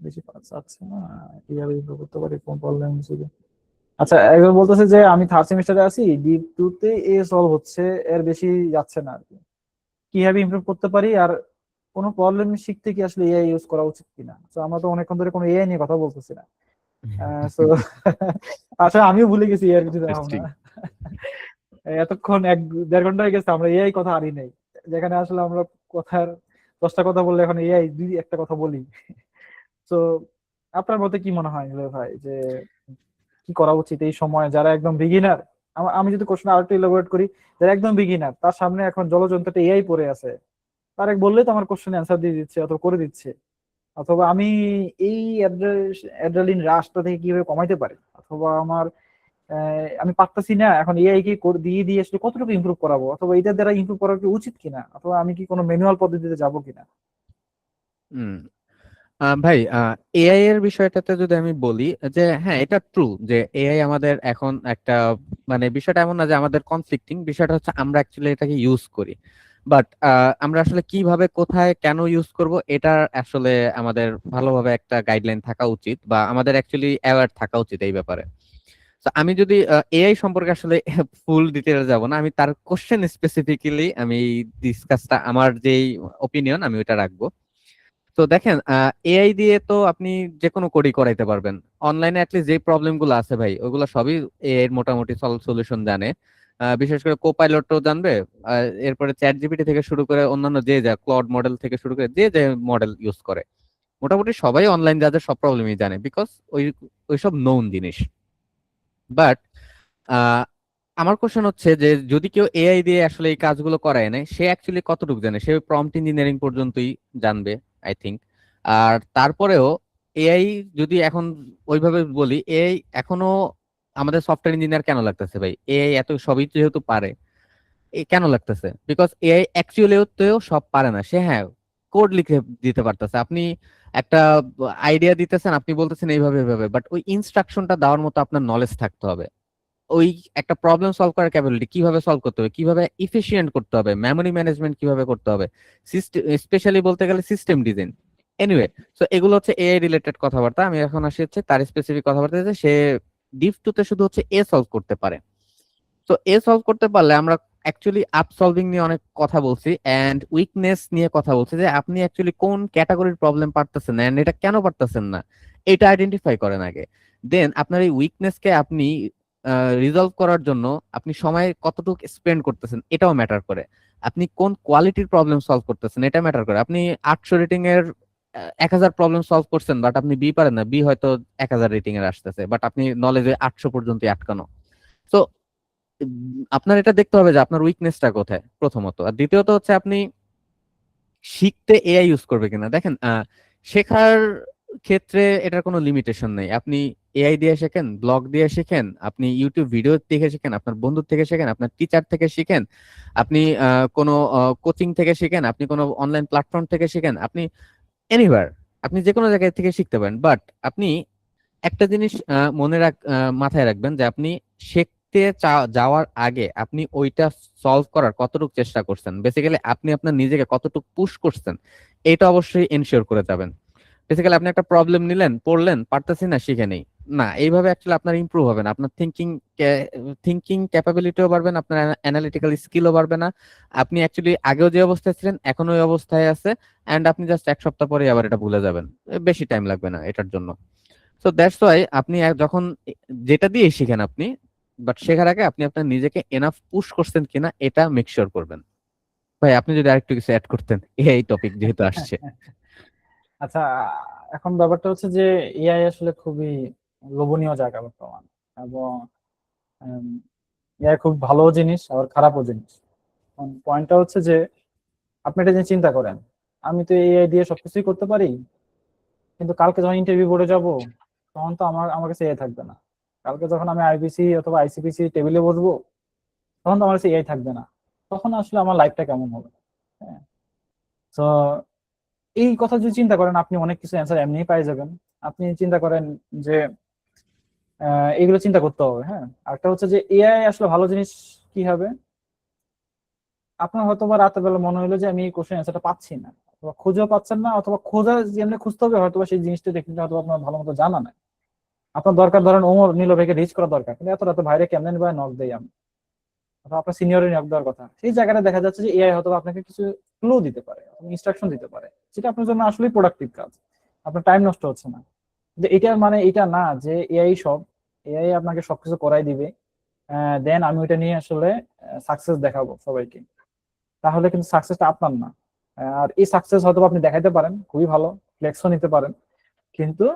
বেশি পাস আছে না, কিভাবে ইমপ্রুভ করতে পারি, কোন প্রবলেম হিসেবে। আচ্ছা, একজন বলতেছে যে আমি থার্ড সেমিস্টারে আছি, ডিপ 2 তে এ সলভ হচ্ছে, এর বেশি যাচ্ছে না আর কি, কিভাবে ইমপ্রুভ করতে পারি, আর কোনো প্রবলেম শিখতে কি আসলে এআই ইউজ করা উচিত কিনা। তো আমরা তো অনেকক্ষণ ধরে কোনো এআই নিয়ে কথা বলতেছি না। তো আসলে আমিও ভুলে গেছি এআই কিছু দেখাবো না। ইন্টারেস্টিং। এতক্ষণ 1-1.5 ঘন্টা হয়ে গেছে আমরা এআই কথা আনি নাই, যেখানে আসলে আমরা কথার 10টা কথা বললে এখন এআই দুই একটা কথা বলি। তো আপনার মতে কি মনে হয় নিলয় ভাই, যে কি করা উচিত এই সময় যারা একদম বিগিনার? আমি যদি কোশ্চেন আরেকটু ইলাবোরেট করি, যারা একদম বিগিনার, তার সামনে এখন জলযন্ত্রটা এআই পড়ে আছে, তার এক বললে তো আমার কোশ্চেন অ্যান্সার দিয়ে দিচ্ছে অথবা করে দিচ্ছে, অথবা আমি এই অ্যাড্রেনালিন রাশটা থেকে কিভাবে কমাইতে পারি, অথবা আমার আমি পারতাছি না, এখন এআই কে দিয়ে দিয়ে আসলে কতটুকু ইমপ্রুভ করাবো, অথবা এটার দ্বারা ইমপ্রুভ করা কি উচিত কিনা, অথবা আমি কি কোনো ম্যানুয়াল পদ্ধতিতে যাব কিনা। হুম। ভাই, এআই এর বিষয়টাতে যদি আমি বলি, যে হ্যাঁ, এটা ট্রু যে এআই আমাদের এখন একটা, মানে বিষয়টা এমন না যে আমাদের কনফ্লিক্টিং, বিষয়টা হচ্ছে আমরা অ্যাকচুয়ালি এটাকে ইউজ করি। বাট আমরা আসলে কিভাবে, কোথায়, কেন ইউজ করব, এটা আসলে আমাদের ভালোভাবে একটা গাইডলাইন থাকা উচিত, বা আমাদের অ্যাকচুয়ালি অ্যাওয়্যার থাকা উচিত এই ব্যাপারে। তো আমি যদি এআই সম্পর্কে আসলে ফুল ডিটেইলে যাব না, আমি তার কোশ্চেন স্পেসিফিক্যালি আমি ডিসকাসটা, আমার যেই ওপিনিয়ন আমি ওটা রাখবো। তো দেখেন, এআই দিয়ে তো আপনি যে কোনো কোডই করাইতে পারবেন। অনলাইনে অ্যাটলিস্ট যে প্রবলেম গুলো আছে ভাই, ওগুলো সবই এআই এর মোটামুটি সলিউশন জানে। বিশেষ করে কোপাইলটও জানবে। এরপরে চ্যাট জিপিটি থেকে শুরু করে অন্যান্য যে যা ক্লড মডেল থেকে শুরু করে যে যে মডেল ইউজ করে, মোটামুটি সবাই অনলাইন যাদের সব প্রবলেমই জানে, বিকজ ওই ওইসব নোন জিনিস। বাট আমার কোশ্চেন হচ্ছে যে যদি কেউ এআই দিয়ে আসলে এই কাজগুলো করায় নেয়, সে অ্যাকচুয়ালি কতটুকু জানে? সে প্রম্পট ইঞ্জিনিয়ারিং পর্যন্তই জানবে, আই থিঙ্ক। আর তারপরেও এআই, যদি এখন ওইভাবে বলি, এআই এখনো আমাদের সফটওয়্যার ইঞ্জিনিয়ার কেন লাগতেছে ভাই? এআই এত সবই যেহেতু পারে, কেন লাগতেছে? বিকজ এআই অ্যাকচুয়ালিও তো সব পারে না। সে হ্যাঁ, কোড লিখে দিতে পারতেছে। আপনি একটা আইডিয়া দিতেছেন, আপনি বলতেছেন এইভাবে এইভাবে, বাট ওই ইনস্ট্রাকশনটা দেওয়ার মতো আপনার নলেজ থাকতে হবে। ওই একটা প্রবলেম সলভ করার ক্যাপাবিলিটি, কিভাবে সলভ করতে হবে, কিভাবে ইফিশিয়েন্ট করতে হবে, মেমোরি ম্যানেজমেন্ট কিভাবে করতে হবে, সিস্টেম, স্পেশালি বলতে গেলে সিস্টেম ডিজাইন। এনিওয়ে, সো এগুলো হচ্ছে এআই রিলেটেড কথাবার্তা। আমি এখন আসি হচ্ছে তার স্পেসিফিক কথাবার্তা, যে সে ডিপ 2 তে শুধু হচ্ছে এ সলভ করতে পারে। তো এ সলভ করতে পারলে আমরা অ্যাকচুয়ালি আপ সলভিং নিয়ে অনেক কথা বলছি, এন্ড উইকনেস নিয়ে কথা বলছি, যে আপনি অ্যাকচুয়ালি কোন ক্যাটাগরির প্রবলেম পারতেছেন না, এন্ড এটা কেন পারতেছেন না, এটা আইডেন্টিফাই করেন আগে। দেন আপনার এই উইকনেসকে আপনি রিজলভ করার জন্য আপনি সময় কতটুকু স্পেন্ড করতেছেন এটাও ম্যাটার করে। আপনি কোন কোয়ালিটির প্রবলেম সলভ করতেছেন এটা ম্যাটার করে। আপনি 800 রেটিং এর 1000 প্রবলেম সলভ করছেন, বাট আপনি বি পারেন না, বি হয়তো 1000 রেটিং এর আসতেছে, বাট আপনি নলেজে 800 পর্যন্ত আটকানো। তো আপনার এটা দেখতে হবে যে আপনার উইকনেসটা কোথায় প্রথমত, আর দ্বিতীয়ত হচ্ছে আপনি শিখতে এআই ইউজ করবে কিনা। দেখেন, শেখার ক্ষেত্রে এটার কোনো লিমিটেশন নেই। আপনি এআই দিয়ে শেখেন, ব্লগ দিয়ে শেখেন, আপনি ইউটিউব ভিডিও দেখে শেখেন, আপনার বন্ধুর থেকে শেখেন, আপনার টিচার থেকে শিখেন, আপনি কোনো কোচিং থেকে শিখেন, আপনি কোনো অনলাইন প্ল্যাটফর্ম থেকে শিখেন, আপনি এনিওয়্যার, আপনি যে কোনো জায়গায় থেকে শিখতে পারেন, বাট আপনি একটা জিনিস মাথায় রাখবেন যে আপনি শিখতে যাওয়ার আগে আপনি ওইটা সলভ করার কতটুকু চেষ্টা করছেন, বেসিক্যালি আপনি আপনার নিজেকে কতটুকু পুশ করছেন, এটা অবশ্যই এনশিওর করে যাবেন। বেসিক্যালি আপনি একটা প্রবলেম নিলেন, পড়লেন, পারতেছি না, শিখে নেই, না, এইভাবে অ্যাকচুয়ালি আপনার ইমপ্রুভ হবে না, আপনার থিংকিং ক্যাপাবিলিটিও বাড়বে না, আপনার অ্যানালিটিক্যাল স্কিলও বাড়বে না। আপনি অ্যাকচুয়ালি আগেও যে অবস্থায় ছিলেন এখন ওই অবস্থায় আছে, অ্যান্ড আপনি জাস্ট এক সপ্তাহ পরে আবার এটা ভুলে যাবেন। বেশি টাইম লাগবে না এটার জন্য। সো দ্যাটস ওয়াই আপনি যখন যেটা দিয়ে শিখেন আপনি, বাট শেখার আগে আপনি আপনার নিজেকে এনাফ পুশ করছেন কিনা এটা মেক শিওর করবেন। ভাই আপনি যদি আরেকটু কিছু অ্যাড করতেন এই টপিক যেহেতু আসছে। আচ্ছা, এখন ব্যাপারটা হচ্ছে যে এআই আসলে খুবই লোভনীয় জায়গা বর্তমান, এবং এআই খুব ভালো জিনিস আবার খারাপও জিনিস। পয়েন্টটা হচ্ছে যে আপনি এটা যে চিন্তা করেন, আমি তো এআই দিয়ে সবকিছুই করতে পারি, কিন্তু কালকে যখন ইন্টারভিউ বোর্ডে যাব তখন তো আমার কাছে এআই থাকবে না। কালকে যখন আমি আইবিসি অথবা আইসিপিসি টেবিলে বসবো তখন তো আমার কাছে এআই থাকবে না। তখন আসলে আমার লাইফটা কেমন হবে? হ্যাঁ। তো এই কথা যদি চিন্তা করেন, আপনি অনেক কিছু অ্যান্সার এমনিই পাই যাবেন। আপনি চিন্তা করেন যে এগুলো চিন্তা করতে হবে। হ্যাঁ, আরেকটা হচ্ছে যে এআই আসলে ভালো জিনিস কি হবে, আপনার হয়তো বা রাতের বেলা মনে হলো যে আমি এই কোশ্চেন অ্যান্সারটা পাচ্ছি না, অথবা খুঁজেও পাচ্ছেন না, অথবা খোঁজা যেমনি খুঁজতে হবে হয়তো বা সেই জিনিসটা দেখতে হয়তো আপনার ভালো মতো জানা নাই। আপনার দরকার ধরেন ওমর নীল ভাইকে রিচ করা দরকার, কিন্তু এত রাতে ভাইরে কেমন ভাই নক দেই আমি, অথবা আপনার সিনিয়রের নক দেওয়ার কথা, সেই জায়গাটা দেখা যাচ্ছে যে এআই হয়তো বা আপনাকে কিছু ক্লু দিতে পারে, ইনস্ট্রাকশন দিতে পারে, যেটা আপনার জন্য আসলে প্রোডাক্টিভ কাজ, আপনার টাইম নষ্ট হচ্ছে না। কিন্তু এটার মানে এটা না যে এআই সব, এআই আপনাকে সবকিছু করাই দিবে, দেন আমি ওইটা নিয়ে আসলে সাকসেস দেখাবো সবাইকে। তাহলে কিন্তু সাকসেসটা আপনার না। আর এই সাকসেস হয়তো আপনি দেখাইতে পারেন, খুবই ভালো, ফ্লেক্সও নিতে পারেন, কিন্তু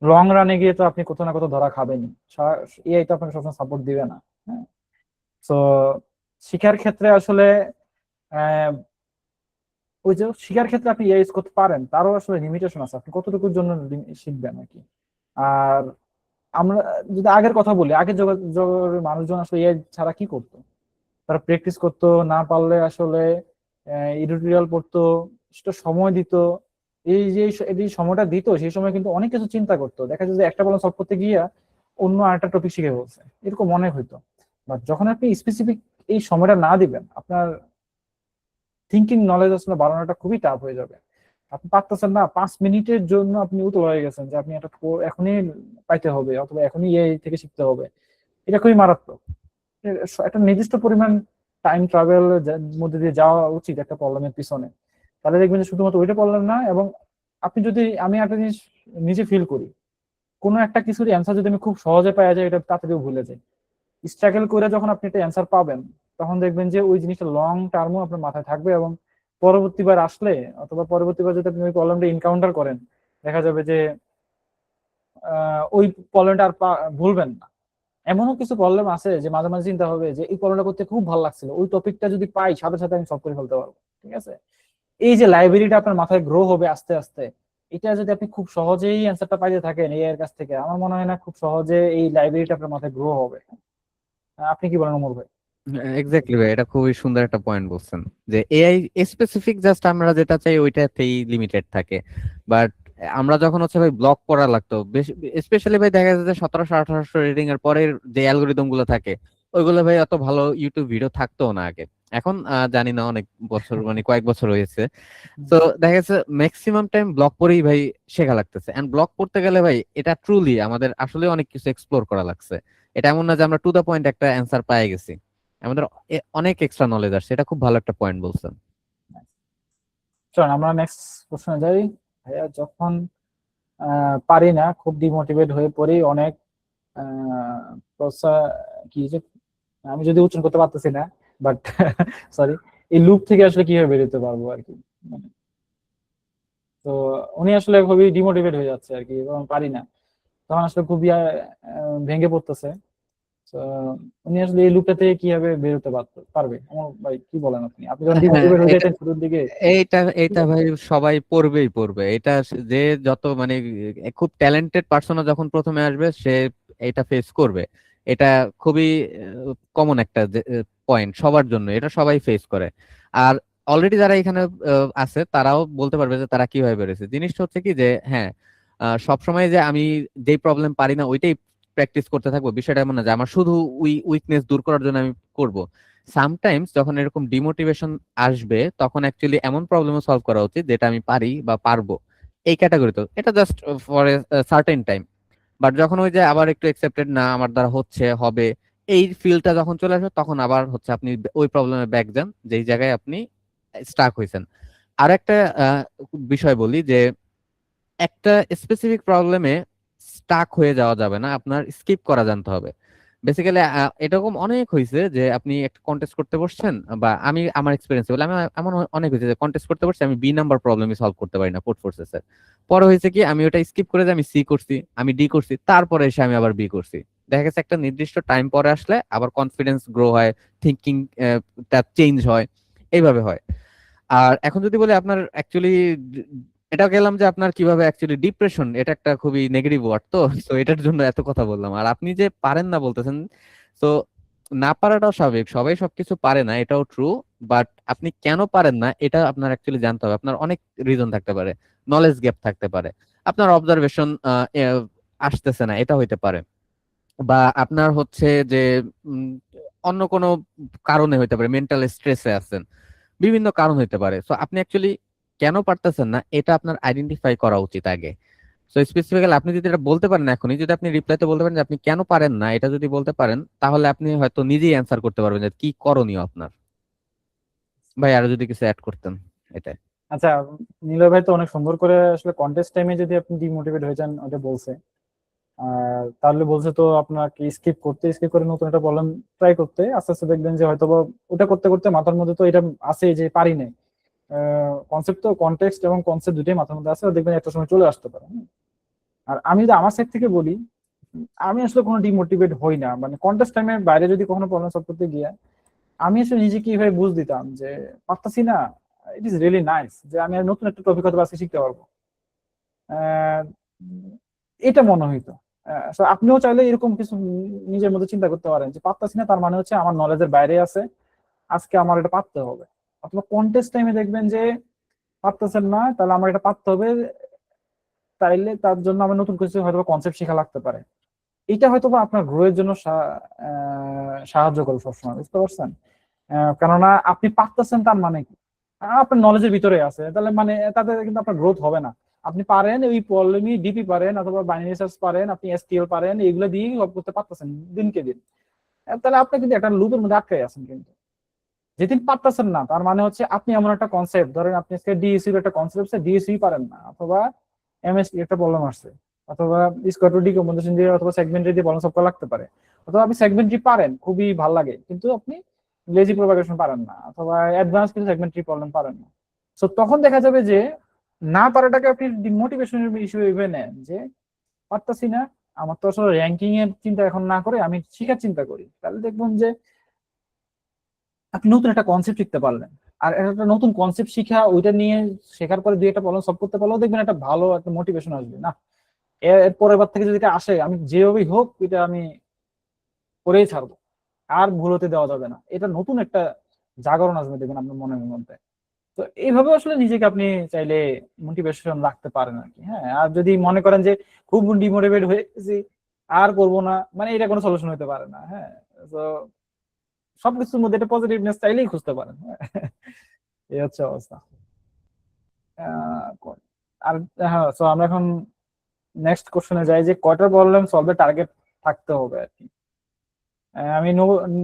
লং রানে গিয়ে তো আপনি কোথাও না কোথাও ধরা খাবেনই। এআই তো আপনাকে সবসময় সাপোর্ট দিবে না। হ্যাঁ। তো শিক্ষার ক্ষেত্রে আসলে আহ, ওই যে শিক্ষার ক্ষেত্রে আপনি এআই ইউজ করতে পারেন, তারও আসলে লিমিটেশন আছে, আপনি কতটুকুর জন্য শিখবেন আর কি। আর আমরা যদি আগের কথা বলি, আগের যোগের মানুষজন আসলে এআই ছাড়া কি করতো? তারা প্র্যাকটিস করতো, না পারলে আসলে এডিটোরিয়াল পড়তো, সেটা সময় দিত। এই সময়টা দিত, সেই সময় কিন্তু অনেক কিছু চিন্তা করতো, দেখা যায় যে একটা প্রবলেম সলভ করতে গিয়া অন্য আরেকটা টপিক শিখে বলছে, এরকম মনে হইতো। বাট যখন আপনি স্পেসিফিক এই সময়টা না দিবেন, আপনার থিঙ্কিং নলেজ আসলে বাড়ানোটা খুবই টাফ হয়ে যাবে। আপনি পারতেছেন না, 5 মিনিটের জন্য আপনি উতল হয়ে গেছেন যে আপনি একটা এখনই পাইতে হবে, অথবা এখনই এই থেকে শিখতে হবে, এটা খুবই মারাত্মক। একটা নির্দিষ্ট পরিমাণ টাইম ট্রাভেল মধ্যে দিয়ে যাওয়া উচিত একটা প্রবলেমের পিছনে। তাহলে দেখবেন যে শুধুমাত্র ওইটা প্রবলেম না, এবং আপনি যদি, আমি একটা জিনিস নিজে ফিল করি, কোনো একটা কিছুর অ্যান্সার যদি আমি খুব সহজে পাওয়া যায়, এটা তাড়াতাড়িও ভুলে যাই। স্ট্রাগল করে যখন আপনি একটা অ্যান্সার পাবেন, তখন দেখবেন যে ওই জিনিসটা লং টার্মও আপনার মাথায় থাকবে, এবং পরবর্তীবার আসলে, অথবা পরবর্তীবার যদি আপনি ওই প্রবলেমটা ইনকাউন্টার করেন, দেখা যাবে যে ওই প্রবলেমটা আর ভুলবেন না। এমনও কিছু প্রবলেম আছে যে মাঝে মাঝে চিন্তা হবে যে এই প্রবলেমটা করতে খুব ভালো লাগছিল, ওই টপিকটা যদি পাই সাথে সাথে আমি সলভ করে ফেলতে পারবো। ঠিক আছে, এই যে লাইব্রেরিটা আপনার মাথায় গ্রো হবে আস্তে আস্তে, এটা যদি আপনি খুব সহজেই অ্যান্সারটা পাইতে থাকেন এর কাছ থেকে, আমার মনে হয় না খুব সহজে এই লাইব্রেরিটা আপনার মাথায় গ্রো হবে। আপনি কি বলেন ওমর ভাই? এক্স্যাক্টলি ভাই, এটা খুবই সুন্দর একটা পয়েন্ট বলছেন যে এআই স্পেসিফিক জাস্ট আমরা যেটা চাই ওইটাতেই লিমিটেড থাকে। বাট আমরা যখন হচ্ছে ভাই ব্লক করা লাগতো, স্পেশালি ভাই দেখা যায় যে 1700-1800 রেটিং এর পরের যে অ্যালগোরিদম গুলো থাকে, ওইগুলো ভাই অত ভালো ইউটিউব ভিডিও থাকতো না আগে। এখন জানি না, অনেক বছর মানে কয়েক বছর হয়েছে। তো দেখা যাচ্ছে ম্যাক্সিমাম টাইম ব্লগ পড়েই ভাই শেখা লাগতেছে, এন্ড ব্লগ পড়তে গেলে ভাই এটা ট্রুলি আমাদের আসলে অনেক কিছু এক্সপ্লোর করা লাগছে। এটা এমন না যে আমরা টু দা পয়েন্ট একটা অ্যান্সার পেয়ে গেছি, আমাদের অনেক এক্সট্রা নলেজ আসছে। এটা খুব ভালো একটা পয়েন্ট বলছেন। চলুন আমরা নেক্সট প্রশ্নে যাই। ভাইয়া, যখন পারি না, খুব ডিমোটিভেট হয়ে পড়ি, অনেক আহ, প্রসা- কি যে, আমি যদি উচ্চারণ করতে পারতেছি না, বাট সরি, এই লুপ থেকে আসলে কিভাবে বেরোতে পারবো আর কি। মানে, তো উনি আসলে খুবই ডিমোটিভেট হয়ে যাচ্ছে আর কি, এবং পারি না, তখন আসলে খুবই ভেঙে পড়তেছে। তো উনি আসলে এই লুপটা থেকে কিভাবে বেরোতে পারবে? আমার ভাই কি বলেন আপনি? আপনি যখন হ্যাঁ, ডিমোটিভেট হয়ে এটা যেতেন শুরুর দিকে, এইটা কি এইটা ভাই করতেন? সবাই পড়বেই পড়বে এটা। যে যত মানে খুব ট্যালেন্টেড পার্সনও যখন প্রথমে আসবে সে এটা ফেস করবে। এটা খুবই কমন একটা পয়েন্ট সবার জন্য, এটা সবাই ফেস করে। আর অলরেডি যারা এখানে আছে তারাও বলতে পারবে যে তারা কিভাবে বেরোছে। জিনিসটা হচ্ছে কি যে হ্যাঁ, সবসময় যে আমি যেই প্রবলেম পারি না ওইটাই প্র্যাকটিস করতে থাকবো বিষয়টা এমন না যে আমার শুধু উইকনেস দূর করার জন্য আমি করব। সামটাইমস যখন এরকম ডিমোটিভেশন আসবে তখন অ্যাকচুয়ালি এমন প্রবলেমও সলভ করা উচিত যেটা আমি পারি বা পারবো, এই ক্যাটাগরি। তো এটা just for a certain time. But যখন ওই যে আবার একটু একসেপ্টেড না আমার দ্বারা হচ্ছে হবে, এই ফিলটা যখন চলে আসবে তখন আবার হচ্ছে আপনি ওই প্রবলেমে ব্যাক যান যেই জায়গায় আপনি স্টাক হয়েছেন। আর একটা আহ, বিষয় বলি যে একটা স্পেসিফিক প্রবলেমে স্টাক হয়ে যাওয়া যাবে না, আপনার স্কিপ করা জানতে হবে। বেসিক্যালি এরকম অনেক হয়েছে যে আপনি একটা কন্টেস্ট করতে বসছেন, বা আমি আমার এক্সপিরিয়েন্স বলে আমি এমন অনেক হয়েছে যে কন্টেস্ট করতে বসছি আমি বি নাম্বার প্রবলেমই সলভ করতে পারি না কোড ফোর্সেস এর। পরে হয়েছে কি আমি ওটা স্কিপ করে যে আমি সি করছি, আমি ডি করছি, তারপরে এসে আমি আবার বি করছি। দেখা গেছে একটা নির্দিষ্ট টাইম পরে আসলে আবার কনফিডেন্স গ্রো হয়, থিঙ্কিং টা চেঞ্জ হয়, এইভাবে হয়। আর এখন যদি বলি আপনার অ্যাকচুয়ালি, এটা গেলাম যে আপনার কিভাবে অ্যাকচুয়ালি ডিপ্রেশন, এটা একটা খুবই নেগেটিভ ওয়ার্ড, তো তো এটার জন্য এত কথা বললাম। আর আপনি যে পারেন না বলতেছেন, তো না পারাটাও স্বাভাবিক, সবাই সবকিছু পারে না, এটাও ট্রু। বাট আপনি কেন পারেন না এটা আপনার অ্যাকচুয়ালি জানতে হবে। আপনার অনেক রিজন থাকতে পারে, নলেজ গ্যাপ থাকতে পারে, আপনার অবজারভেশন আসতেছে না, এটা হইতে পারে, বা আপনার হচ্ছে যে উম, অন্য কোনো কারণে হইতে পারে, মেন্টাল স্ট্রেসে আছেন, বিভিন্ন কারণ হইতে পারে। সো আপনি অ্যাকচুয়ালি কেন পারতেছেন না এটা আপনার আইডেন্টিফাই করা উচিত আগে। সো স্পেসিফিক্যালি আপনি যদি এটা বলতে পারেন, এখনই যদি আপনি রিপ্লাইতে বলতে পারেন যে আপনি কেন পারেন না, এটা যদি বলতে পারেন তাহলে আপনি হয়তো নিজেই অ্যান্সার করতে পারবেন যে কি করণীয় আপনার। ভাই আরো যদি কিছু অ্যাড করতেন এটা। আচ্ছা, নিলয় ভাই তো অনেক সুন্দর করে আসলে কন্টেস্ট টাইমে যদি আপনি ডিমোটিভেট হয়ে যান ওটা বলছে। আর তাহলে বলছে তো আপনাকে স্কিপ করে নতুন একটা প্রবলেম ট্রাই করতে, আস্তে আস্তে দেখবেন যে হয়তো বা ওটা করতে করতে মাথার মধ্যে তো এটা আছে যে পারি নাই, কনসেপ্ট তো কনটেক্সট এবং কনসেপ্ট দুটোই মাথার মধ্যে আছে, দেখবেন একটা সময় চলে আসতে পারে। আর আমি যদি আমার সাইড থেকে বলি, আমি আসলে কোনো ডিমোটিভেট হই না, মানে কন্টেস্ট টাইমের বাইরে যদি কখনো প্রবলেম সলভ করতে গিয়ে আমি আসলে নিজেকে এইভাবে বুঝ দিতাম যে পারতাছি না। ইট ইজ রিয়েলি নাইস যে আমি আর নতুন একটা টপিক হয়তো আজকে শিখতে পারবো। আহ, এটা মনে হইতো। So আপনিও চাইলে এরকম কিছু নিজের মধ্যে চিন্তা করতে পারেন যে পারতাছি না তার মানে হচ্ছে আমার নলেজের বাইরে আছে, আজকে আমার এটা পারতে হবে। অথবা কন্টেস্ট টাইমে দেখবেন যে পারতেছেন না, তাহলে আমার এটা পারতে হবে, তাইলে তার জন্য আমার নতুন কিছু হয়তো কনসেপ্ট শেখা লাগতে পারে। এটা হয়তো বা আপনার গ্রোয়ের জন্য সাহায্য করে সবসময়, বুঝতে পারছেন? কেননা আপনি পারতেছেন তার মানে কি, আপনার নলেজের ভিতরে আছে, তাহলে মানে তাতে কিন্তু আপনার গ্রোথ হবে না। আপনি পারেন ওই প্রবলেমই ডিপি পারেন অথবা বাইনারি সার্চ পারেন, আপনি এসকিউএল পারেন, এগুলো দিয়েই সলভ করতে পারতেছেন দিনকে দিন। তাহলে আপনি কিন্তু একটা লুপের মধ্যে আটকে আছেন। কিন্তু যেদিন পারতেছেন না তার মানে হচ্ছে আপনি এমন একটা কনসেপ্ট ধরেন, আপনি আজকে ডিএসসি একটা কনসেপ্ট ডিএসসি পারেন না, অথবা এমএসসি একটা প্রবলেম আসছে, অথবা স্কোয়ার টু ডিকম্পোজিশন দিয়ে অথবা সেগমেন্টারি দিয়ে প্রবলেম সলভ করা লাগতে পারে, অথবা আপনি সেগমেন্টারি পারেন খুবই ভালো লাগে কিন্তু আপনি লেজি প্রোপাগেশন পারেন না, অথবা অ্যাডভান্স কিছু সেগমেন্টারি প্রবলেম পারেন না। সো তখন দেখা যাবে যে না পারাটাকে আপনি ডিমোটিভেশনের ইস্যু ভেবে নেন যে পারতাছি না, আমার তো আসলে র্যাঙ্কিং এর চিন্তা এখন না করে আমি শিখার চিন্তা করি, তাহলে দেখবেন যে আপনি নতুন একটা কনসেপ্ট শিখতে পারলেন। আর একটা নতুন কনসেপ্ট শিখা ওইটা নিয়ে শেখার পরে দুই একটা প্রবলেম সলভ করতে পারলেও দেখবেন একটা ভালো একটা মোটিভেশন আসবে না, এর পরের বার থেকে যদি এটা আসে আমি যেভাবেই হোক এটা আমি করেই ছাড়বো, আর ভুল হতে দেওয়া যাবে না, এটা নতুন একটা জাগরণ আসবে দেখবেন আপনার মনের মধ্যে। তো এইভাবে আসলে নিজেকে আপনি চাইলে মোটিভেশন রাখতে পারেন আর কি। হ্যাঁ, আর যদি মনে করেন যে খুব ডিমোটিভেট হয়ে গেছি আর করবো না, মানে এটা কোনো সলিউশন হতে পারে না। হ্যাঁ, তো সবকিছুর মধ্যে একটা পজিটিভনেস চাইলেই খুঁজতে পারেন। হ্যাঁ, এই হচ্ছে অবস্থা। আর হ্যাঁ, তো আমরা এখন নেক্সট কোশ্চেনে যাই যে কয়টা প্রবলেম সলভের টার্গেট থাকতে হবে আর কি। আমি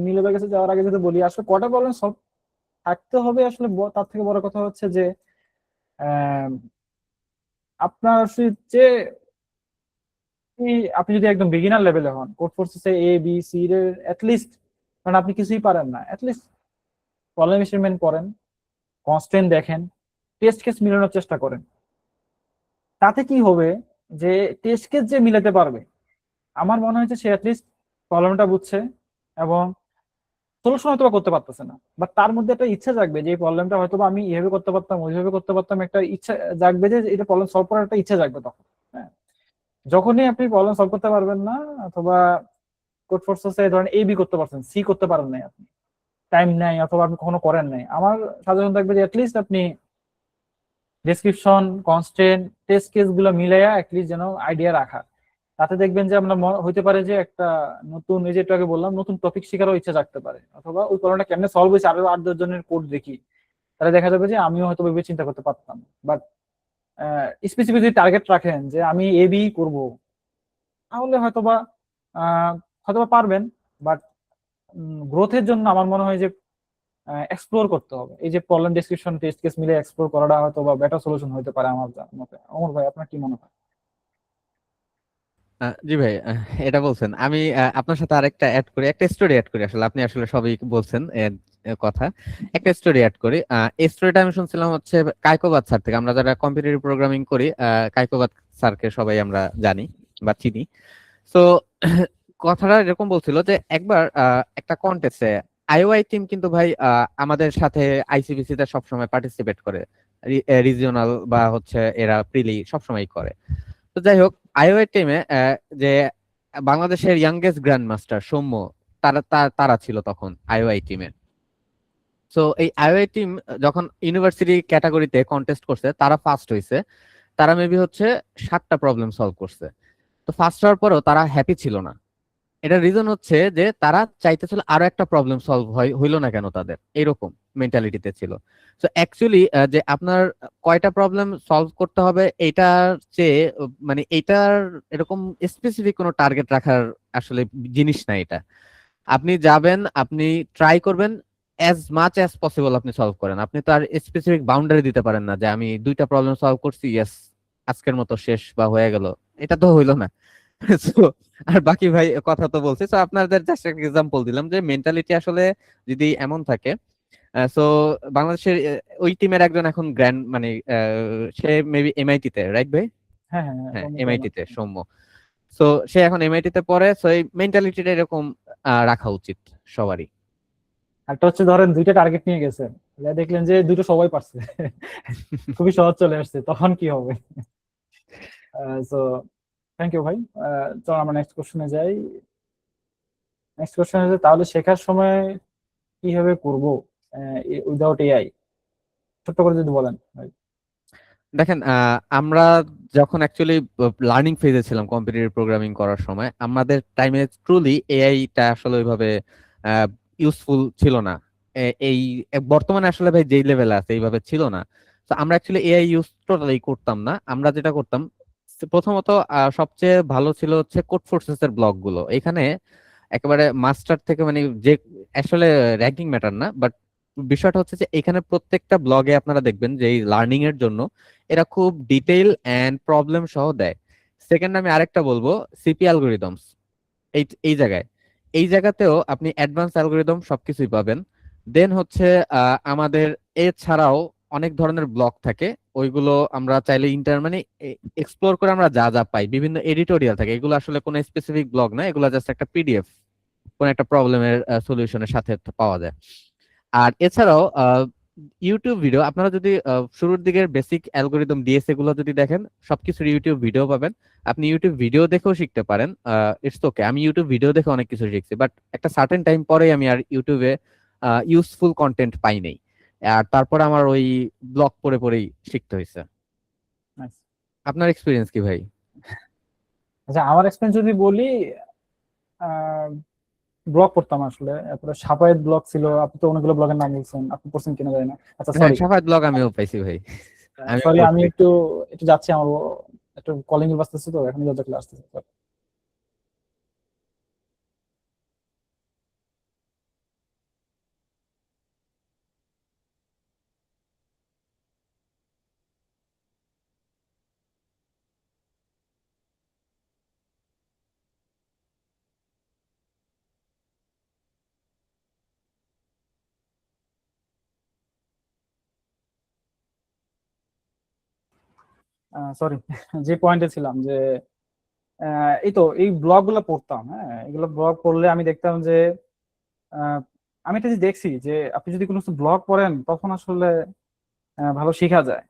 নীলবের কাছে যাওয়ার আগে যদি বলি আসলে কয়টা প্রবলেম সলভ থাকতে হবে, আসলে তার থেকে বড় কথা হচ্ছে যে আহ, আপনার আসলে যে আপনি যদি একদম বিগিনার লেভেলে হন, code forces A B C এর অ্যাটলিস্ট, কারণ আপনি কিছুই পারেন না, অ্যাটলিস্ট প্রবলেম স্টেটমেন্ট পড়েন, কনস্ট্রেন্ট দেখেন, টেস্ট কেস মিলানোর চেষ্টা করেন। তাতে কি হবে যে টেস্ট কেস যে মিলাতে পারবে আমার মনে হয়েছে সে অ্যাটলিস্ট প্রবলেমটা বুঝছে এবং সলিউশন হয়তো বা করতে পারতেছে না, বাট তার মধ্যে একটা ইচ্ছা জাগবে যে এই প্রবলেমটা হয়তো বা আমি এইভাবে করতে পারতাম ওইভাবে করতে পারতাম, একটা ইচ্ছা জাগবে যে এটা প্রবলেম সলভ করার একটা ইচ্ছা জাগবে তখন। হ্যাঁ, যখনই আপনি প্রবলেম সলভ করতে পারবেন না, অথবা কোড ফোর্সেসে ধরেন এ বি করতে পারছেন সি করতে পারেন নাই আপনি, টাইম নেই অথবা আপনি কখনো করেন নাই, আমার সাজেশন থাকবে যে অ্যাটলিস্ট আপনি ডেসক্রিপশন, কনস্ট্রেন্ট, টেস্ট কেস গুলো মিলাইয়া অ্যাটলিস্ট যেন আইডিয়া রাখা। তাতে দেখবেন যে আমরা হইতে পারে যে একটা নতুন, এই যে একটু আগে বললাম, নতুন টপিক শেখারও ইচ্ছা জাগতে পারে, অথবা ওই প্রবলেমটা কেমনে সলভ হয়েছে আরো 8-10 জনের কোড দেখি, তাহলে দেখা যাবে যে আমিও হয়তো ভেবে চিন্তা করতে পারতাম। বাট স্পেসিফিক যদি টার্গেট রাখেন যে আমি এ বি করবো, তাহলে হয়তোবা আহ হয়তোবা পারবেন। বাট গ্রোথের জন্য আমার মনে হয় যে এক্সপ্লোর করতে হবে, এই যে প্রবলেম ডেসক্রিপশন টেস্ট কেস মিলে এক্সপ্লোর করাটা হয়তো বা বেটার সলিউশন হতে পারে আমার মতে। অমর ভাই, আপনার কি মনে হয়? জি ভাই, এটা বলছেন, আমি আপনার সাথে আরেকটা অ্যাড করি, একটা স্টোরি অ্যাড করি। আসলে আপনি আসলে সবই বলছেন কথা, একটা স্টোরি অ্যাড করি। এই স্টোরিটা আমি শুনছিলাম হচ্ছে কায়কোবাদ স্যার থেকে। আমরা যারা কম্পিটিটিভ প্রোগ্রামিং করি, কায়কোবাদ স্যারকে সবাই আমরা জানি বা চিনি। তো কথাটা এরকম বলছিল যে একবার একটা কন্টেস্টে আইওআই টিম কিন্তু ভাই আমাদের সাথে আইসিবিসি তে সবসময় পার্টিসিপেট করে, রিজিওনাল বা হচ্ছে এরা প্রিলি সবসময় করে। তো যাই হোক, আইওআই টিমে যে বাংলাদেশের ইয়াংগেস্ট গ্র্যান্ড মাস্টার সৌম্য, তারা ছিল তখন আইওআই টিমে। তো এই আইওআই টিম যখন ইউনিভার্সিটি ক্যাটাগরিতে কন্টেস্ট করছে, তারা ফার্স্ট হয়েছে। তারা মেবি হচ্ছে 7টা প্রবলেম সলভ করছে। তো ফার্স্ট হওয়ার পরেও তারা হ্যাপি ছিল না। এটার রিজন হচ্ছে যে তারা চাইতেছিল আরো একটা প্রবলেম সলভ হইলো না কেন, তাদের এরকম মেন্টালিটিতে ছিল। তো অ্যাকচুয়ালি যে আপনার কয়টা প্রবলেম সলভ করতে হবে এটার চেয়ে মানে এটার এরকম স্পেসিফিক কোনো টার্গেট রাখার আসলে জিনিস না এটা। আপনি যাবেন, আপনি ট্রাই করবেন, অ্যাজ মাচ অ্যাজ পসিবল আপনি সলভ করেন। আপনি তো আর স্পেসিফিক বাউন্ডারি দিতে পারেন না যে আমি 2টা প্রবলেম সলভ করছি, ইয়েস আজকের মতো শেষ বা হয়ে গেল। এটা তো হইলো না। So, আর বাকি ভাই কথা তো বলছি। তো আপনাদের জাস্ট একটা এক্সাম্পল দিলাম যে মেন্টালিটি আসলে যদি এমন থাকে। সো বাংলাদেশের ওই টিমের একজন এখন গ্র্যান্ড মানে সে মেবি এমআইটি তে, রাইট ভাই? হ্যাঁ, হ্যাঁ, হ্যাঁ, হ্যাঁ, সৌম্য এমআইটি শর্মা। তে সৌম্য। সো সে এখন এমআইটি তে পড়ে। সো এই মেন্টালিটিটা এরকম রাখা উচিত সবারই। একটা হচ্ছে ধরেন 2টা টার্গেট নিয়ে গেছেন, যা দেখলেন যে দুটো সবাই পারছে, খুবই সহজ চলে আসছে, তখন কি হবে? সো থ্যাংক ইউ ভাই। চল আমরা নেক্সট কোশ্চেনে যাই। নেক্সট কোশ্চেন হচ্ছে তাহলে শেখার সময় কিভাবে করবো উইদাউট এআই, ছোট্ট করে যদি বলেন ভাই। দেখেন, আমরা যখন অ্যাকচুয়ালি লার্নিং ফেজে ছিলাম কম্পিটিটিভ প্রোগ্রামিং করার সময়, আমাদের টাইমে ট্রুলি এআইটা আসলে ওইভাবে ইউজফুল ছিল না। এই বর্তমানে আসলে ভাই যেই লেভেলে আছে এইভাবে ছিল না। তো আমরা অ্যাকচুয়ালি এআই ইউজ টোটালি করতাম না। আমরা যেটা করতাম, প্রথমত সবচেয়ে ভালো ছিল হচ্ছে কোড ফোর্সেস এর ব্লগ গুলো। এখানে একেবারে মাস্টার থেকে মানে যে আসলে র্যাঙ্কিং ম্যাটার না, বাট বিষয়টা হচ্ছে যে এখানে প্রত্যেকটা ব্লগে আপনারা দেখবেন যে এই লার্নিং এর জন্য এরা খুব ডিটেইল এন্ড প্রবলেম সহ দেয়। সেকেন্ড আমি আরেকটা বলবো, সিপি অ্যালগোরিদমস। এই এই জায়গায় এই জায়গাতেও আপনি অ্যাডভান্স অ্যালগোরিদম সবকিছুই পাবেন। দেন হচ্ছে আমাদের এছাড়াও অনেক ধরনের ব্লগ থাকে, ওইগুলো আমরা চাইলে মানে এক্সপ্লোর করে আমরা যা যা পাই, বিভিন্ন এডিটোরিয়াল থাকে, এগুলো আসলে কোনো স্পেসিফিক ব্লগ না, এগুলো জাস্ট একটা পিডিএফ কোন একটা প্রবলেমের সলিউশনের সাথে পাওয়া যায়। আর এছাড়াও ইউটিউব ভিডিও, আপনারা যদি শুরুর দিকের বেসিক অ্যালগোরিদম ডিএসএ গুলো যদি দেখেন, সবকিছুর ইউটিউব ভিডিও পাবেন। আপনি ইউটিউব ভিডিও দেখেও শিখতে পারেন। ইটস ওকে, আমি ইউটিউব ভিডিও দেখে অনেক কিছু শিখছি, বাট একটা সার্টেন টাইম পরে আমি আর ইউটিউবে ইউজফুল কন্টেন্ট পাই নাই। আর তারপর আমার ওই ব্লগ পড়ে পড়েই শিখতে হয়েছে। Nice. আপনার এক্সপিরিয়েন্স কি ভাই? আচ্ছা, আমার এক্সপিরিয়েন্স যদি বলি, ব্লগ করতাম আসলে, তারপরে সাফায়েত ব্লগ ছিল, আপনি তো অনেকগুলো ব্লগের নাম বলছেন, আপনি পড়ছেন কিনা জানি না। আচ্ছা হ্যাঁ, সরি, সাফায়েত ব্লগ আমিও পাইছি ভাই, আমিও সরি আমি পড়ছি। একটু একটু যাচ্ছি, আমার একটু কলিং এর আসতেছে, তো এখন যত ক্লাস আসতেছে। সরি, যে পয়েন্টে ছিলাম যে এই তো এই ব্লগ গুলো পড়তাম। হ্যাঁ, এগুলো ব্লগ পড়লে আমি দেখতাম যে আহ, আমি এটা যে দেখছি যে আপনি যদি কোনো ব্লগ পড়েন তখন আসলে ভালো শেখা যায়,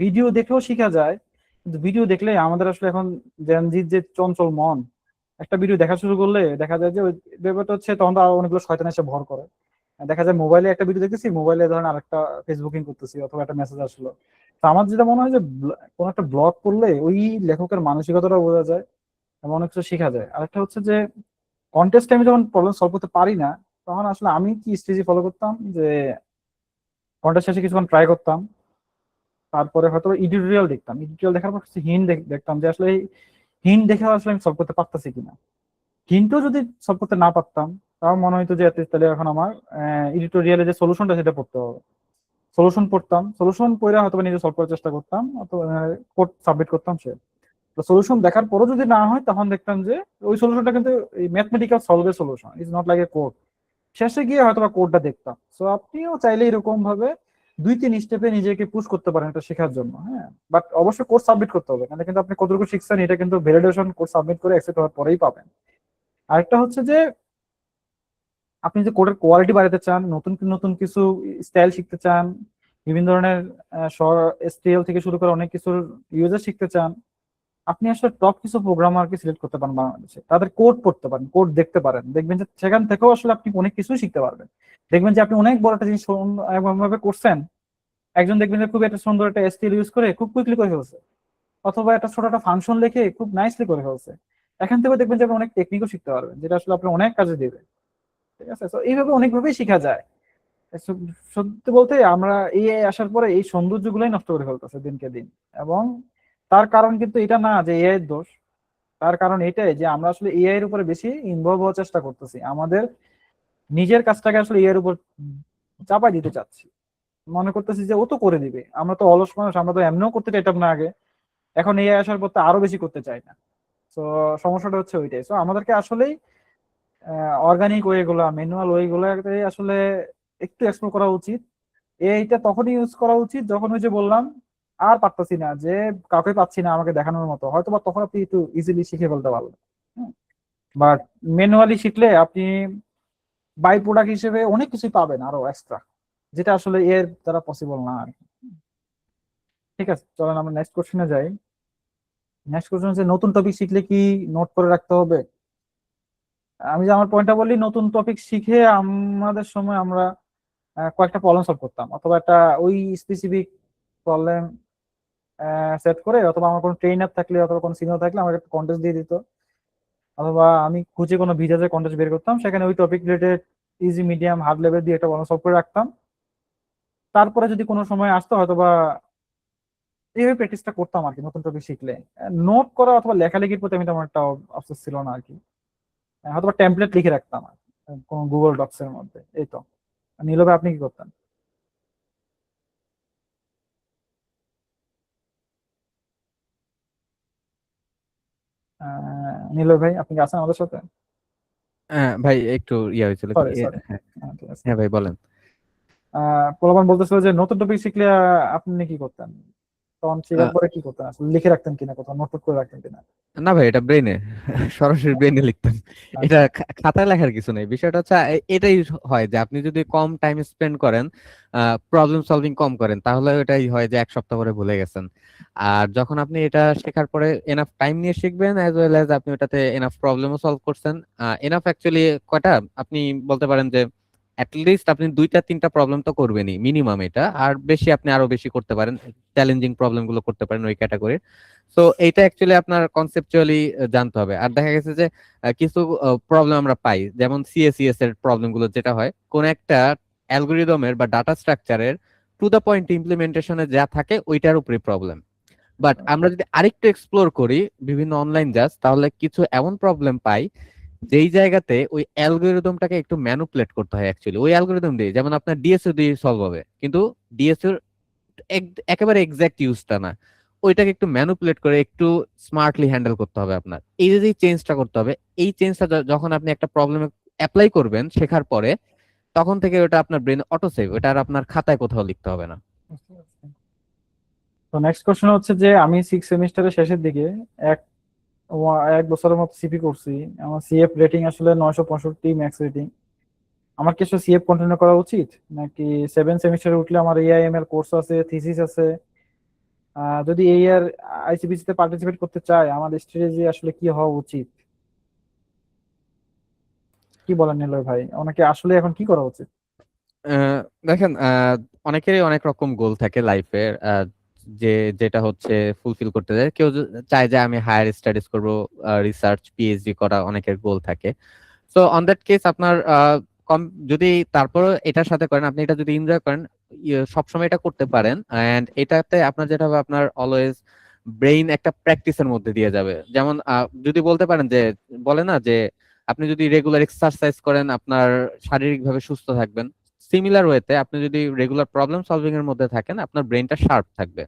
ভিডিও দেখেও শেখা যায়। কিন্তু ভিডিও দেখলে আমাদের আসলে এখন জেনজির যে চঞ্চল মন, একটা ভিডিও দেখা শুরু করলে দেখা যায় যে ওই ব্যাপারটা হচ্ছে তখন তো আরো অনেকগুলো শয়তান এসে ভর করে। দেখা যায় মোবাইলে একটা ভিডিও দেখতেছি, মোবাইলে ধরেন আরেকটা ফেসবুকিং করতেছি অথবা একটা মেসেজ আসলো। তো আমার যেটা মনে হয় যে কোন একটা ব্লগ করলে ওই লেখকের মানসিকতাটা বোঝা যায় এবং অনেক কিছু শেখা যায়। আরেকটা হচ্ছে যে কন্টেস্টে আমি যখন প্রবলেম সলভ করতে পারি না, তখন আসলে আমি কি স্ট্র্যাটেজি ফলো করতাম যে কন্টেস্ট শেষে কিছুক্ষণ ট্রাই করতাম, তারপরে হয়তো এডিটোরিয়াল দেখতাম, এডিটোরিয়াল দেখার পর কিছু হিন্ট দেখতাম যে আসলে এই হিন্ট দেখে আসলে আমি সলভ করতে পারতাছি কিনা। হিন্টও যদি সলভ করতে না পারতাম, তাও মনে হতো যে তাহলে এখন আমার এডিটোরিয়ালে যে সলিউশনটা সেটা পড়তে হবে। সলিউশন পড়তাম, সলিউশন পড়ে হয়তো নিজে সলভ করার চেষ্টা করতাম অথবা কোড সাবমিট করতাম সে। তো সলিউশন দেখার পরও যদি না হয়, তখন দেখতাম যে ওই সলিউশনটা কিন্তু এই ম্যাথমেটিক্যাল সলভের solution, is not like a code. শেষে গিয়ে হয়তো বা কোডটা দেখতাম। সো আপনিও চাইলে এরকম ভাবে 2-3 স্টেপে নিজেকে পুশ করতে পারেন এটা শেখার জন্য, হ্যাঁ। বাট অবশ্যই কোর্স সাবমিট করতে হবে, নাহলে কিন্তু আপনি কতটুকু শিখছেন এটা কিন্তু ভ্যালিডেশন কোর্স সাবমিট করে অ্যাকসেপ্ট হওয়ার পরেই পাবেন। আরেকটা হচ্ছে যে আপনি যে কোডের কোয়ালিটি বাড়াতে চান, নতুন নতুন কিছু স্টাইল শিখতে চান, বিভিন্ন ধরনের এসটিএল থেকে শুরু করে অনেক কিছুর ইউজার শিখতে চান, আপনি আসলে টপ কিছু প্রোগ্রামারকে সিলেক্ট করতে পারেন বাংলাদেশে, তাদের কোড পড়তে পারেন, কোড দেখতে পারেন, দেখবেন যে সেখান থেকেও আসলে আপনি অনেক কিছুই শিখতে পারবেন। দেখবেন যে আপনি অনেক বড় একটা জিনিস ভাবে করছেন, একজন দেখবেন যে খুব একটা সুন্দর একটা এসটিএল ইউজ করে খুব কুইকলি করে ফেলছে, অথবা একটা ছোট একটা ফাংশন লিখে খুব নাইসলি করে ফেলছে। এখান থেকে দেখবেন যে আপনি অনেক টেকনিকও শিখতে পারবেন, যেটা আসলে আপনার অনেক কাজে দেবে। ঠিক আছে, তো এইভাবে অনেকভাবেই শেখা যায়। সত্যি বলতে আমরা এআই আসার পরে এই সৌন্দর্যগুলোই নষ্ট করে ফেলতেছে দিনকে দিন। এবং তার কারণ কিন্তু এটা না যে এআই এর দোষ, তার কারণ এটাই যে আমরা আসলে এআই এর উপরে বেশি ইনভলভ হওয়ার চেষ্টা করতেছি, আমাদের নিজের কাজটাকে আসলে এআই এর উপর চাপাই দিতে চাচ্ছি। মনে করতেছি যে ও তো করে দিবে, আমরা তো অলস মানুষ, আমরা তো এমনিও করতে চাইতাম না আগে, এখন এআই আসার পর তো আরো বেশি করতে চাই না। তো সমস্যাটা হচ্ছে ওইটাই। তো আমাদেরকে আসলেই অর্গানিক ওয়ে গুলা, ম্যানুয়াল ওয়ে গুলাতে আসলে একটু এক্সপ্লোর করা উচিত। এইটা তখনই ইউজ করা উচিত যখন ওই যে বললাম আর পারতাছি না, যে কাউকে পাচ্ছি না আমাকে দেখানোর মতো, হয়তো বা তখন আপনি একটু ইজিলি শিখে ফেলতে পারবেন। বাট ম্যানুয়ালি শিখলে আপনি বাই প্রোডাক্ট হিসেবে অনেক কিছুই পাবেন আরো এক্সট্রা, যেটা আসলে এর দ্বারা পসিবল না আর কি। ঠিক আছে, চলেন আমরা নেক্সট কোশ্চেনে যাই। নেক্সট কোশ্চেন হচ্ছে নতুন টপিক শিখলে কি নোট করে রাখতে হবে? আমি যে আমার পয়েন্টটা বলি, নতুন টপিক শিখে আমাদের সময় আমরা কয়েকটা প্রবলেম সলভ করতাম, অথবা একটা ওই স্পেসিফিক প্রবলেম সেট করে, অথবা আমার কোনো ট্রেনার থাকলে অথবা কোনো সিনিয়র থাকলে আমাকে একটা কন্টেস্ট দিয়ে দিত, অথবা আমি খুঁজে কোনো ভিডিওতে কন্টেস্ট বের করতাম, সেখানে ওই topic related easy medium hard level দিয়ে একটা প্রবলেম সলভ করে রাখতাম। তারপরে যদি কোনো সময় আসতো হয়তোবা এইভাবে প্র্যাকটিসটা করতাম আর কি। নতুন টপিক শিখলে নোট করা অথবা লেখালেখির প্রতি আমি তেমন একটা আফসোস ছিল না আর কি। হয়তোবা টেমপ্লেট লিখে রাখতাম আর কি, কোনো গুগল ডক্স এর মধ্যে। এই তো। নীল ভাই, আপনি কি করতেন? নীল ভাই, আপনি কি আছেন আমাদের সাথে? ভাই একটু ইয়ে হয়েছিল কি সরি সরি। হ্যাঁ। ঠিক আছে। হ্যাঁ ভাই বলেন। পোলাপান বলতেছিল যে নতুন টপিক শিখলে আপনি কি করতেন, তখন শেখার পরে কি করতেন, আসলে লিখে রাখতেন কিনা, কোথাও নোট করে রাখতেন কিনা? না ভাই, এটা ব্রেনে, সরাসরি ব্রেনে লিখতাম। এটা আচ্ছা। খাতায় লেখার কিছু নেই। বিষয়টা হচ্ছে এটাই হয় যে আপনি যদি কম টাইম স্পেন্ড করেন, প্রবলেম সলভিং কম করেন, তাহলে এটাই হয় যে এক সপ্তাহ পরে ভুলে গেছেন। আর যখন আপনি এটা শেখার পরে এনাফ টাইম নিয়ে শিখবেন, অ্যাজ ওয়েল অ্যাজ আপনি ওটাতে এনাফ প্রবলেমও সলভ করছেন। এনাফ অ্যাকচুয়ালি কয়টা আপনি বলতে পারেন যে লিস্ট আপনি 2-3টা প্রবলেম তো করবেনই মিনিমাম, এটা আর বেশি আপনি আরো বেশি করতে পারেন, চ্যালেঞ্জিং প্রবলেম গুলো করতে পারেন ওই ক্যাটাগরির। তো এইটা অ্যাকচুয়ালি আপনার কনসেপচুয়ালি জানতে হবে। আর দেখা গেছে যে কিছু প্রবলেম আমরা পাই, যেমন সিএসিএস এর প্রবলেম গুলো, যেটা হয় কোন একটা অ্যালগোরিদমের বা ডাটা স্ট্রাকচারের টু দা পয়েন্ট ইমপ্লিমেন্টেশনে যা থাকে ওইটার উপরে প্রবলেম। বাট আমরা যদি আরেকটু এক্সপ্লোর করি বিভিন্ন অনলাইন জাস্ট, তাহলে কিছু এমন প্রবলেম পাই যেই জায়গাতে ওই অ্যালগোরিদমটাকে একটু ম্যানুপুলেট করতে হয় অ্যাকচুয়ালি ওই অ্যালগোরিদম দিয়ে। যেমন আপনার ডিএসও দিয়ে সলভ হবে, কিন্তু ডিএসও একেবারে এক্সাক্ট ইউজটা না, ওইটাকে একটু ম্যানুপুলেট করে একটু স্মার্টলি হ্যান্ডেল করতে হবে আপনার। এই যে চেঞ্জটা করতে হবে, এই চেঞ্জটা যখন আপনি একটা প্রবলেমে অ্যাপ্লাই করবেন শেখার পরে, তখন থেকে ওটা আপনার ব্রেন অটো সেভ, ওটা আর আপনার খাতায় কোথাও লিখতে হবে না। বুঝতে পারছি। তো নেক্সট কোশ্চেন হচ্ছে যে আমি 6 সেমিস্টারের শেষের দিকে এক এক বছরের মতো সিপি করছি। আমার সিএফ রেটিং আসলে 965 ম্যাক্স রেটিং। আমার কি আসলে সিএফ কন্টিনিউ করা উচিত, নাকি 7 সেমিস্টারে উঠলে আমার এআইএমএল কোর্স আছে, থিসিস আছে, যদি এই ইয়ার আইসিবিসি তে পার্টিসিপেট করতে চাই, আমার স্ট্র্যাটেজি আসলে কি হওয়া উচিত? কি বলেন নিলয় ভাই, ওনাকে আসলে এখন কি করা উচিত? আহ, দেখেন, অনেকেরই অনেক রকম গোল থাকে লাইফে, যে যেটা হচ্ছে ফুলফিল করতে চায়। কেউ চায় যে আমি হায়ার স্টাডিজ করব, রিসার্চ পিএইচডি করা, অনেকের গোল থাকে। সো অন দ্যাট কেস আপনার কম যদি তারপর এটার সাথে করেন, আপনি এটা যদি এনজয় করেন, সবসময় এটা করতে পারেন। এন্ড এটাতে আপনার যেটা হবে, আপনার অলওয়েজ ব্রেইন একটা প্র্যাকটিসের মধ্যে দিয়ে যাবে। যেমন যদি বলতে পারেন যে, বলে না যে আপনি যদি রেগুলার এক্সারসাইজ করেন আপনার শারীরিকভাবে সুস্থ থাকবেন, সিমিলার ওয়েতে আপনি যদি রেগুলার প্রবলেম সলভিং এর মধ্যে থাকেন আপনার ব্রেনটা শার্প থাকবে।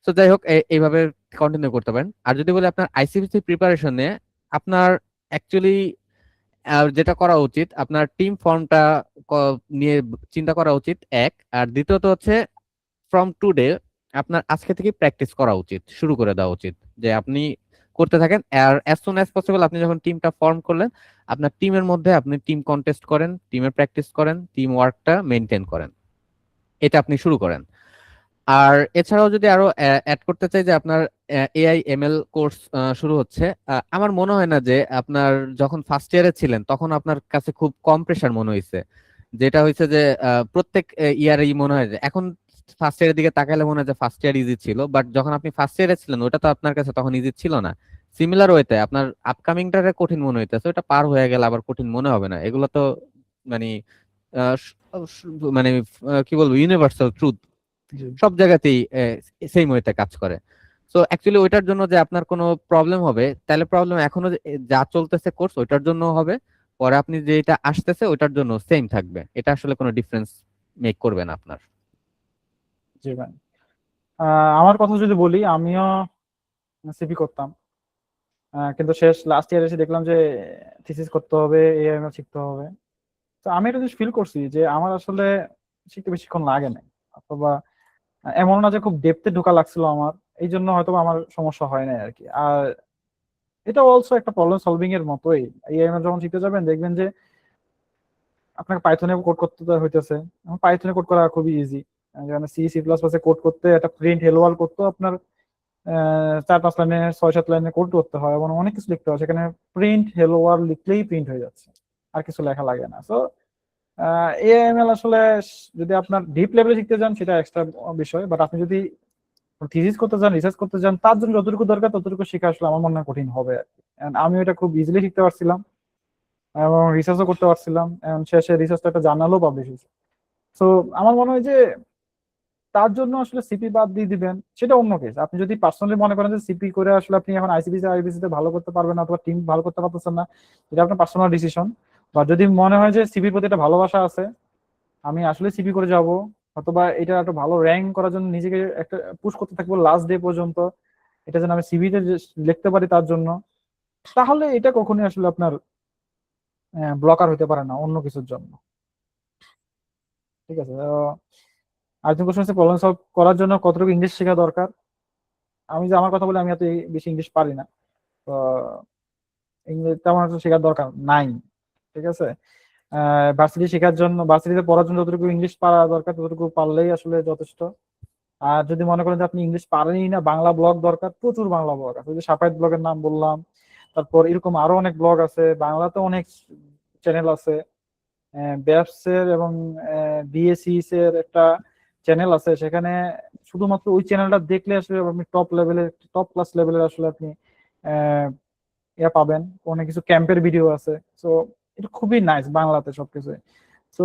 তো যাই হোক, এইভাবে কন্টিনিউ করতে পারেন। আর যদি বলি আপনার আইসিপিসি প্রিপারেশন নিয়ে, আপনার অ্যাকচুয়ালি যেটা করা উচিত, আপনার টিম ফর্মটা নিয়ে চিন্তা করা উচিত এক। আর দ্বিতীয়ত হচ্ছে, ফ্রম টুডে আপনার আজকে থেকে প্র্যাকটিস করা উচিত, শুরু করে দেওয়া উচিত, যে আপনি করতে থাকেন। আর অ্যাজ সুন অ্যাজ পসিবল আপনি যখন টিমটা ফর্ম করলেন, আপনার টিমের মধ্যে আপনি টিম কন্টেস্ট করেন, টিমের প্র্যাকটিস করেন, টিম ওয়ার্কটা মেনটেন করেন, এটা আপনি শুরু করেন। আর এছাড়াও যদি আরো অ্যাড করতে চাই যে আপনার এআই এমএল কোর্স শুরু হচ্ছে। আমার মনে হয় না যে আপনার যখন ফার্স্ট ইয়ারে ছিলেন তখন আপনার কাছে খুব কম প্রেশার মনে হয়েছে। যেটা হয়েছে যে প্রত্যেক ইয়ারেই মনে হয় যে, এখন ফার্স্ট ইয়ারের দিকে তাকালে মনে হয় যে ফার্স্ট ইয়ার ইজি ছিল, বাট যখন আপনি ফার্স্ট ইয়ারে ছিলেন ওটা তো আপনার কাছে তখন ইজি ছিল না। সিমিলার ওয়েতে আপনার আপকামিংটারে কঠিন মনে হইতেছে, ওটা পার হয়ে গেলে আবার কঠিন মনে হবে না। এগুলো তো মানে মানে কি বলবো, ইউনিভার্সাল ট্রুথ, জি। সব জায়গাতেই সেম ওয়েতে কাজ করে। সো অ্যাকচুয়ালি ওইটার জন্য যে আপনার কোনো প্রবলেম হবে, তাহলে প্রবলেম এখনো যা চলতেছে কোর্স ওইটার জন্য হবে, পরে আপনি যেটা আসতেছে ওইটার জন্য সেম থাকবে। এটা আসলে কোনো ডিফারেন্স মেক করবে না আপনার। জি ভাই। আমার কথা যদি বলি, আমিও সিপি করতাম, কিন্তু শেষ লাস্ট ইয়ার এসে দেখলাম যে থিসিস করতে হবে, এআইএমএল শিখতে হবে। তো আমি এটা ফিল করছি যে আমার আসলে শিখতে বেশিক্ষণ লাগে নাই, অথবা এমন না যে খুব ডেপথে ঢোকা লাগছিল আমার, এই জন্য হয়তো আমার সমস্যা হয় নাই আর কি। আর এটা অলসো একটা প্রবলেম সলভিং এর মতোই। এআইএমএল যখন শিখতে যাবেন দেখবেন যে আপনাকে পাইথনে কোড করতে হইতেছে। পাইথনে কোড করা খুবই ইজি, যেখানে সি সি প্লাস প্লাসে কোড করতে একটা প্রিন্ট হেলো ওয়ার্ল্ড করতেও আপনার 4-5 লাইনে 6-7 লাইনে কোড করতে হয় এবং অনেক কিছু লিখতে হয়। সেখানে প্রিন্ট হেলো ওয়ার্ল্ড লিখলেই প্রিন্ট হয়ে যাচ্ছে, আর কিছু লেখা লাগে না। সো এআইএমএল আসলে যদি আপনার ডিপ লেভেলে শিখতে যান সেটা এক্সট্রা বিষয়, বাট আপনি যদি থিসিস করতে যান, রিসার্চ করতে যান, তার জন্য যতটুকু দরকার ততটুকু শেখা আসলে আমার মনে হয় কঠিন হবে আর কি। And আমি এটা খুব ইজিলি শিখতে পারছিলাম এবং রিসার্চও করতে পারছিলাম, এবং শেষে রিসার্চটা একটা জার্নালও পাবলিশ হয়েছে। তো আমার মনে হয় যে তার জন্য আসলে সিপি বাদ দিয়ে দিবেন সেটা অন্য কেস। আপনি যদি পার্সোনালি মনে করেন যে সিপি করে আসলে আপনি এখন আইসিবিসি আইবিসি তে ভালো করতে পারবেন না, অথবা টিম ভালো করতে পারতেছেন না, এটা আপনার পার্সোনাল ডিসিশন। বা যদি মনে হয় যে সিপির প্রতি একটা ভালোবাসা আছে, আমি আসলে সিপি করে যাব, অথবা এটা একটা ভালো র্যাঙ্ক করার জন্য নিজেকে একটা পুশ করতে থাকবো লাস্ট ডে পর্যন্ত, এটা যেন আমি সিভিতে লিখতে পারি তার জন্য, তাহলে এটা কখনোই আসলে আপনার ব্লকার হতে পারে না অন্য কিছুর জন্য। ঠিক আছে। আরেকজন কোশ্চেন হচ্ছে প্রবলেম সলভ করার জন্য কতটুকু ইংলিশ শেখা দরকার। আমি যে আমার কথা বলি, আমি এত বেশি ইংলিশ পারি না, তো ইংলিশ তেমন একটা শেখার দরকার নাই। ঠিক আছে। ভার্সিটি শেখার জন্য, ভার্সিটিতে পড়ার জন্য যতটুকু ইংলিশ পারা দরকার ততটুকু পারলেই আসলে যথেষ্ট। আর যদি মনে করেন যে আপনি ইংলিশ পারেনই না, বাংলা ব্লগ দরকার, প্রচুর বাংলা ব্লগ আছে। ওই যে সাফায়েত ব্লগের নাম বললাম, তারপর এরকম আরো অনেক ব্লগ আছে, বাংলাতে অনেক চ্যানেল আছে। ব্যবসের এবং বিএসিস এর একটা চ্যানেল আছে, সেখানে শুধুমাত্র ওই চ্যানেলটা দেখলে আসলে আপনি টপ লেভেলের, টপ ক্লাস লেভেলের আসলে আপনি আহ, ইয়া পাবেন। অনেক কিছু ক্যাম্পের ভিডিও আছে। তো এটা খুবই নাইস বাংলাতে সবকিছু। তো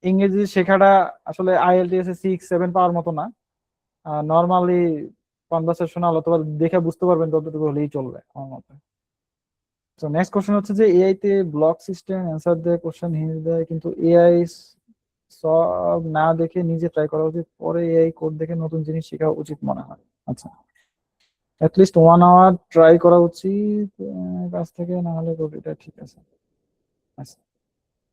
ইংরেজি শেখাটা আসলে আইএলটিএস 6-7 পাওয়ার মতো না, নর্মালি কনভারসেশনাল অথবা দেখে বুঝতে পারবেন ততটুকু হলেই চলবে আমার মতে। তো নেক্সট কোশ্চেন হচ্ছে যে এআই তে ব্লক সিস্টেম অ্যান্সার দেয়, কোশ্চেন হিন্ট দেয়, কিন্তু এআই সব না দেখে নিজে ট্রাই করা উচিত, পরে এআই কোড দেখে নতুন জিনিস শেখা উচিত মনে হয়। আচ্ছা, অ্যাটলিস্ট 1 আওয়ার ট্রাই করা উচিত কাছ থেকে, না হলে code এটা ঠিক আছে। আচ্ছা।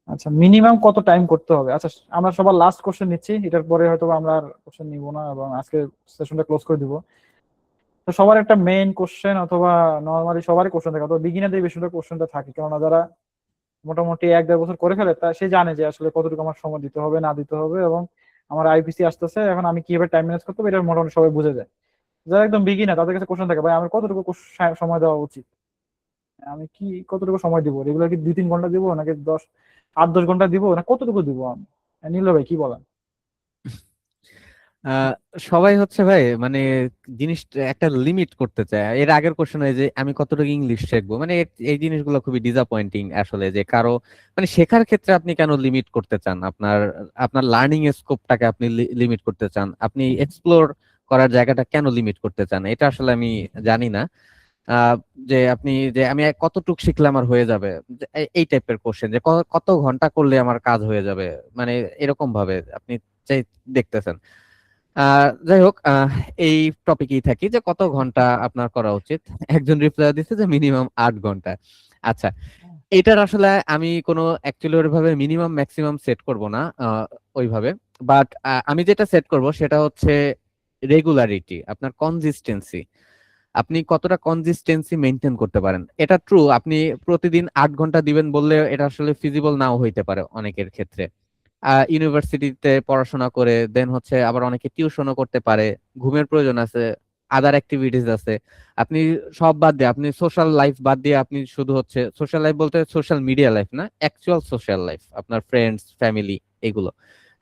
আচ্ছা, মিনিমাম কত টাইম করতে হবে? আচ্ছা, আমরা সবার লাস্ট কোশ্চেন নিচ্ছি, এটার পরে হয়তো আমরা আর কোশ্চেন নিব না এবং আজকে সেশনটা ক্লোজ করে দিব। তো সবার একটা মেইন কোশ্চেন, অথবা নর্মালি সবারই কোশ্চেন থাকে, অথবা বিগিনারদের বেশিরভাগ কোশ্চেনটা থাকে, কেননা যারা মোটামুটি 1-1.5 বছর করে ফেলে তা সে জানে যে আসলে কতটুকু আমার সময় দিতে হবে না দিতে হবে, এবং আমার আইপিসি আসতেছে, এখন আমি কিভাবে টাইম ম্যানেজ করতে হবে এটা মোটামুটি সবাই বুঝে যায়। যারা একদম বিগিনার তাদের কাছে কোশ্চেন থাকে, ভাই আমার কতটুকু সময় দেওয়া উচিত, আমি কি কতটুকু সময় দিব, রেগুলার কি 2-3 ঘন্টা দিব নাকি 10 8-10 ঘন্টা দিব না কতটুকু দিব আমি? নীল ভাই কি বলেন? আহ সবাই হচ্ছে ভাই মানে জিনিসটা একটা লিমিট করতে চায়। এর আগের কোশ্চেন হয় যে আমি কতটুকু ইংলিশ শিখবো, মানে এই জিনিসগুলো খুবই ডিসঅ্যাপয়েন্টিং আসলে, যে কারো মানে শেখার ক্ষেত্রে আপনি কেন লিমিট করতে চান? আপনার আপনার লার্নিং স্কোপটাকে আপনি লিমিট করতে চান, আপনি এক্সপ্লোর করার জায়গাটা কেন লিমিট করতে চান? এটা আসলে আমি জানি না। আহ যে আপনি যে আমি কতটুক শিখলে আমার হয়ে যাবে, যে এই টাইপের কোশ্চেন, যে কত ঘন্টা করলে আমার কাজ হয়ে যাবে, মানে এরকম ভাবে আপনি চাই দেখতেছেন। যাই হোক, এই টপিকেই থাকি, যে কত ঘন্টা আপনার করা উচিত। একজন রিপ্লাই দিচ্ছে যে মিনিমাম 8 ঘন্টা। আচ্ছা, এটার আসলে আমি কোনো অ্যাকচুয়ালি ওইভাবে মিনিমাম ম্যাক্সিমাম সেট করব না ওইভাবে। বাট আমি যেটা সেট করব সেটা হচ্ছে রেগুলারিটি, আপনার কনসিস্টেন্সি। আপনি কতটা কনসিস্টেন্সি মেনটেন করতে পারেন। এটা ট্রু, আপনি প্রতিদিন 8 ঘন্টা দিবেন বললে এটা আসলে ফিজিবল নাও হইতে পারে অনেকের ক্ষেত্রে। ইউনিভার্সিটিতে পড়াশোনা করে দেন হচ্ছে আবার অনেকে টিউশনও করতে পারে, ঘুমের প্রয়োজন আছে, আদার অ্যাক্টিভিটিস আছে। আপনি সব বাদ দিয়ে, আপনি সোশ্যাল লাইফ বাদ দিয়ে, আপনি শুধু হচ্ছে সোশ্যাল লাইফ বলতে সোশ্যাল মিডিয়া লাইফ না, অ্যাকচুয়াল সোশ্যাল লাইফ, আপনার ফ্রেন্ডস ফ্যামিলি এগুলো,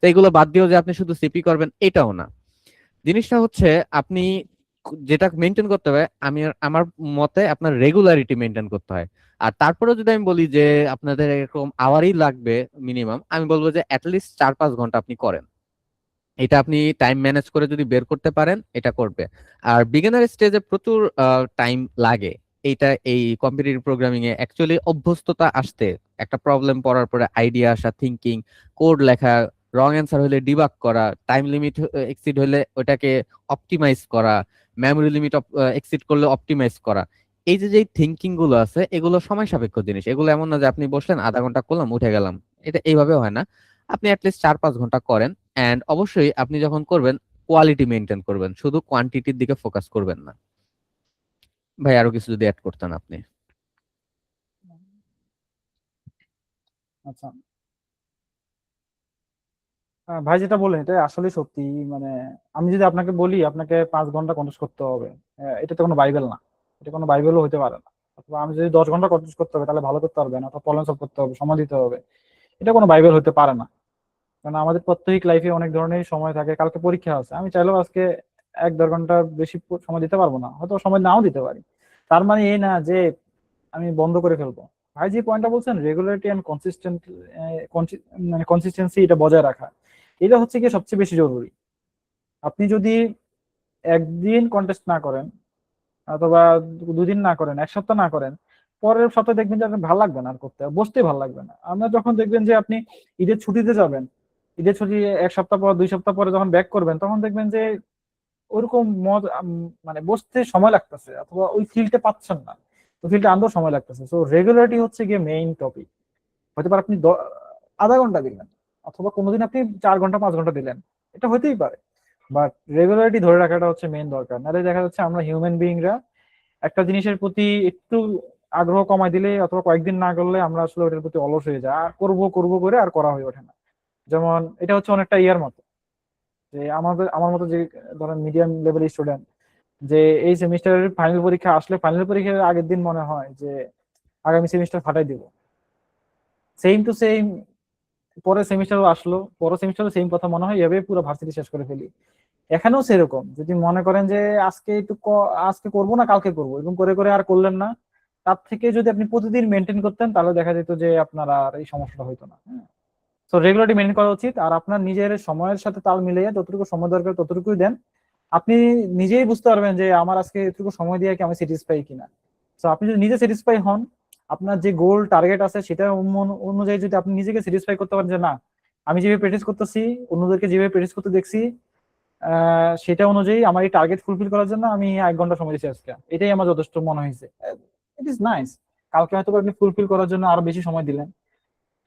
তো এগুলো বাদ দিয়েও যে আপনি শুধু সিপি করবেন এটাও না। জিনিসটা হচ্ছে আপনি যেটা মেনটেন করতে হবে, আমার মতে আপনার রেগুলারিটি মেনটেন করতে হয়। আর তারপরেও যদি আমি বলি যে আপনাদের এরকম আওয়ারই লাগবে মিনিমাম, আমি বলবো যে অ্যাটলিস্ট 4-5 ঘন্টা আপনি করেন। এটা আপনি টাইম ম্যানেজ করে যদি বের করতে পারেন এটা করবে। আর বিগিনার স্টেজে প্রচুর টাইম লাগে। এই কম্পিটিটিভ প্রোগ্রামিং এ অ্যাকচুয়ালি অভ্যস্ততা আসতে, একটা প্রবলেম পড়ার পরে আইডিয়া আসা, থিঙ্কিং, কোড লেখা, রং অ্যান্সার হলে ডিবাগ করা, টাইম লিমিট এক্সিড হলে ওটাকে অপটিমাইজ করা, মেমোরি লিমিট এক্সিড করলে অপটিমাইজ করা। এই যে যে থিঙ্কিং গুলো আছে এগুলো সময় সাপেক্ষ জিনিস। এগুলো এমন না যে আপনি বসলেন আধা ঘন্টা করলাম উঠে গেলাম, এটা এইভাবে হয় না। আপনি অ্যাটলিস্ট 4-5 ঘন্টা করেন। অ্যান্ড অবশ্যই আপনি যখন করবেন কোয়ালিটি মেনটেন করবেন, শুধু কোয়ান্টিটির দিকে ফোকাস করবেন না। ভাই আরো কিছু যদি অ্যাড করতেন আপনি। আচ্ছা, ভাই যেটা বললেন এটা আসলে সত্যি। মানে আমি যদি আপনাকে বলি আপনাকে 5 ঘন্টা কন্টেস্ট করতে হবে, এটা তো কোনো বাইবেল না, এটা কোনো বাইবেলও হতে পারে না। অথবা আমি যদি 10 ঘন্টা কন্টেস্ট করতে হবে তাহলে ভালো করতে পারবেন, অথবা প্রবলেম সলভ করতে হবে, সময় দিতে হবে, এটা কোনো বাইবেল হতে পারে না। কারণ আমাদের প্রত্যেক লাইফে অনেক ধরনের সময় থাকে। কালকে পরীক্ষা আছে, আমি চাইলেও আজকে 1-1.5 ঘন্টা বেশি সময় দিতে পারবো না, হয়তো সময় নাও দিতে পারি। তার মানে এই না যে আমি বন্ধ করে ফেলবো। ভাই যে পয়েন্টটা বলছেন রেগুলারিটি এন্ড কনসিস্টেন্ট, মানে কনসিস্টেন্সি এটা বজায় রাখা, এটা হচ্ছে কি সবচেয়ে বেশি জরুরি। আপনি যদি একদিন কন্টেস্ট না করেন, অথবা 2 দিন না করেন, 1 সপ্তাহ না করেন, পরের সপ্তাহে দেখবেন যে আপনার ভালো লাগবে না, আর করতে বসতে ভালো লাগবে না। আমরা যখন দেখবেন যে আপনি ঈদের ছুটিতে যাবেন, ঈদের ছুটি 1 সপ্তাহ পর 2 সপ্তাহ পরে যখন ব্যাক করবেন, তখন দেখবেন যে ওরকম মানে বসতে সময় লাগতেছে, অথবা ওই ফিলটা পাচ্ছেন না, ওই ফিলটা আনতেও সময় লাগতেছে। তো রেগুলারিটি হচ্ছে গিয়ে মেইন টপিক। হয়তো পারে আপনি আধা ঘন্টা দিলেন, অথবা কোনোদিন আপনি 4 ঘন্টা 5 ঘন্টা দিলেন, এটা হতেই পারে। বাট রেগুলারিটি ধরে রাখাটা হচ্ছে মেইন দরকার। নাহলে দেখা যাচ্ছে আমরা হিউম্যান বিইংরা একটা জিনিসের প্রতি একটু আগ্রহ কমাই দিলে, অথবা কয়েকদিন না করলে আমরা আসলে ওটার প্রতি অলস হয়ে যায়, আর করবো করবো করে আর করা হয়ে ওঠে না। যেমন এটা হচ্ছে অনেকটা ইয়ার মতো, যে আমার মতো যে ধরেন মিডিয়াম লেভেল স্টুডেন্ট, যে এই সেমিস্টারের ফাইনাল পরীক্ষা আসলে ফাইনাল পরীক্ষার আগের দিন মনে হয় যে আগামী সেমিস্টার ফাটাই দিব। সেম টু সেম পরের সেমিস্টারও আসলো, পরের সেমিস্টারও সেম কথা মনে হয়, এভাবে পুরো ভার্সিটি শেষ করে ফেলি। এখানেও সেরকম, যদি মনে করেন যে আজকে আজকে করবো না কালকে করবো, এবং করে করে আর করলেন না, তার থেকে যদি আপনি প্রতিদিন মেনটেন করতেন তাহলে দেখা যেত যে আপনার আর এই সমস্যাটা হইতো না। হ্যাঁ, তো রেগুলারলি মেনটেন করা উচিত। আর আপনার নিজের সময়ের সাথে তাল মিলিয়ে যতটুকু সময় দরকার ততটুকুই দেন। আপনি নিজেই বুঝতে পারবেন যে আমার আজকে এতটুকু সময় দিয়ে কি আমি স্যাটিসফাই কিনা। তো আপনি যদি নিজে স্যাটিসফাই হন, আপনার যে গোল টার্গেট আছে সেটা অনুযায়ী যদি আপনি নিজেকে স্যাটিসফাই করতে পারেন যে না, আমি যেভাবে প্র্যাকটিস করতেছি, অন্যদেরকে যেভাবে প্র্যাকটিস করতে দেখছি, সেটা অনুযায়ী আমার এই টার্গেট ফুলফিল করার জন্য আমি 1 ঘন্টা সময় দিচ্ছি আজকে, এটাই আমার যথেষ্ট মনে হয়েছে, ইট ইজ নাইস। কালকে হয়তো আপনি ফুলফিল করার জন্য আরো বেশি সময় দিলেন।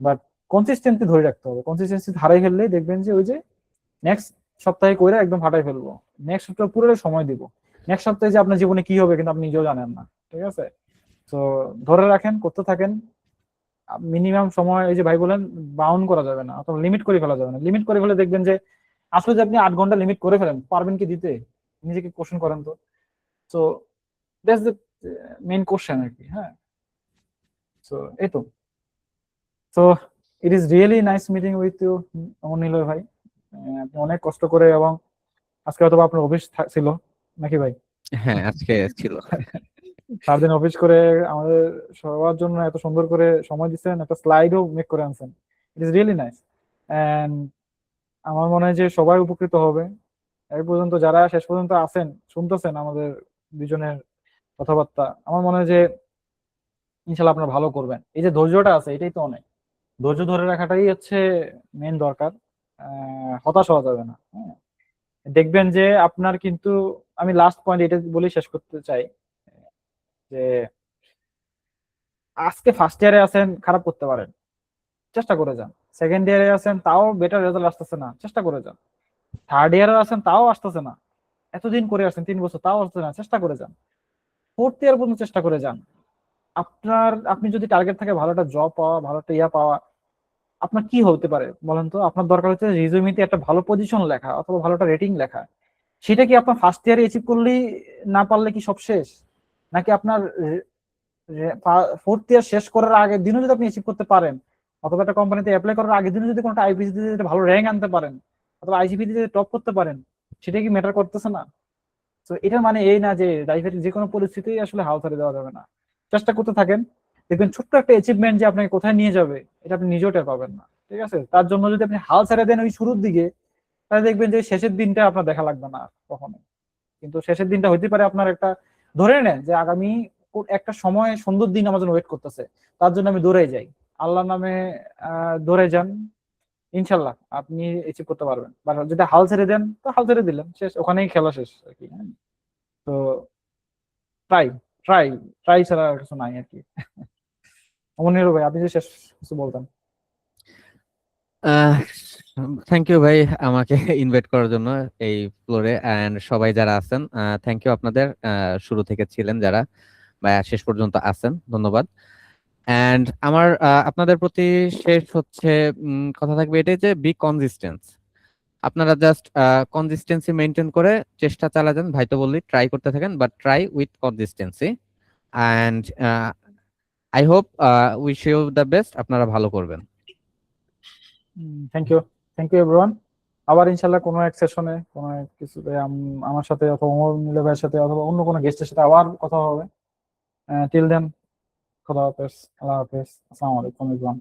বাট কনসিস্টেন্সি ধরে রাখতে হবে। কনসিস্টেন্সি হারাই ফেললেই দেখবেন যে ওই যে নেক্সট সপ্তাহে কইরা একদম ফাটাই ফেলবো, নেক্সট সপ্তাহে পুরো সময় দিব, নেক্সট সপ্তাহে যে আপনার জীবনে কি হবে কিন্তু আপনি নিজেও জানেন না। ঠিক আছে, তো ধরে রাখেন, করতে থাকেন। মিনিমাম সময় এই যে ভাই বলেন বাউন্ড করা যাবে না, অথবা লিমিট করে ফেলা যাবে না। লিমিট করে ফেলে দেখবেন যে আসলে যে আপনি 8 ঘন্টা লিমিট করে ফেলেন, পারবেন কি দিতে? নিজেকে কোশ্চেন করেন তো। তো দ্যাটস দ্য মেইন কোশ্চেন আর কি। হ্যাঁ, তো এই তো। তো it is really nice meeting with you Niloy ভাই। আপনি অনেক কষ্ট করে, এবং আজকে হয়তো আপনার অফিস ছিল নাকি ভাই? হ্যাঁ, আজকে ছিল। 4 দিন অফিস করে আমাদের সবার জন্য এত সুন্দর করে সময় দিচ্ছেন, একটা স্লাইডও মেক করে আনছেন। It is really nice. And আমার মনে হয় যে সবাই উপকৃত হবে। এই পর্যন্ত যারা শেষ পর্যন্ত আছেন, শুনতেছেন আমাদের দুজনের কথাবার্তা, আমার মনে হয় যে ইনশাল্লাহ আপনারা ভালো করবেন। এই যে ধৈর্যটা আছে, এটাই তো অনেক। ধৈর্য ধরে রাখাটাই হচ্ছে মেন দরকার। হতাশ হওয়া যাবে না। হ্যাঁ, দেখবেন যে আপনার কিন্তু, আমি লাস্ট পয়েন্ট এটা বলেই শেষ করতে চাই যে আজকে ফার্স্ট ইয়ারে আছেন, খারাপ করতে পারেন, চেষ্টা করে যান। সেকেন্ড ইয়ারে আছেন, তাও বেটার রেজাল্ট আসতেছে না, চেষ্টা করে যান। থার্ড ইয়ারে আছেন, তাও আসতেছে না, এতদিন করে আসছেন 3 বছর, তাও আসতেছে না, চেষ্টা করে যান। ফোর্থ ইয়ার পর্যন্ত চেষ্টা করে যান। আপনি যদি টার্গেট থাকে ভালো একটা জব পাওয়া, ভালো একটা ইয়া পাওয়া, আপনার কি হতে পারে বলেন তো? আপনার দরকার হচ্ছে রিজুমিতে একটা ভালো পজিশন লেখা অথবা ভালো একটা রেটিং লেখা। সেটা কি আপনার ফার্স্ট ইয়ারে অ্যাচিভ করলেই, না পারলে কি সব শেষ? নাকি আপনার ফোর্থ ইয়ার শেষ করার আগের দিনও যদি আপনি অ্যাচিভ করতে পারেন, অথবা একটা কোম্পানিতে অ্যাপ্লাই করার আগের দিনও যদি কোনো আইপিসি তে ভালো র্যাঙ্ক আনতে পারেন, অথবা আইসিপি তে টপ করতে পারেন, সেটা কি ম্যাটার করতেছে না? তো এটার মানে এই না যে লাইফের যে কোনো পরিস্থিতি আসলে হাল ছেড়ে দেওয়া যাবে না। চেষ্টা করতে থাকেন, দেখবেন ছোট্ট একটা অ্যাচিভমেন্ট যে আপনাকে কোথায় নিয়ে যাবে এটা আপনি নিজেও টের পাবেন না। ঠিক আছে, তার জন্য যদি আপনি হাল ছেড়ে দেন ওই শুরুর দিকে, তাহলে দেখবেন যে শেষের দিনটা আপনার দেখা লাগবে না আর কখনো। কিন্তু শেষের দিনটা হইতে পারে আপনার একটা, ধরে নেন যে আগামী একটা সময় সুন্দর দিন আমার জন্য ওয়েট করতেছে, তার জন্য আমি দৌড়ে যাই, আল্লাহর নামে দৌড়ে যান, ইনশাল্লাহ আপনি অ্যাচিভ করতে পারবেন। বা যদি হাল ছেড়ে দেন তো হাল ছেড়ে দিলেন, শেষ, ওখানেই খেলা শেষ আর কি। হ্যাঁ, তো ট্রাই ট্রাই ট্রাই ছাড়া আর কিছু নাই আর কি। অমনির ভাই, আপনি যে শেষ কিছু বলতেন। থ্যাংক ইউ ভাই আমাকে ইনভাইট করার জন্য এই ফ্লোরে, এন্ড সবাই যারা আছেন থ্যাংক ইউ আপনাদের, শুরু থেকে ছিলেন যারা বা শেষ পর্যন্ত আছেন, ধন্যবাদ। এন্ড আমার আপনাদের প্রতি শেষ হচ্ছে কথা থাকবে এটাই যে বি কনসিস্টেন্স। আপনারা জাস্ট কনসিস্টেন্সি মেনটেন করে চেষ্টা চালা যান, ভাই তো বললি ট্রাই করতে থাকেন, but try with consistency. And I hope wish you the best, আপনারা ভালো করবেন। Thank you, thank you everyone. আবার ইনশাল্লাহ কোনো এক সেশনে, কোনো এক কিছুতে আমার সাথে অথবা ওমর নীল ভাইয়ের সাথে অথবা অন্য কোনো গেস্টের সাথে আবার কথা হবে। টিল দেন, খোদা হাফেজ, আল্লাহ হাফেজ, আসসালামু আলাইকুম এভরিওয়ান।